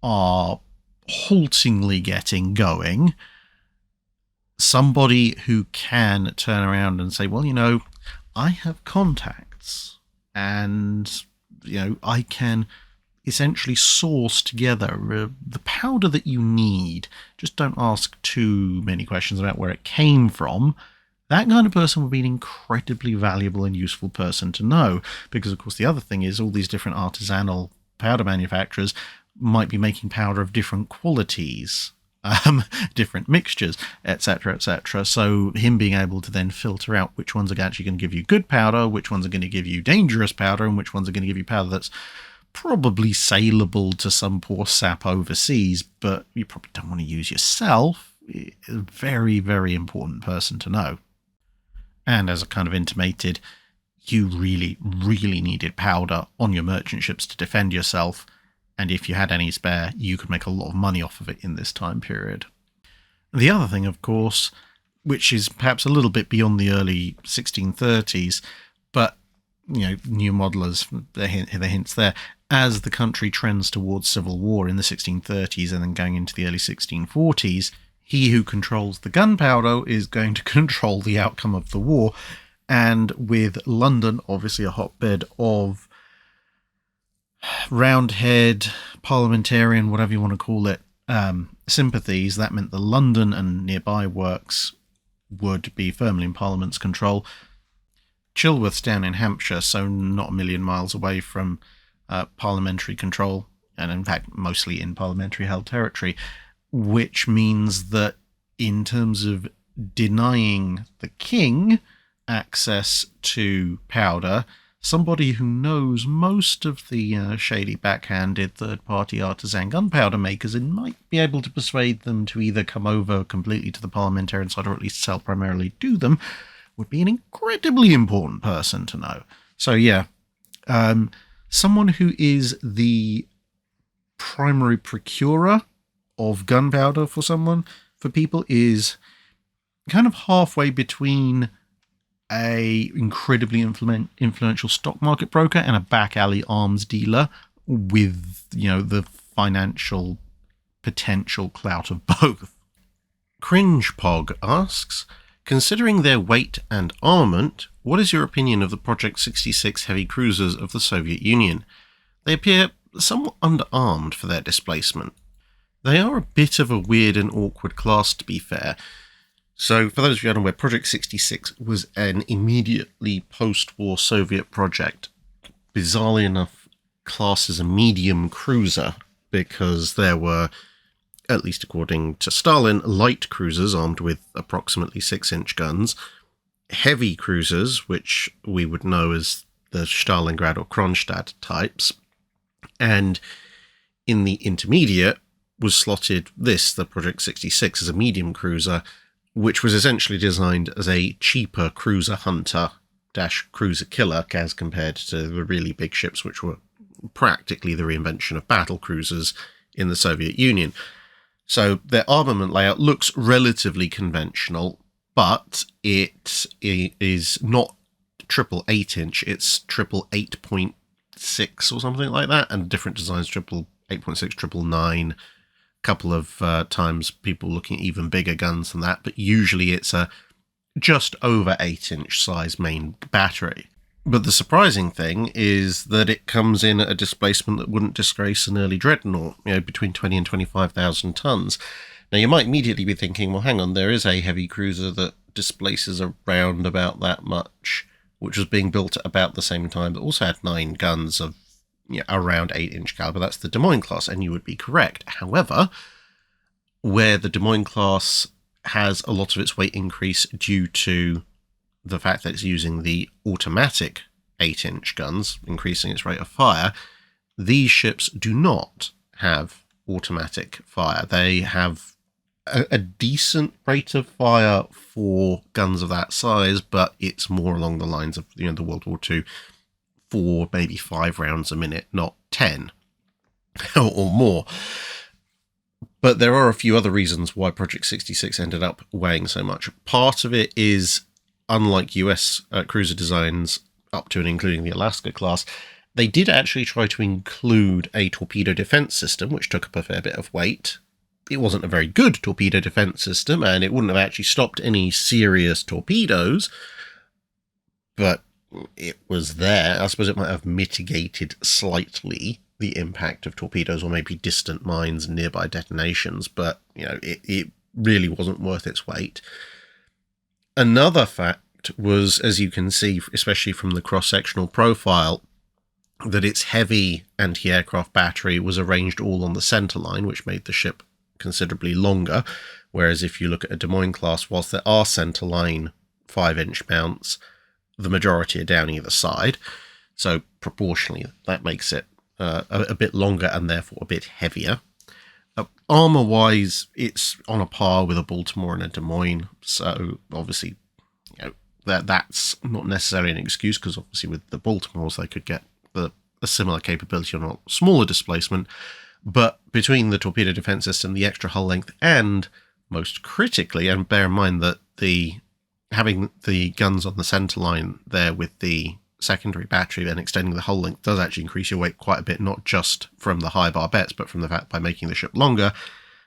are haltingly getting going, somebody who can turn around and say, well, I have contacts, and I can essentially source together the powder that you need. Just don't ask too many questions about where it came from. That kind of person would be an incredibly valuable and useful person to know, because, of course, the other thing is all these different artisanal powder manufacturers might be making powder of different qualities. different mixtures, etc., etc. So him being able to then filter out which ones are actually going to give you good powder, which ones are going to give you dangerous powder, and which ones are going to give you powder that's probably saleable to some poor sap overseas, but you probably don't want to use yourself. A very, very important person to know. And as I kind of intimated, you really, really needed powder on your merchant ships to defend yourself. And if you had any spare, you could make a lot of money off of it in this time period. The other thing, of course, which is perhaps a little bit beyond the early 1630s, but, new modelers, the hints there, as the country trends towards civil war in the 1630s and then going into the early 1640s, he who controls the gunpowder is going to control the outcome of the war. And with London, obviously a hotbed of Roundhead, parliamentarian, whatever you want to call it, sympathies, that meant the London and nearby works would be firmly in Parliament's control. Chilworth's down in Hampshire, so not a million miles away from parliamentary control, and in fact mostly in parliamentary held territory, which means that in terms of denying the king access to powder, somebody who knows most of the shady backhanded third-party artisan gunpowder makers and might be able to persuade them to either come over completely to the parliamentarian side or at least sell primarily to them, would be an incredibly important person to know. So yeah, someone who is the primary procurer of gunpowder for people is kind of halfway between a incredibly influential stock market broker and a back alley arms dealer with, the financial potential clout of both. Cringepog asks, considering their weight and armament, what is your opinion of the Project 66 heavy cruisers of the Soviet Union? They appear somewhat underarmed for their displacement. They are a bit of a weird and awkward class, to be fair. So, for those of you unaware, Project 66 was an immediately post-war Soviet project. Bizarrely enough, classed as a medium cruiser, because there were, at least according to Stalin, light cruisers armed with approximately 6-inch guns, heavy cruisers, which we would know as the Stalingrad or Kronstadt types, and in the intermediate was slotted the Project 66, as a medium cruiser, which was essentially designed as a cheaper cruiser hunter - cruiser killer as compared to the really big ships, which were practically the reinvention of battle cruisers in the Soviet Union. So their armament layout looks relatively conventional, but it is not triple 8-inch, it's triple 8.6 or something like that, and different designs, triple 8.6, triple 9. Couple of times people looking at even bigger guns than that, but usually it's a just over 8-inch size main battery. But the surprising thing is that it comes in at a displacement that wouldn't disgrace an early dreadnought, between 20 and 25,000 tons. Now you might immediately be thinking, well, hang on, there is a heavy cruiser that displaces around about that much, which was being built at about the same time, that also had 9 guns of around 8-inch caliber. That's the Des Moines class, and you would be correct. However, where the Des Moines class has a lot of its weight increase due to the fact that it's using the automatic 8-inch guns, increasing its rate of fire, these ships do not have automatic fire. They have a decent rate of fire for guns of that size, but it's more along the lines of the World War II 4, maybe 5 rounds a minute, not 10 or more. But there are a few other reasons why Project 66 ended up weighing so much. Part of it is, unlike US cruiser designs up to and including the Alaska class, they did actually try to include a torpedo defense system, which took up a fair bit of weight. It wasn't a very good torpedo defense system, and it wouldn't have actually stopped any serious torpedoes, but it was there. I suppose it might have mitigated slightly the impact of torpedoes or maybe distant mines and nearby detonations, but it really wasn't worth its weight. Another fact was, as you can see, especially from the cross-sectional profile, that its heavy anti-aircraft battery was arranged all on the center line, which made the ship considerably longer. Whereas if you look at a Des Moines class, whilst there are centerline 5-inch mounts, the majority are down either side. So proportionally, that makes it a bit longer and therefore a bit heavier. Armor-wise, it's on a par with a Baltimore and a Des Moines. So obviously, that's not necessarily an excuse, because obviously with the Baltimores, they could get a similar capability on a smaller displacement. But between the torpedo defense system, the extra hull length, and most critically, and bear in mind that having the guns on the center line there with the secondary battery and extending the hull length does actually increase your weight quite a bit, not just from the high barbettes, but from the fact by making the ship longer,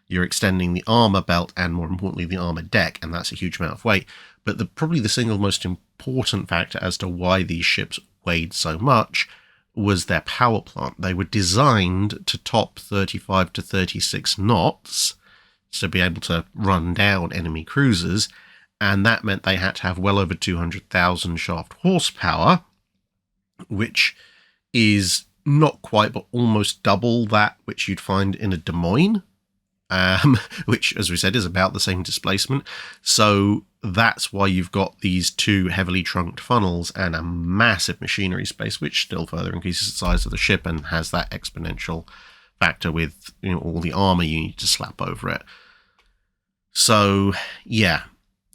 you're extending the armor belt and, more importantly, the armor deck, and that's a huge amount of weight. But probably the single most important factor as to why these ships weighed so much was their power plant. They were designed to top 35 to 36 knots to be able to run down enemy cruisers, and that meant they had to have well over 200,000 shaft horsepower, which is not quite, but almost double that which you'd find in a Des Moines, which, as we said, is about the same displacement. So that's why you've got these two heavily trunked funnels and a massive machinery space, which still further increases the size of the ship and has that exponential factor with all the armor you need to slap over it. So yeah,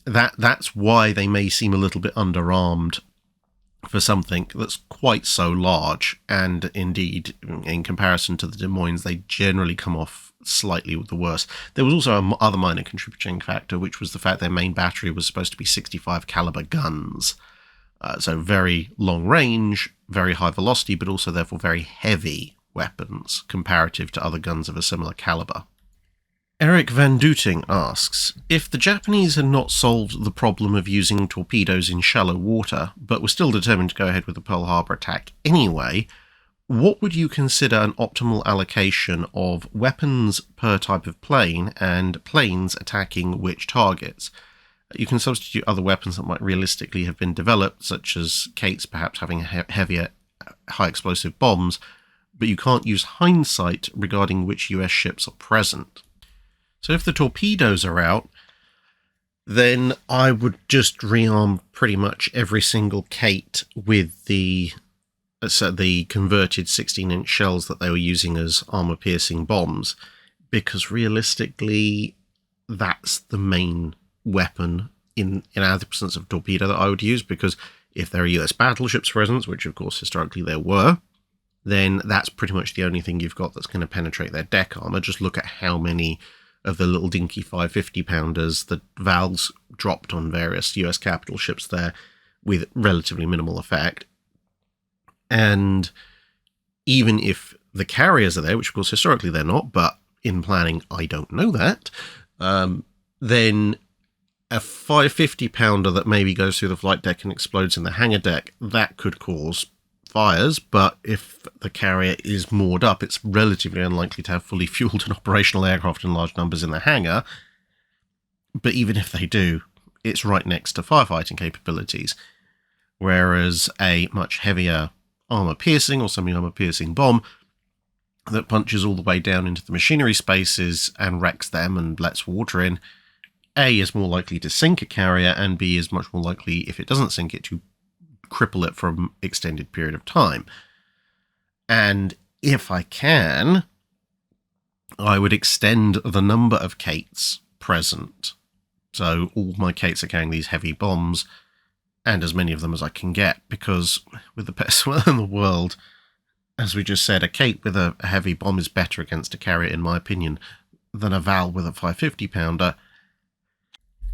that's why they may seem a little bit underarmed for something that's quite so large, and indeed, in comparison to the Des Moines, they generally come off slightly the worse. There was also another minor contributing factor, which was the fact their main battery was supposed to be 65 caliber guns. So very long range, very high velocity, but also therefore very heavy weapons comparative to other guns of a similar caliber. Eric Van Dooting asks, if the Japanese had not solved the problem of using torpedoes in shallow water, but were still determined to go ahead with the Pearl Harbor attack anyway, what would you consider an optimal allocation of weapons per type of plane and planes attacking which targets? You can substitute other weapons that might realistically have been developed, such as Kates perhaps having heavier high explosive bombs, but you can't use hindsight regarding which US ships are present. So if the torpedoes are out, then I would just rearm pretty much every single Kate with the converted 16-inch shells that they were using as armor-piercing bombs, because realistically, that's the main weapon in absence of torpedo that I would use, because if there are US battleships present, which of course historically there were, then that's pretty much the only thing you've got that's going to penetrate their deck armor. Just look at how many of the little dinky 550-pounders the Val's dropped on various US capital ships there with relatively minimal effect. And even if the carriers are there, which of course historically they're not, but in planning I don't know that, then a 550-pounder that maybe goes through the flight deck and explodes in the hangar deck, that could cause fires, but if the carrier is moored up, it's relatively unlikely to have fully fueled and operational aircraft in large numbers in the hangar. But even if they do, it's right next to firefighting capabilities, whereas a much heavier armor-piercing or semi-armor-piercing bomb that punches all the way down into the machinery spaces and wrecks them and lets water in, A, is more likely to sink a carrier, and B, is much more likely, if it doesn't sink it, to cripple it for an extended period of time. And if I can, I would extend the number of Kates present. So all my Kates are carrying these heavy bombs, and as many of them as I can get, because with the best weather in the world, as we just said, a Kate with a heavy bomb is better against a carrier, in my opinion, than a Val with a 550-pounder.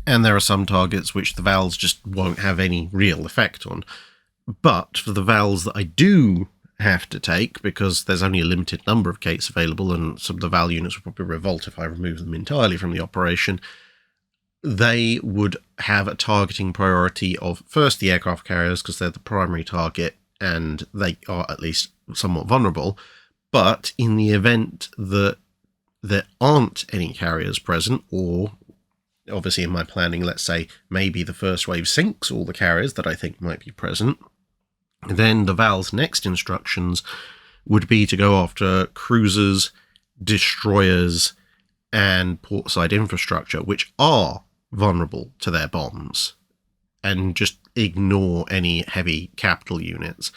And there are some targets which the Vals just won't have any real effect on. But for the Vals that I do have to take, because there's only a limited number of Kates available, and some of the Val units would probably revolt if I remove them entirely from the operation, they would have a targeting priority of first the aircraft carriers, because they're the primary target and they are at least somewhat vulnerable. But in the event that there aren't any carriers present, or obviously in my planning, let's say maybe the first wave sinks all the carriers that I think might be present, then the Val's next instructions would be to go after cruisers, destroyers, and portside infrastructure, which are vulnerable to their bombs, and just ignore any heavy capital units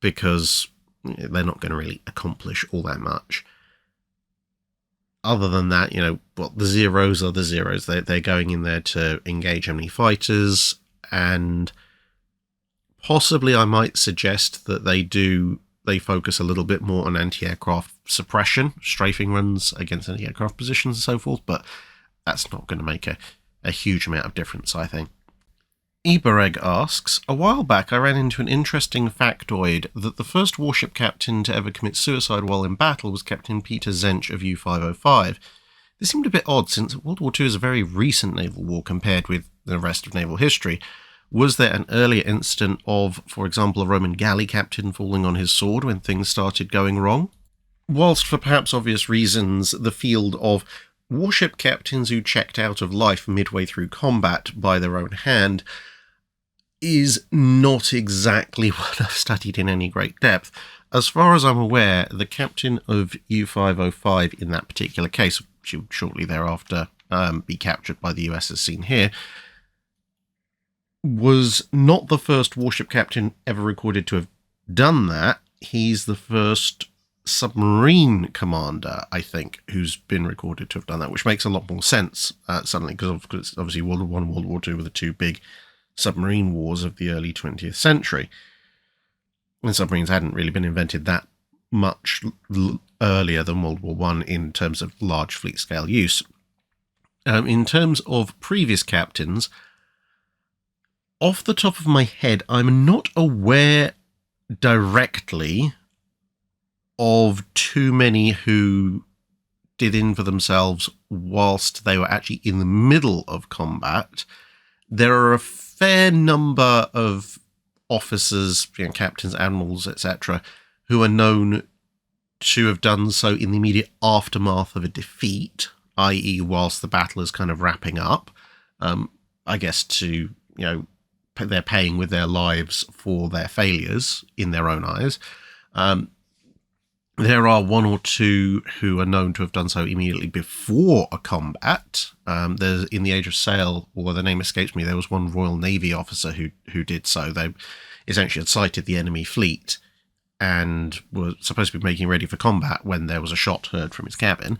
because they're not going to really accomplish all that much. Other than that, the Zeros are the Zeros. They're going in there to engage enemy fighters, and possibly I might suggest that they focus a little bit more on anti-aircraft suppression, strafing runs against anti-aircraft positions and so forth, but that's not going to make a huge amount of difference, I think. Ebereg asks, a while back I ran into an interesting factoid that the first warship captain to ever commit suicide while in battle was Captain Peter Zench of U-505. This seemed a bit odd since World War II is a very recent naval war compared with the rest of naval history. Was there an earlier incident of, for example, a Roman galley captain falling on his sword when things started going wrong? Whilst for perhaps obvious reasons, the field of warship captains who checked out of life midway through combat by their own hand is not exactly what I've studied in any great depth. As far as I'm aware, the captain of U-505 in that particular case, which would shortly thereafter be captured by the US as seen here, was not the first warship captain ever recorded to have done that. He's the first submarine commander, I think, who's been recorded to have done that, which makes a lot more sense suddenly, because obviously World War I and World War II were the two big submarine wars of the early 20th century. And submarines hadn't really been invented that much earlier than World War I in terms of large fleet scale use. In terms of previous captains, off the top of my head, I'm not aware directly of too many who did in for themselves whilst they were actually in the middle of combat. There are a fair number of officers, captains, admirals, etc., who are known to have done so in the immediate aftermath of a defeat, i.e. whilst the battle is kind of wrapping up. I guess they're paying with their lives for their failures in their own eyes. There are one or two who are known to have done so immediately before a combat. There's in the Age of Sail, or the name escapes me, there was one Royal Navy officer who did so. They essentially had sighted the enemy fleet and were supposed to be making ready for combat when there was a shot heard from his cabin.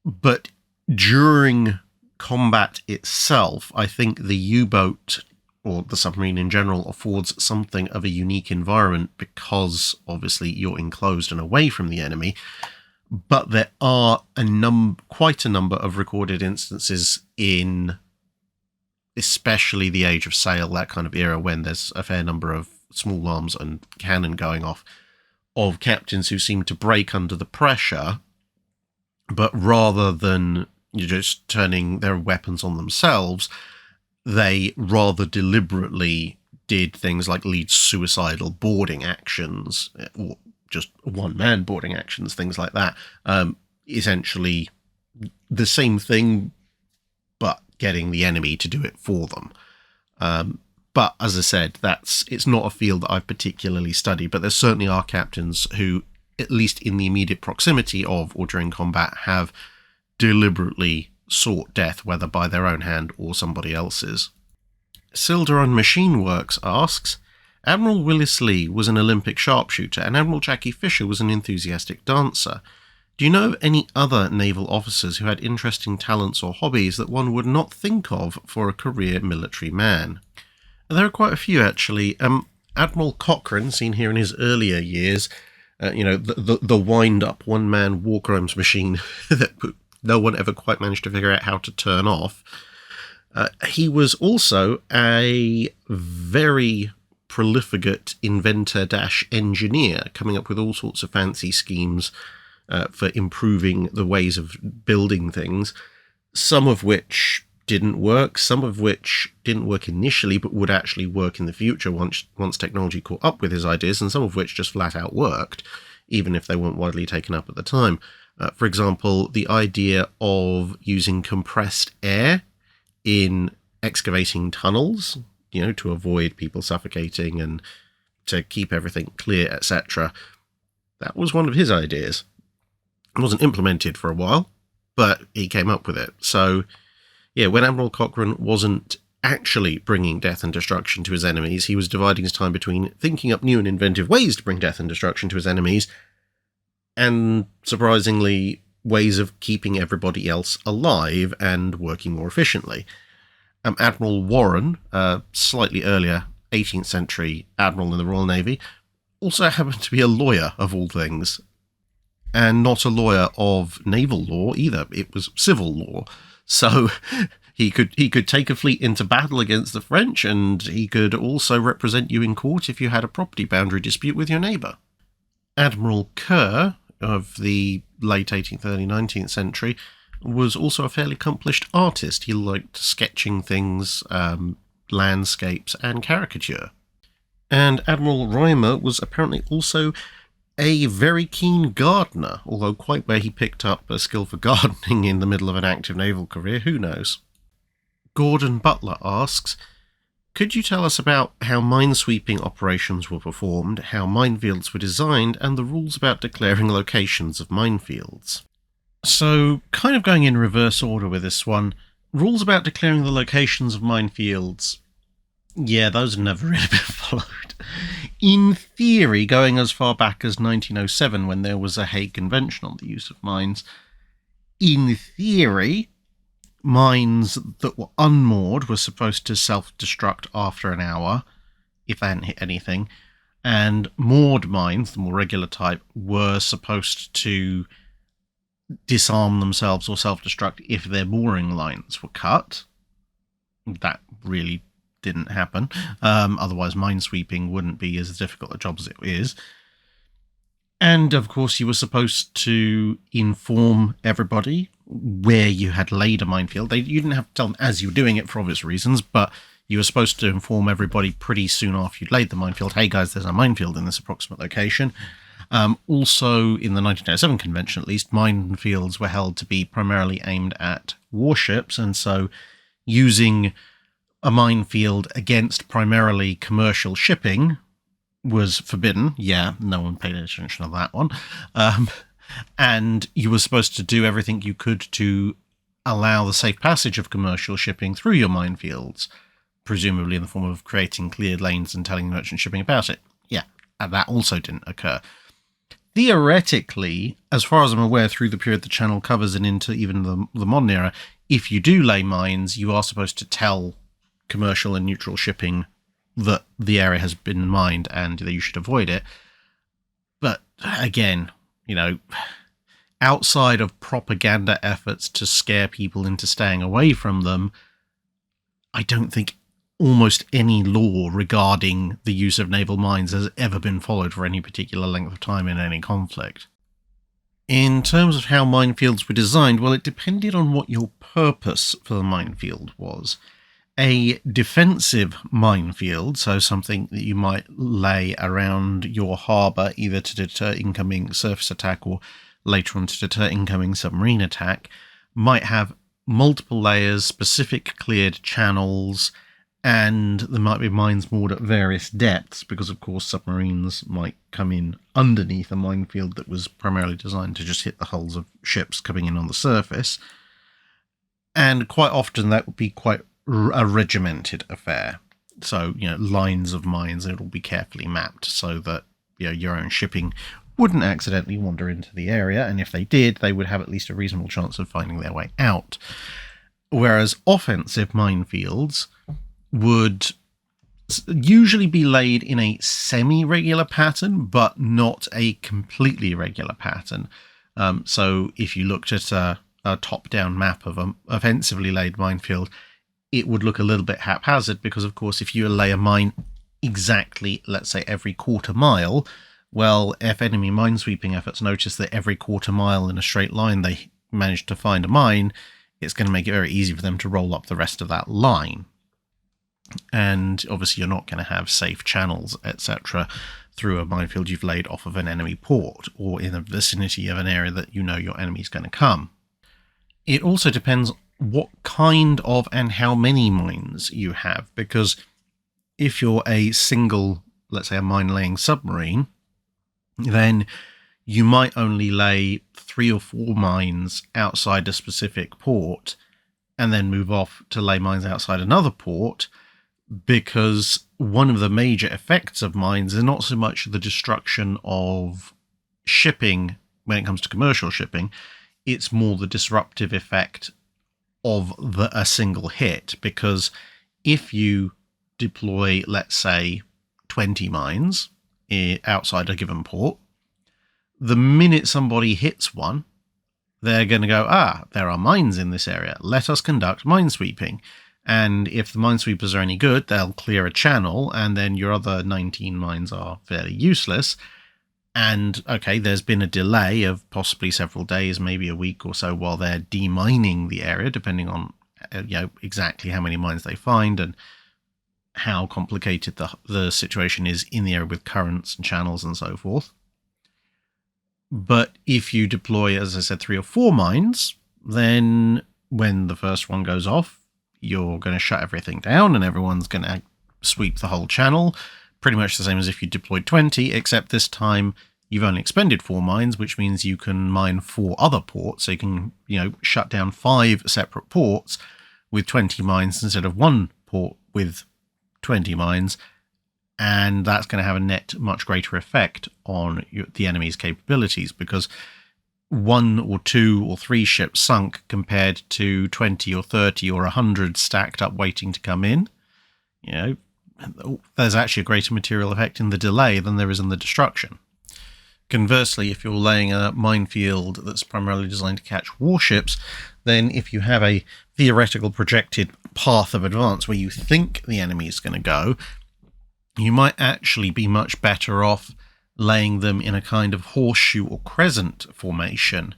But during combat itself, I think the U-boat, or the submarine in general, affords something of a unique environment because obviously you're enclosed and away from the enemy. But there are quite a number of recorded instances in especially the Age of Sail, that kind of era, when there's a fair number of small arms and cannon going off, of captains who seem to break under the pressure, but rather than just turning their weapons on themselves, they rather deliberately did things like lead suicidal boarding actions, or just one-man boarding actions, things like that. Essentially the same thing, but getting the enemy to do it for them. But as I said, it's not a field that I've particularly studied, but there certainly are captains who, at least in the immediate proximity of or during combat, have deliberately sought death, whether by their own hand or somebody else's. Silderon Machine Works asks, Admiral Willis Lee was an Olympic sharpshooter and Admiral Jackie Fisher was an enthusiastic dancer. Do you know of any other naval officers who had interesting talents or hobbies that one would not think of for a career military man? There are quite a few, actually. Admiral Cochrane, seen here in his earlier years, the wind-up one-man war crimes machine that no one ever quite managed to figure out how to turn off. He was also a very profligate inventor-engineer, coming up with all sorts of fancy schemes for improving the ways of building things, some of which didn't work, some of which didn't work initially but would actually work in the future once technology caught up with his ideas, and some of which just flat out worked, even if they weren't widely taken up at the time. For example, the idea of using compressed air in excavating tunnels, to avoid people suffocating and to keep everything clear, etc. That was one of his ideas. It wasn't implemented for a while, but he came up with it. So, yeah, when Admiral Cochrane wasn't actually bringing death and destruction to his enemies, he was dividing his time between thinking up new and inventive ways to bring death and destruction to his enemies, and, surprisingly, ways of keeping everybody else alive and working more efficiently. Admiral Warren, slightly earlier 18th century admiral in the Royal Navy, also happened to be a lawyer, of all things, and not a lawyer of naval law either. It was civil law. So he could take a fleet into battle against the French, and he could also represent you in court if you had a property boundary dispute with your neighbour. Admiral Kerr, of the late 18th, early 19th century, was also a fairly accomplished artist. He liked sketching things, landscapes, and caricature. And Admiral Reimer was apparently also a very keen gardener, although quite where he picked up a skill for gardening in the middle of an active naval career, who knows? Gordon Butler asks, could you tell us about how minesweeping operations were performed, how minefields were designed, and the rules about declaring locations of minefields? So, kind of going in reverse order with this one, rules about declaring the locations of minefields, yeah, those have never really been followed. In theory, going as far back as 1907, when there was a Hague Convention on the use of mines, in theory, mines that were unmoored were supposed to self-destruct after an hour, if they hadn't hit anything, and moored mines, the more regular type, were supposed to disarm themselves or self-destruct if their mooring lines were cut. That really didn't happen. Otherwise, minesweeping wouldn't be as difficult a job as it is. And, of course, you were supposed to inform everybody where you had laid a minefield. You didn't have to tell them as you were doing it for obvious reasons, but you were supposed to inform everybody pretty soon after you'd laid the minefield, hey guys, there's a minefield in this approximate location. Also, in the 1907 convention at least, minefields were held to be primarily aimed at warships, and so using a minefield against primarily commercial shipping was forbidden. Yeah, no one paid attention to that one. And you were supposed to do everything you could to allow the safe passage of commercial shipping through your minefields, presumably in the form of creating cleared lanes and telling merchant shipping about it. Yeah, and that also didn't occur. Theoretically, as far as I'm aware, through the period the channel covers and into even the modern era, if you do lay mines, you are supposed to tell commercial and neutral shipping that the area has been mined and that you should avoid it. But again, you know, outside of propaganda efforts to scare people into staying away from them, I don't think almost any law regarding the use of naval mines has ever been followed for any particular length of time in any conflict. In terms of how minefields were designed, well, it depended on what your purpose for the minefield was. A defensive minefield, so something that you might lay around your harbour either to deter incoming surface attack or later on to deter incoming submarine attack, might have multiple layers, specific cleared channels, and there might be mines moored at various depths because, of course, submarines might come in underneath a minefield that was primarily designed to just hit the hulls of ships coming in on the surface. And quite often that would be quite a regimented affair. So, you know, lines of mines, it'll be carefully mapped so that, you know, your own shipping wouldn't accidentally wander into the area, and if they did, they would have at least a reasonable chance of finding their way out. Whereas offensive minefields would usually be laid in a semi-regular pattern, but not a completely regular pattern. So if you looked at a top-down map of an offensively laid minefield, it would look a little bit haphazard because, of course, if you lay a mine exactly, let's say, every quarter mile, well, if enemy minesweeping efforts notice that every quarter mile in a straight line they manage to find a mine, it's going to make it very easy for them to roll up the rest of that line. And obviously you're not going to have safe channels, etc., through a minefield you've laid off of an enemy port or in the vicinity of an area that you know your enemy's going to come. It also depends what kind of and how many mines you have, because if you're a single, let's say a mine-laying submarine, then you might only lay 3 or 4 mines outside a specific port and then move off to lay mines outside another port, because one of the major effects of mines is not so much the destruction of shipping when it comes to commercial shipping, it's more the disruptive effect of a single hit. Because if you deploy, let's say, 20 mines outside a given port, the minute somebody hits one, they're going to go, there are mines in this area. Let us conduct minesweeping. And if the minesweepers are any good, they'll clear a channel, and then your other 19 mines are fairly useless. And, okay, there's been a delay of possibly several days, maybe a week or so, while they're demining the area, depending on exactly how many mines they find and how complicated the situation is in the area with currents and channels and so forth. But if you deploy, as I said, 3 or 4 mines, then when the first one goes off, you're going to shut everything down and everyone's going to sweep the whole channel. Pretty much the same as if you deployed 20, except this time you've only expended 4 mines, which means you can mine 4 other ports. So you can, shut down 5 separate ports with 20 mines instead of 1 port with 20 mines. And that's going to have a net much greater effect on the enemy's capabilities, because 1 or 2 or 3 ships sunk compared to 20 or 30 or 100 stacked up waiting to come in. There's actually a greater material effect in the delay than there is in the destruction. Conversely, if you're laying a minefield that's primarily designed to catch warships, then if you have a theoretical projected path of advance where you think the enemy is going to go, you might actually be much better off laying them in a kind of horseshoe or crescent formation,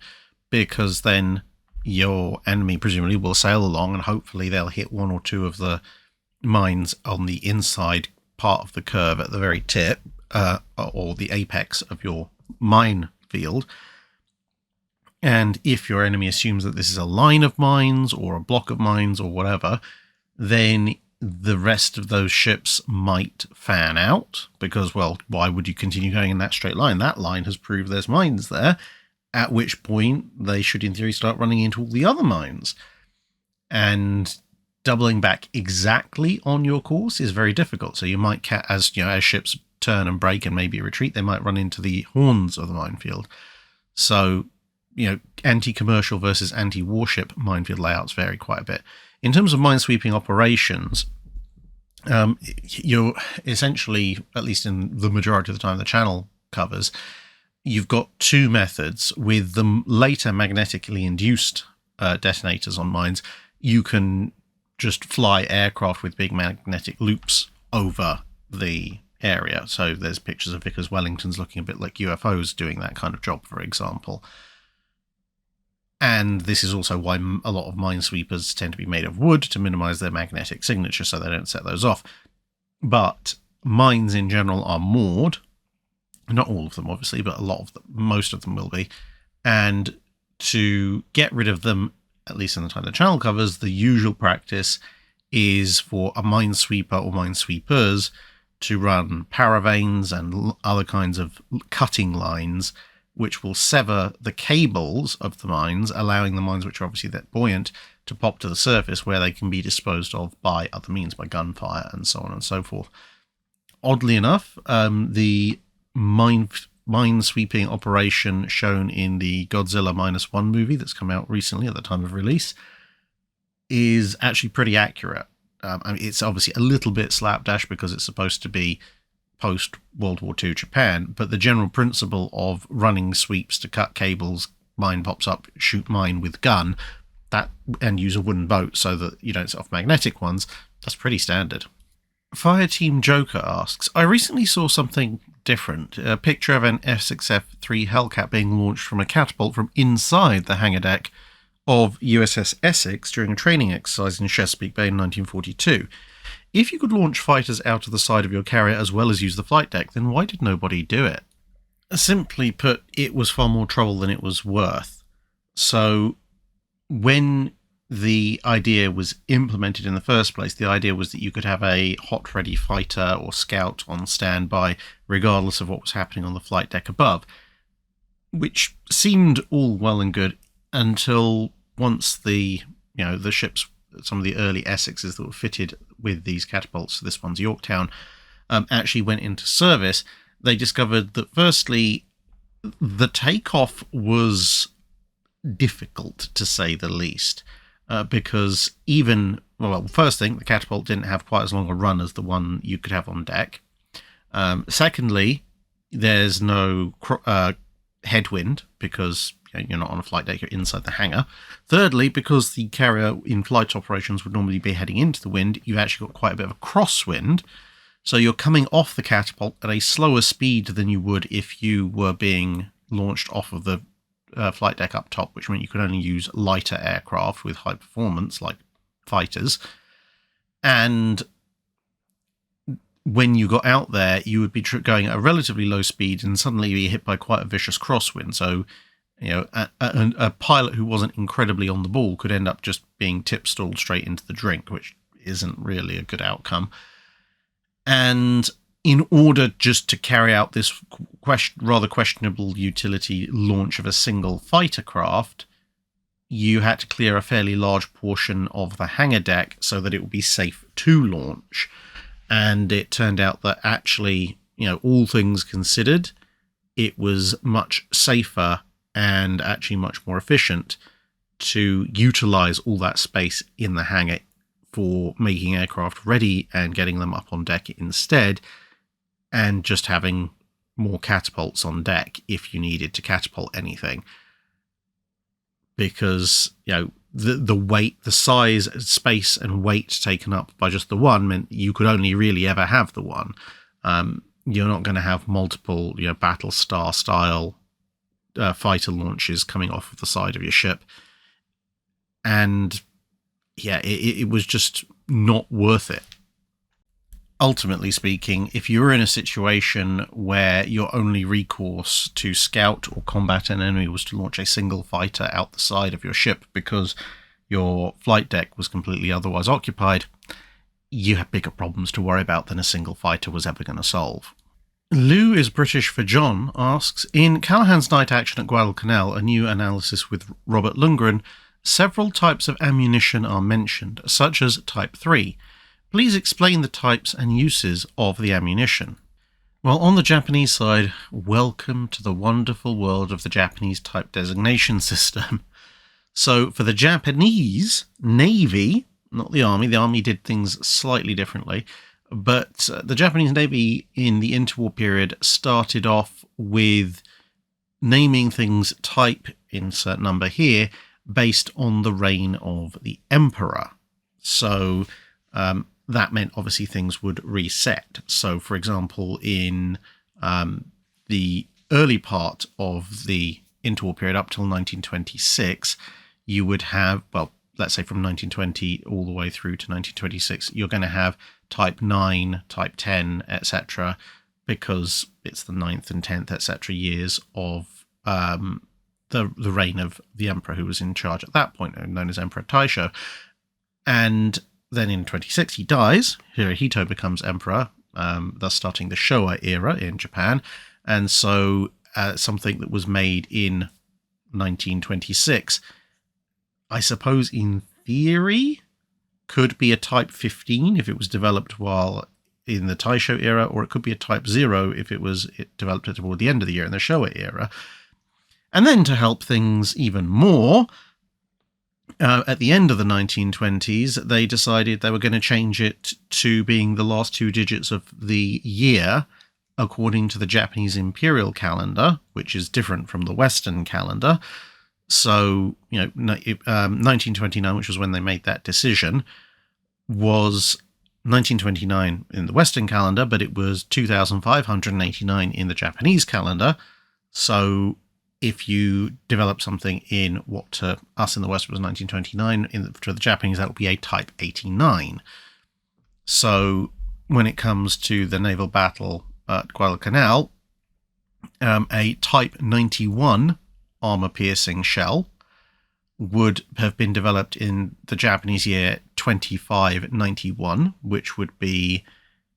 because then your enemy presumably will sail along and hopefully they'll hit 1 or 2 of the mines on the inside part of the curve at the very tip, or the apex of your minefield. And if your enemy assumes that this is a line of mines or a block of mines or whatever, then the rest of those ships might fan out, because, well, why would you continue going in that straight line? That line has proved there's mines there, at which point they should, in theory, start running into all the other mines. And doubling back exactly on your course is very difficult. So you might, as ships turn and break and maybe retreat, they might run into the horns of the minefield. So, anti-commercial versus anti-warship minefield layouts vary quite a bit. In terms of minesweeping operations, you're essentially, at least in the majority of the time the channel covers, you've got 2 methods. With the later magnetically induced detonators on mines, you can just fly aircraft with big magnetic loops over the area. So there's pictures of Vickers Wellingtons looking a bit like UFOs doing that kind of job, for example. And this is also why a lot of minesweepers tend to be made of wood, to minimize their magnetic signature so they don't set those off. But mines in general are moored. Not all of them, obviously, but most of them will be. And to get rid of them, at least in the time the channel covers, the usual practice is for a minesweeper or minesweepers to run paravanes and other kinds of cutting lines, which will sever the cables of the mines, allowing the mines, which are obviously that buoyant, to pop to the surface where they can be disposed of by other means, by gunfire and so on and so forth. Oddly enough, the minesweeping operation shown in the Godzilla -1 movie that's come out recently at the time of release is actually pretty accurate. It's obviously a little bit slapdash because it's supposed to be post-World War II Japan, but the general principle of running sweeps to cut cables, mine pops up, shoot mine with gun, and use a wooden boat so that you don't set off magnetic ones, that's pretty standard. Fireteam Joker asks, I recently saw something different, a picture of an F6F3 Hellcat being launched from a catapult from inside the hangar deck of USS Essex during a training exercise in Chesapeake Bay in 1942. If you could launch fighters out of the side of your carrier as well as use the flight deck, then why did nobody do it? Simply put, it was far more trouble than it was worth. So when the idea was implemented in the first place, the idea was that you could have a hot-ready fighter or scout on standby regardless of what was happening on the flight deck above. which seemed all well and good until once the ships, some of the early Essexes that were fitted with these catapults, this one's Yorktown, actually went into service. They discovered that firstly, the takeoff was difficult, to say the least, because first thing, the catapult didn't have quite as long a run as the one you could have on deck. Secondly, there's no headwind because you're not on a flight deck, you're inside the hangar. Thirdly, because the carrier in flight operations would normally be heading into the wind, you've actually got quite a bit of a crosswind. So you're coming off the catapult at a slower speed than you would if you were being launched off of the flight deck up top, which meant you could only use lighter aircraft with high performance, like fighters. And when you got out there, you would be going at a relatively low speed and suddenly be hit by quite a vicious crosswind. So, a pilot who wasn't incredibly on the ball could end up just being tip-stalled straight into the drink, which isn't really a good outcome. And in order just to carry out this rather questionable utility launch of a single fighter craft, you had to clear a fairly large portion of the hangar deck so that it would be safe to launch. And it turned out that actually, all things considered, it was much safer and actually much more efficient to utilize all that space in the hangar for making aircraft ready and getting them up on deck instead, and just having more catapults on deck if you needed to catapult anything. Because, the weight, the size, space and weight taken up by just the one meant you could only really ever have the one. You're not going to have multiple, Battlestar style fighter launches coming off of the side of your ship. And it was just not worth it. Ultimately speaking, if you're in a situation where your only recourse to scout or combat an enemy was to launch a single fighter out the side of your ship because your flight deck was completely otherwise occupied, you have bigger problems to worry about than a single fighter was ever going to solve. Lou is British for John asks, in Callahan's Night Action at Guadalcanal, a new analysis with Robert Lundgren, several types of ammunition are mentioned, such as Type 3. Please explain the types and uses of the ammunition. Well, on the Japanese side, welcome to the wonderful world of the Japanese type designation system. So for the Japanese Navy, not the Army did things slightly differently, but the Japanese Navy in the interwar period started off with naming things type, insert number here, based on the reign of the emperor. So that meant obviously things would reset. So, for example, in the early part of the interwar period up till 1926, you would have, well, let's say from 1920 all the way through to 1926, you're going to have Type 9, Type 10, etc., because it's the 9th and 10th, etc. years of the reign of the emperor who was in charge at that point, known as Emperor Taisho. And then in 26 he dies, Hirohito becomes emperor, thus starting the Showa era in Japan. And so something that was made in 1926, I suppose in theory, could be a Type 15 if it was developed while in the Taisho era, or it could be a Type 0 if it developed toward the end of the year in the Showa era. And then to help things even more, at the end of the 1920s, they decided they were going to change it to being the last two digits of the year according to the Japanese imperial calendar, which is different from the Western calendar. So, 1929, which was when they made that decision, was 1929 in the Western calendar, but it was 2589 in the Japanese calendar. So if you develop something in what to us in the West was 1929, to the Japanese that would be a Type 89. So when it comes to the naval battle at Guadalcanal, a Type 91 armor-piercing shell would have been developed in the Japanese year 2591, which would be,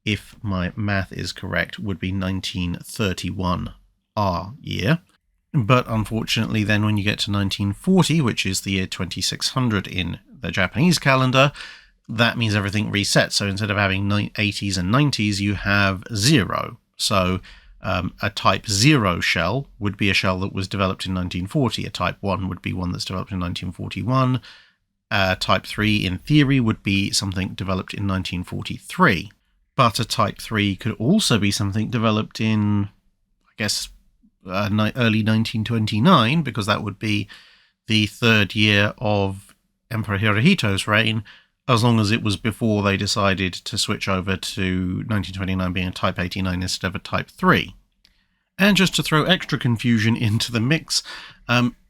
if my math is correct, would be 1931 our year. But unfortunately, then when you get to 1940, which is the year 2600 in the Japanese calendar, that means everything resets. So instead of having 80s and 90s, you have 0. So a Type 0 shell would be a shell that was developed in 1940. A Type 1 would be one that's developed in 1941. Type 3, in theory, would be something developed in 1943. But a Type 3 could also be something developed in, I guess, early 1929, because that would be the third year of Emperor Hirohito's reign, as long as it was before they decided to switch over to 1929 being a Type 89 instead of a Type 3. And just to throw extra confusion into the mix,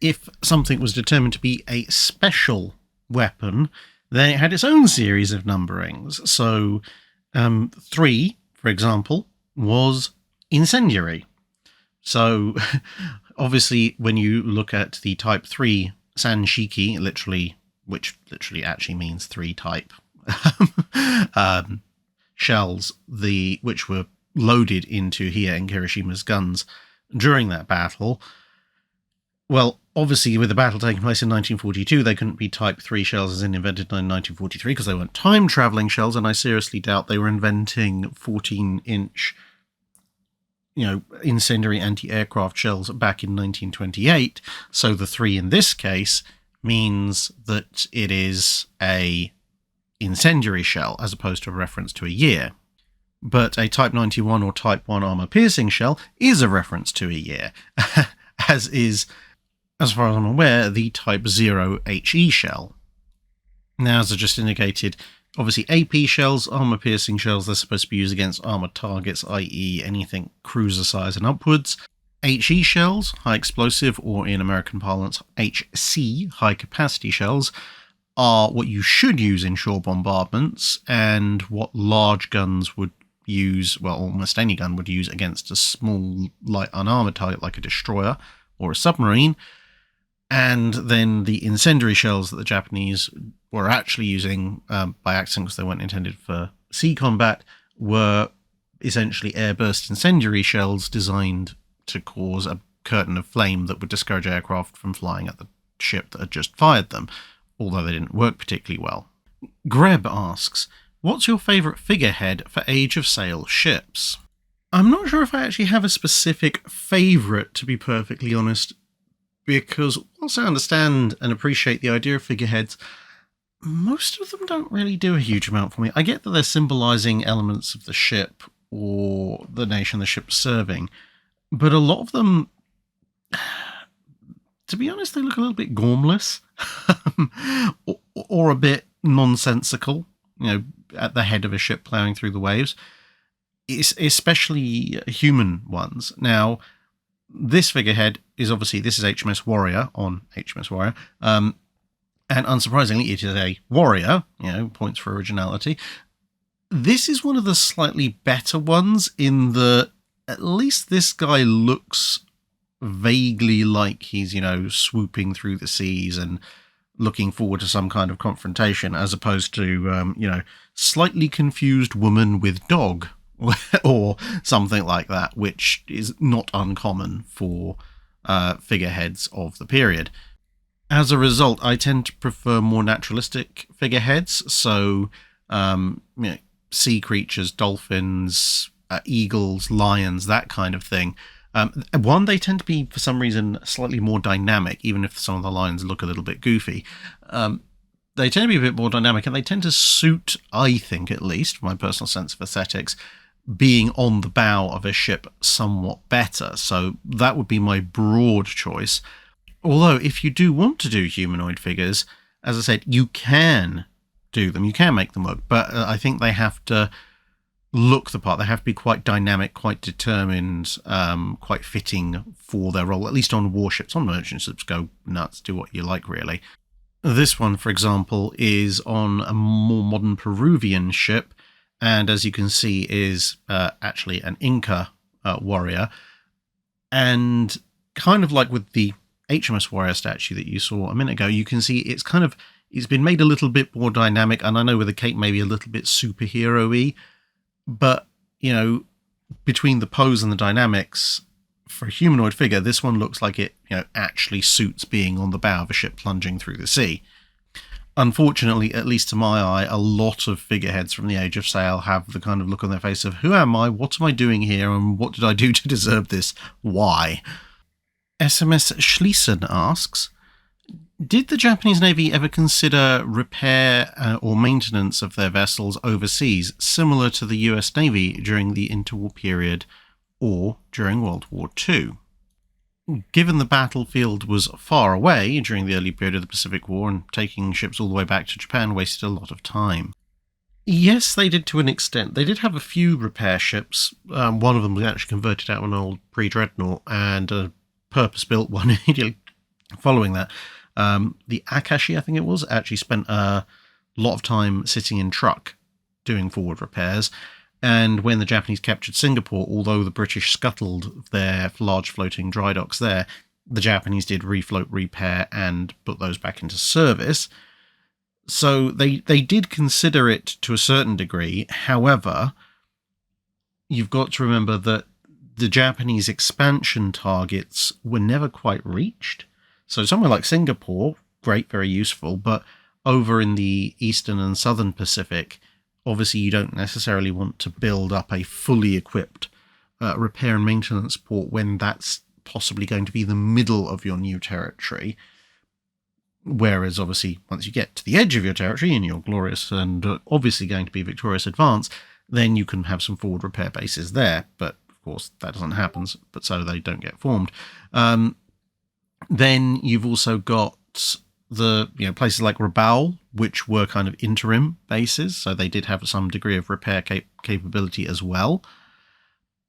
if something was determined to be a special weapon, then it had its own series of numberings. So 3, for example, was incendiary. So obviously when you look at the Type 3 Sanshiki, which literally actually means 3 type shells, which were loaded into Hiei and Hiroshima guns during that battle. Well, obviously, with the battle taking place in 1942, they couldn't be Type 3 shells as invented in 1943 because they weren't time-traveling shells, and I seriously doubt they were inventing 14-inch, incendiary anti-aircraft shells back in 1928. So the 3 in this case means that it is a incendiary shell as opposed to a reference to a year. But a Type 91 or Type 1 armor-piercing shell is a reference to a year, as is, as far as I'm aware, the Type 0 HE shell. Now, as I just indicated, obviously AP shells, armor-piercing shells, they're supposed to be used against armoured targets, i.e. anything cruiser size and upwards. HE shells, high explosive, or in American parlance, HC, high capacity shells, are what you should use in shore bombardments, and what large guns would use, well, almost any gun would use against a small, light, unarmoured target like a destroyer or a submarine. And then the incendiary shells that the Japanese were actually using by accident, because they weren't intended for sea combat, were essentially airburst incendiary shells designed to cause a curtain of flame that would discourage aircraft from flying at the ship that had just fired them, although they didn't work particularly well. Greb asks, what's your favourite figurehead for Age of Sail ships? I'm not sure if I actually have a specific favourite, to be perfectly honest, because whilst I understand and appreciate the idea of figureheads, most of them don't really do a huge amount for me. I get that they're symbolising elements of the ship or the nation the ship's serving, but a lot of them, to be honest, they look a little bit gormless or a bit nonsensical, at the head of a ship ploughing through the waves, especially human ones. Now, this figurehead is obviously, this is HMS Warrior on HMS Warrior, and unsurprisingly, it is a warrior, points for originality. This is one of the slightly better ones in the, at least this guy looks vaguely like he's, swooping through the seas and looking forward to some kind of confrontation, as opposed to, slightly confused woman with dog or something like that, which is not uncommon for figureheads of the period. As a result, I tend to prefer more naturalistic figureheads, so sea creatures, dolphins, eagles, lions, that kind of thing. They tend to be, for some reason, slightly more dynamic, even if some of the lions look a little bit goofy. They tend to be a bit more dynamic, and they tend to suit, I think at least, my personal sense of aesthetics, being on the bow of a ship somewhat better. So that would be my broad choice. Although, if you do want to do humanoid figures, as I said, you can do them, you can make them work, but I think they have to look the part. They have to be quite dynamic, quite determined, quite fitting for their role, at least on warships. On merchant ships, go nuts, do what you like, really. This one, for example, is on a more modern Peruvian ship, and as you can see, is actually an Inca warrior. And kind of like with the HMS Warrior statue that you saw a minute ago, you can see it's been made a little bit more dynamic, and I know with the cape maybe a little bit superhero-y, but, between the pose and the dynamics, for a humanoid figure, this one looks like it actually suits being on the bow of a ship plunging through the sea. Unfortunately, at least to my eye, a lot of figureheads from the Age of Sail have the kind of look on their face of, who am I, what am I doing here, and what did I do to deserve this? Why? SMS Schliessen asks, did the Japanese Navy ever consider repair or maintenance of their vessels overseas, similar to the US Navy during the interwar period or during World War II? Given the battlefield was far away during the early period of the Pacific War, and taking ships all the way back to Japan wasted a lot of time. Yes, they did to an extent. They did have a few repair ships. One of them was actually converted out of an old pre-dreadnought, and a purpose-built one following that. The Akashi, I think it was, actually spent a lot of time sitting in truck doing forward repairs. And when the Japanese captured Singapore, although the British scuttled their large floating dry docks there, the Japanese did refloat, repair, and put those back into service. So they did consider it to a certain degree. However, you've got to remember that the Japanese expansion targets were never quite reached. So somewhere like Singapore, great, very useful, but over in the eastern and southern Pacific, obviously you don't necessarily want to build up a fully equipped repair and maintenance port when that's possibly going to be the middle of your new territory. Whereas obviously once you get to the edge of your territory and you're glorious and obviously going to be victorious advance, then you can have some forward repair bases there. But of course that doesn't happen, but so they don't get formed. Then you've also got the places like Rabaul, which were kind of interim bases, so they did have some degree of repair capability as well.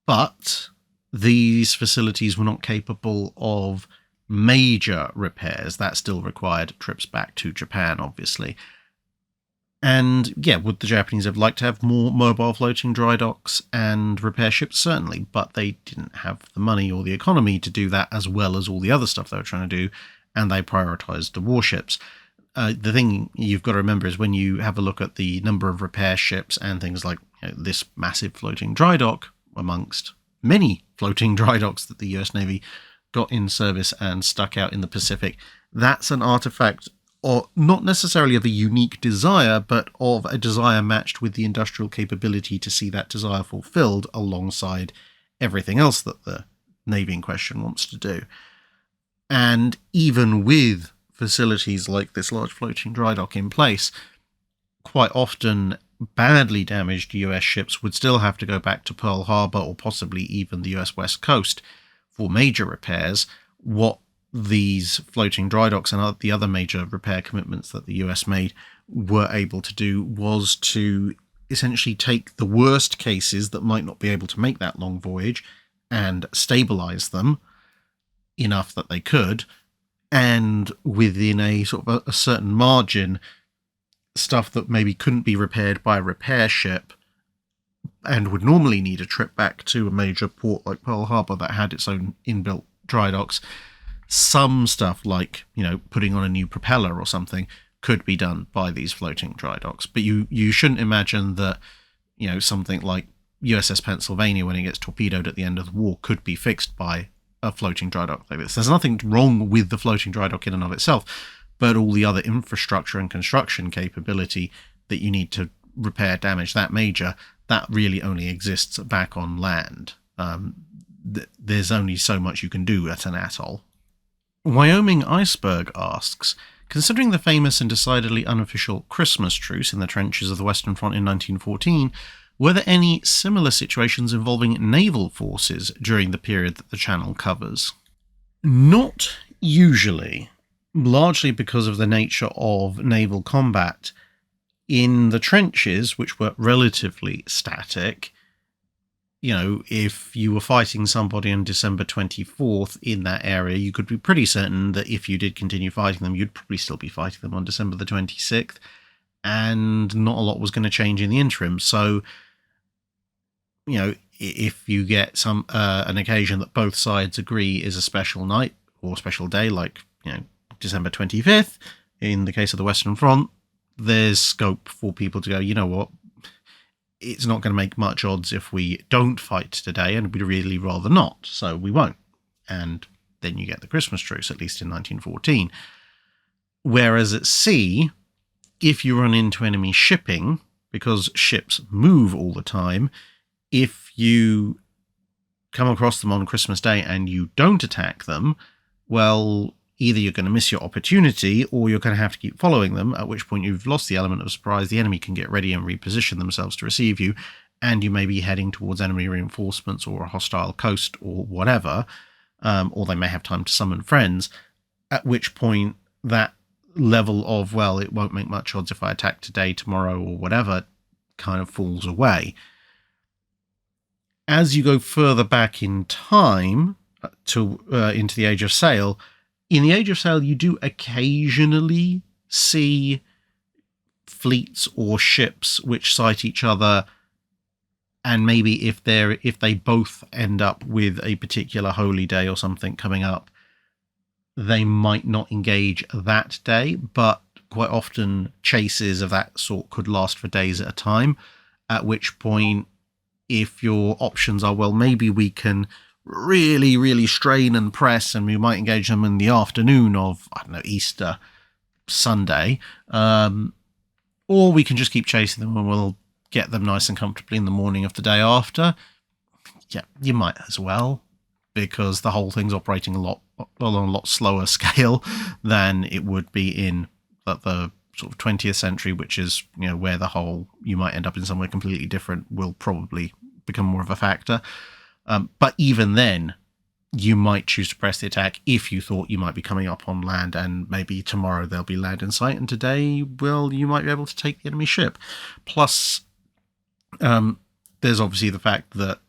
But these facilities were not capable of major repairs. That still required trips back to Japan, obviously. And yeah, would the Japanese have liked to have more mobile floating dry docks and repair ships? Certainly, but they didn't have the money or the economy to do that, as well as all the other stuff they were trying to do, and they prioritized the warships. The thing you've got to remember is when you have a look at the number of repair ships and things like this massive floating dry dock, amongst many floating dry docks that the US Navy got in service and stuck out in the Pacific, that's an artifact, or not necessarily of a unique desire, but of a desire matched with the industrial capability to see that desire fulfilled alongside everything else that the Navy in question wants to do. And even with facilities like this large floating dry dock in place, quite often badly damaged US ships would still have to go back to Pearl Harbor or possibly even the US West Coast for major repairs. What these floating dry docks and the other major repair commitments that the US made were able to do was to essentially take the worst cases that might not be able to make that long voyage and stabilize them enough that they could, and within a sort of a certain margin, stuff that maybe couldn't be repaired by a repair ship and would normally need a trip back to a major port like Pearl Harbor that had its own inbuilt dry docks. Some stuff like, putting on a new propeller or something could be done by these floating dry docks. But you shouldn't imagine that, something like USS Pennsylvania, when it gets torpedoed at the end of the war, could be fixed by a floating dry dock like this. There's nothing wrong with the floating dry dock in and of itself, but all the other infrastructure and construction capability that you need to repair damage that major, that really only exists back on land. There's only so much you can do at an atoll. Wyoming Iceberg asks, considering the famous and decidedly unofficial Christmas Truce in the trenches of the Western Front in 1914, were there any similar situations involving naval forces during the period that the channel covers? Not usually, largely because of the nature of naval combat. In the trenches, which were relatively static, if you were fighting somebody on December 24th in that area, you could be pretty certain that if you did continue fighting them, you'd probably still be fighting them on December the 26th, and not a lot was going to change in the interim. So, if you get an occasion that both sides agree is a special night or special day, like, December 25th, in the case of the Western Front, there's scope for people to go, you know what, it's not going to make much odds if we don't fight today, and we'd really rather not, so we won't. and then you get the Christmas Truce, at least in 1914. Whereas at sea, if you run into enemy shipping, because ships move all the time, if you come across them on Christmas Day and you don't attack them, well, either you're going to miss your opportunity or you're going to have to keep following them, at which point you've lost the element of surprise. The enemy can get ready and reposition themselves to receive you, and you may be heading towards enemy reinforcements or a hostile coast or whatever, or they may have time to summon friends, at which point that level of, well, it won't make much odds if I attack today, tomorrow, or whatever, kind of falls away. As you go further back in time to into the Age of Sail, in the Age of Sail, you do occasionally see fleets or ships which sight each other, and maybe if they both end up with a particular holy day or something coming up, they might not engage that day, but quite often chases of that sort could last for days at a time, at which point, if your options are, well, maybe we can really, really strain and press, and we might engage them in the afternoon of, I don't know, Easter Sunday, or we can just keep chasing them and we'll get them nice and comfortably in the morning of the day after. Yeah, you might as well, because the whole thing's operating on a lot slower scale than it would be in the sort of 20th century, which is, where the whole, you might end up in somewhere completely different, will probably become more of a factor. But even then, you might choose to press the attack if you thought you might be coming up on land, and maybe tomorrow there'll be land in sight, and today, well, you might be able to take the enemy ship. Plus, there's obviously the fact that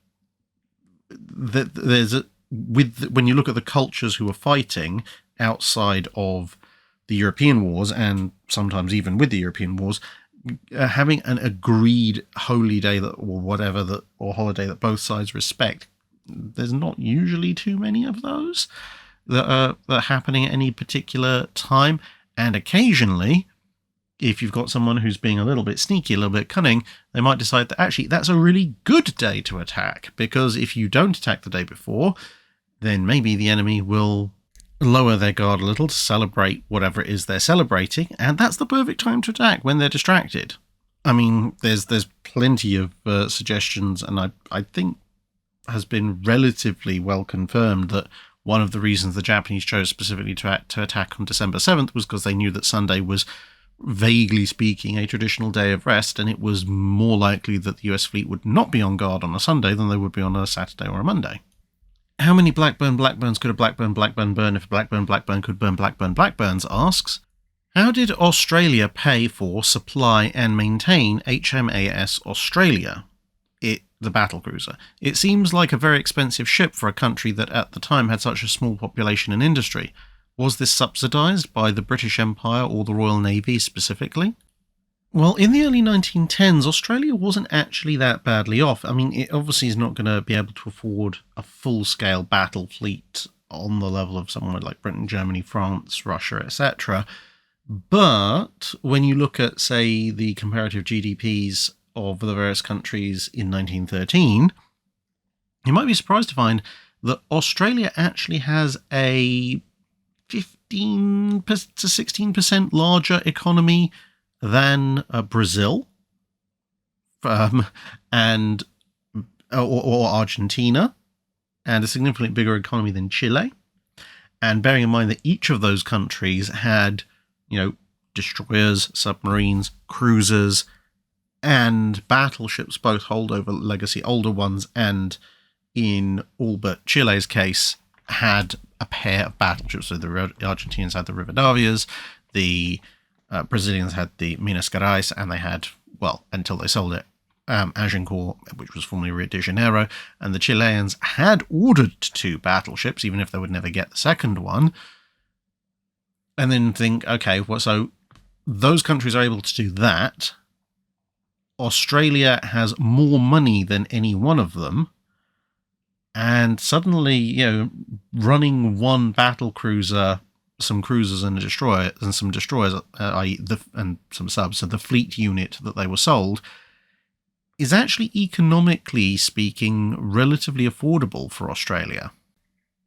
when you look at the cultures who are fighting outside of the European wars, and sometimes even with the European wars, having an agreed holy day or holiday that both sides respect, there's not usually too many of those that are happening at any particular time. And occasionally, if you've got someone who's being a little bit sneaky, a little bit cunning, they might decide that actually that's a really good day to attack, because if you don't attack the day before, then maybe the enemy will lower their guard a little to celebrate whatever it is they're celebrating, and that's the perfect time to attack, when they're distracted. I mean, there's plenty of suggestions, and I think has been relatively well confirmed that one of the reasons the Japanese chose specifically to attack on December 7th was because they knew that Sunday was, vaguely speaking, a traditional day of rest, and it was more likely that the US fleet would not be on guard on a Sunday than they would be on a Saturday or a Monday. How many Blackburns could a Blackburn burn if a Blackburn could burn Blackburns asks, how did Australia pay for, supply and maintain HMAS Australia, the battlecruiser? It seems like a very expensive ship for a country that at the time had such a small population and industry. Was this subsidised by the British Empire or the Royal Navy specifically? Well, in the early 1910s, Australia wasn't actually that badly off. I mean, it obviously is not going to be able to afford a full-scale battle fleet on the level of somewhere like Britain, Germany, France, Russia, etc. But when you look at, say, the comparative GDPs of the various countries in 1913, you might be surprised to find that Australia actually has a 15 to 16% larger economy than Brazil, and or Argentina, and a significantly bigger economy than Chile. And bearing in mind that each of those countries had, destroyers, submarines, cruisers, and battleships, both holdover legacy older ones, and in all but Chile's case, had a pair of battleships. So the Argentinians had the Rivadavias, the Brazilians had the Minas Gerais, and they had, well, until they sold it, Agincourt, which was formerly Rio de Janeiro, and the Chileans had ordered 2 battleships, even if they would never get the second one. And then think, okay, well, so those countries are able to do that. Australia has more money than any one of them. And suddenly, running one battle cruiser, some cruisers and a destroyer, and some destroyers, and some subs, so the fleet unit that they were sold, is actually, economically speaking, relatively affordable for Australia.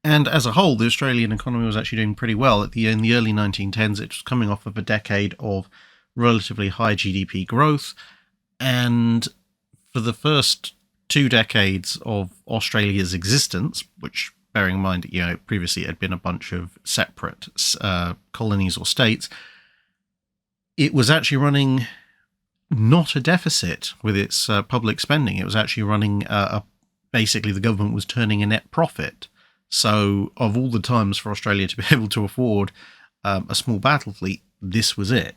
And as a whole, the Australian economy was actually doing pretty well. In the early 1910s, it was coming off of a decade of relatively high GDP growth. And for the first 2 decades of Australia's existence, which, bearing in mind, previously it had been a bunch of separate colonies or states, it was actually running not a deficit with its public spending. It was actually running basically the government was turning a net profit. So of all the times for Australia to be able to afford a small battle fleet, this was it.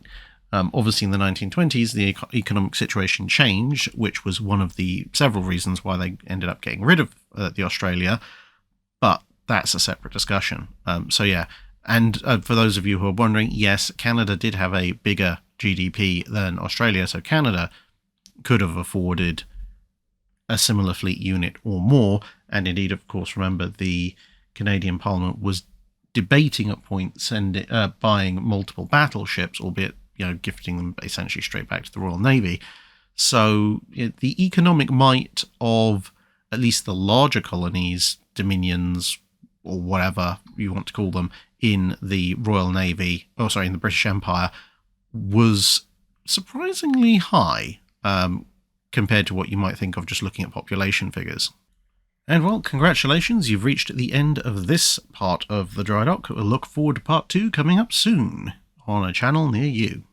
Obviously, in the 1920s, the economic situation changed, which was one of the several reasons why they ended up getting rid of the Australia. But that's a separate discussion. So yeah, and for those of you who are wondering, yes, Canada did have a bigger GDP than Australia, so Canada could have afforded a similar fleet unit or more. And indeed, of course, remember the Canadian Parliament was debating at points and buying multiple battleships, albeit gifting them essentially straight back to the Royal Navy. So the economic might of at least the larger colonies, dominions, or whatever you want to call them, in the Royal Navy, in the British Empire, was surprisingly high compared to what you might think of just looking at population figures. And well, congratulations, you've reached the end of this part of the Drydock. We'll look forward to part 2 coming up soon on a channel near you.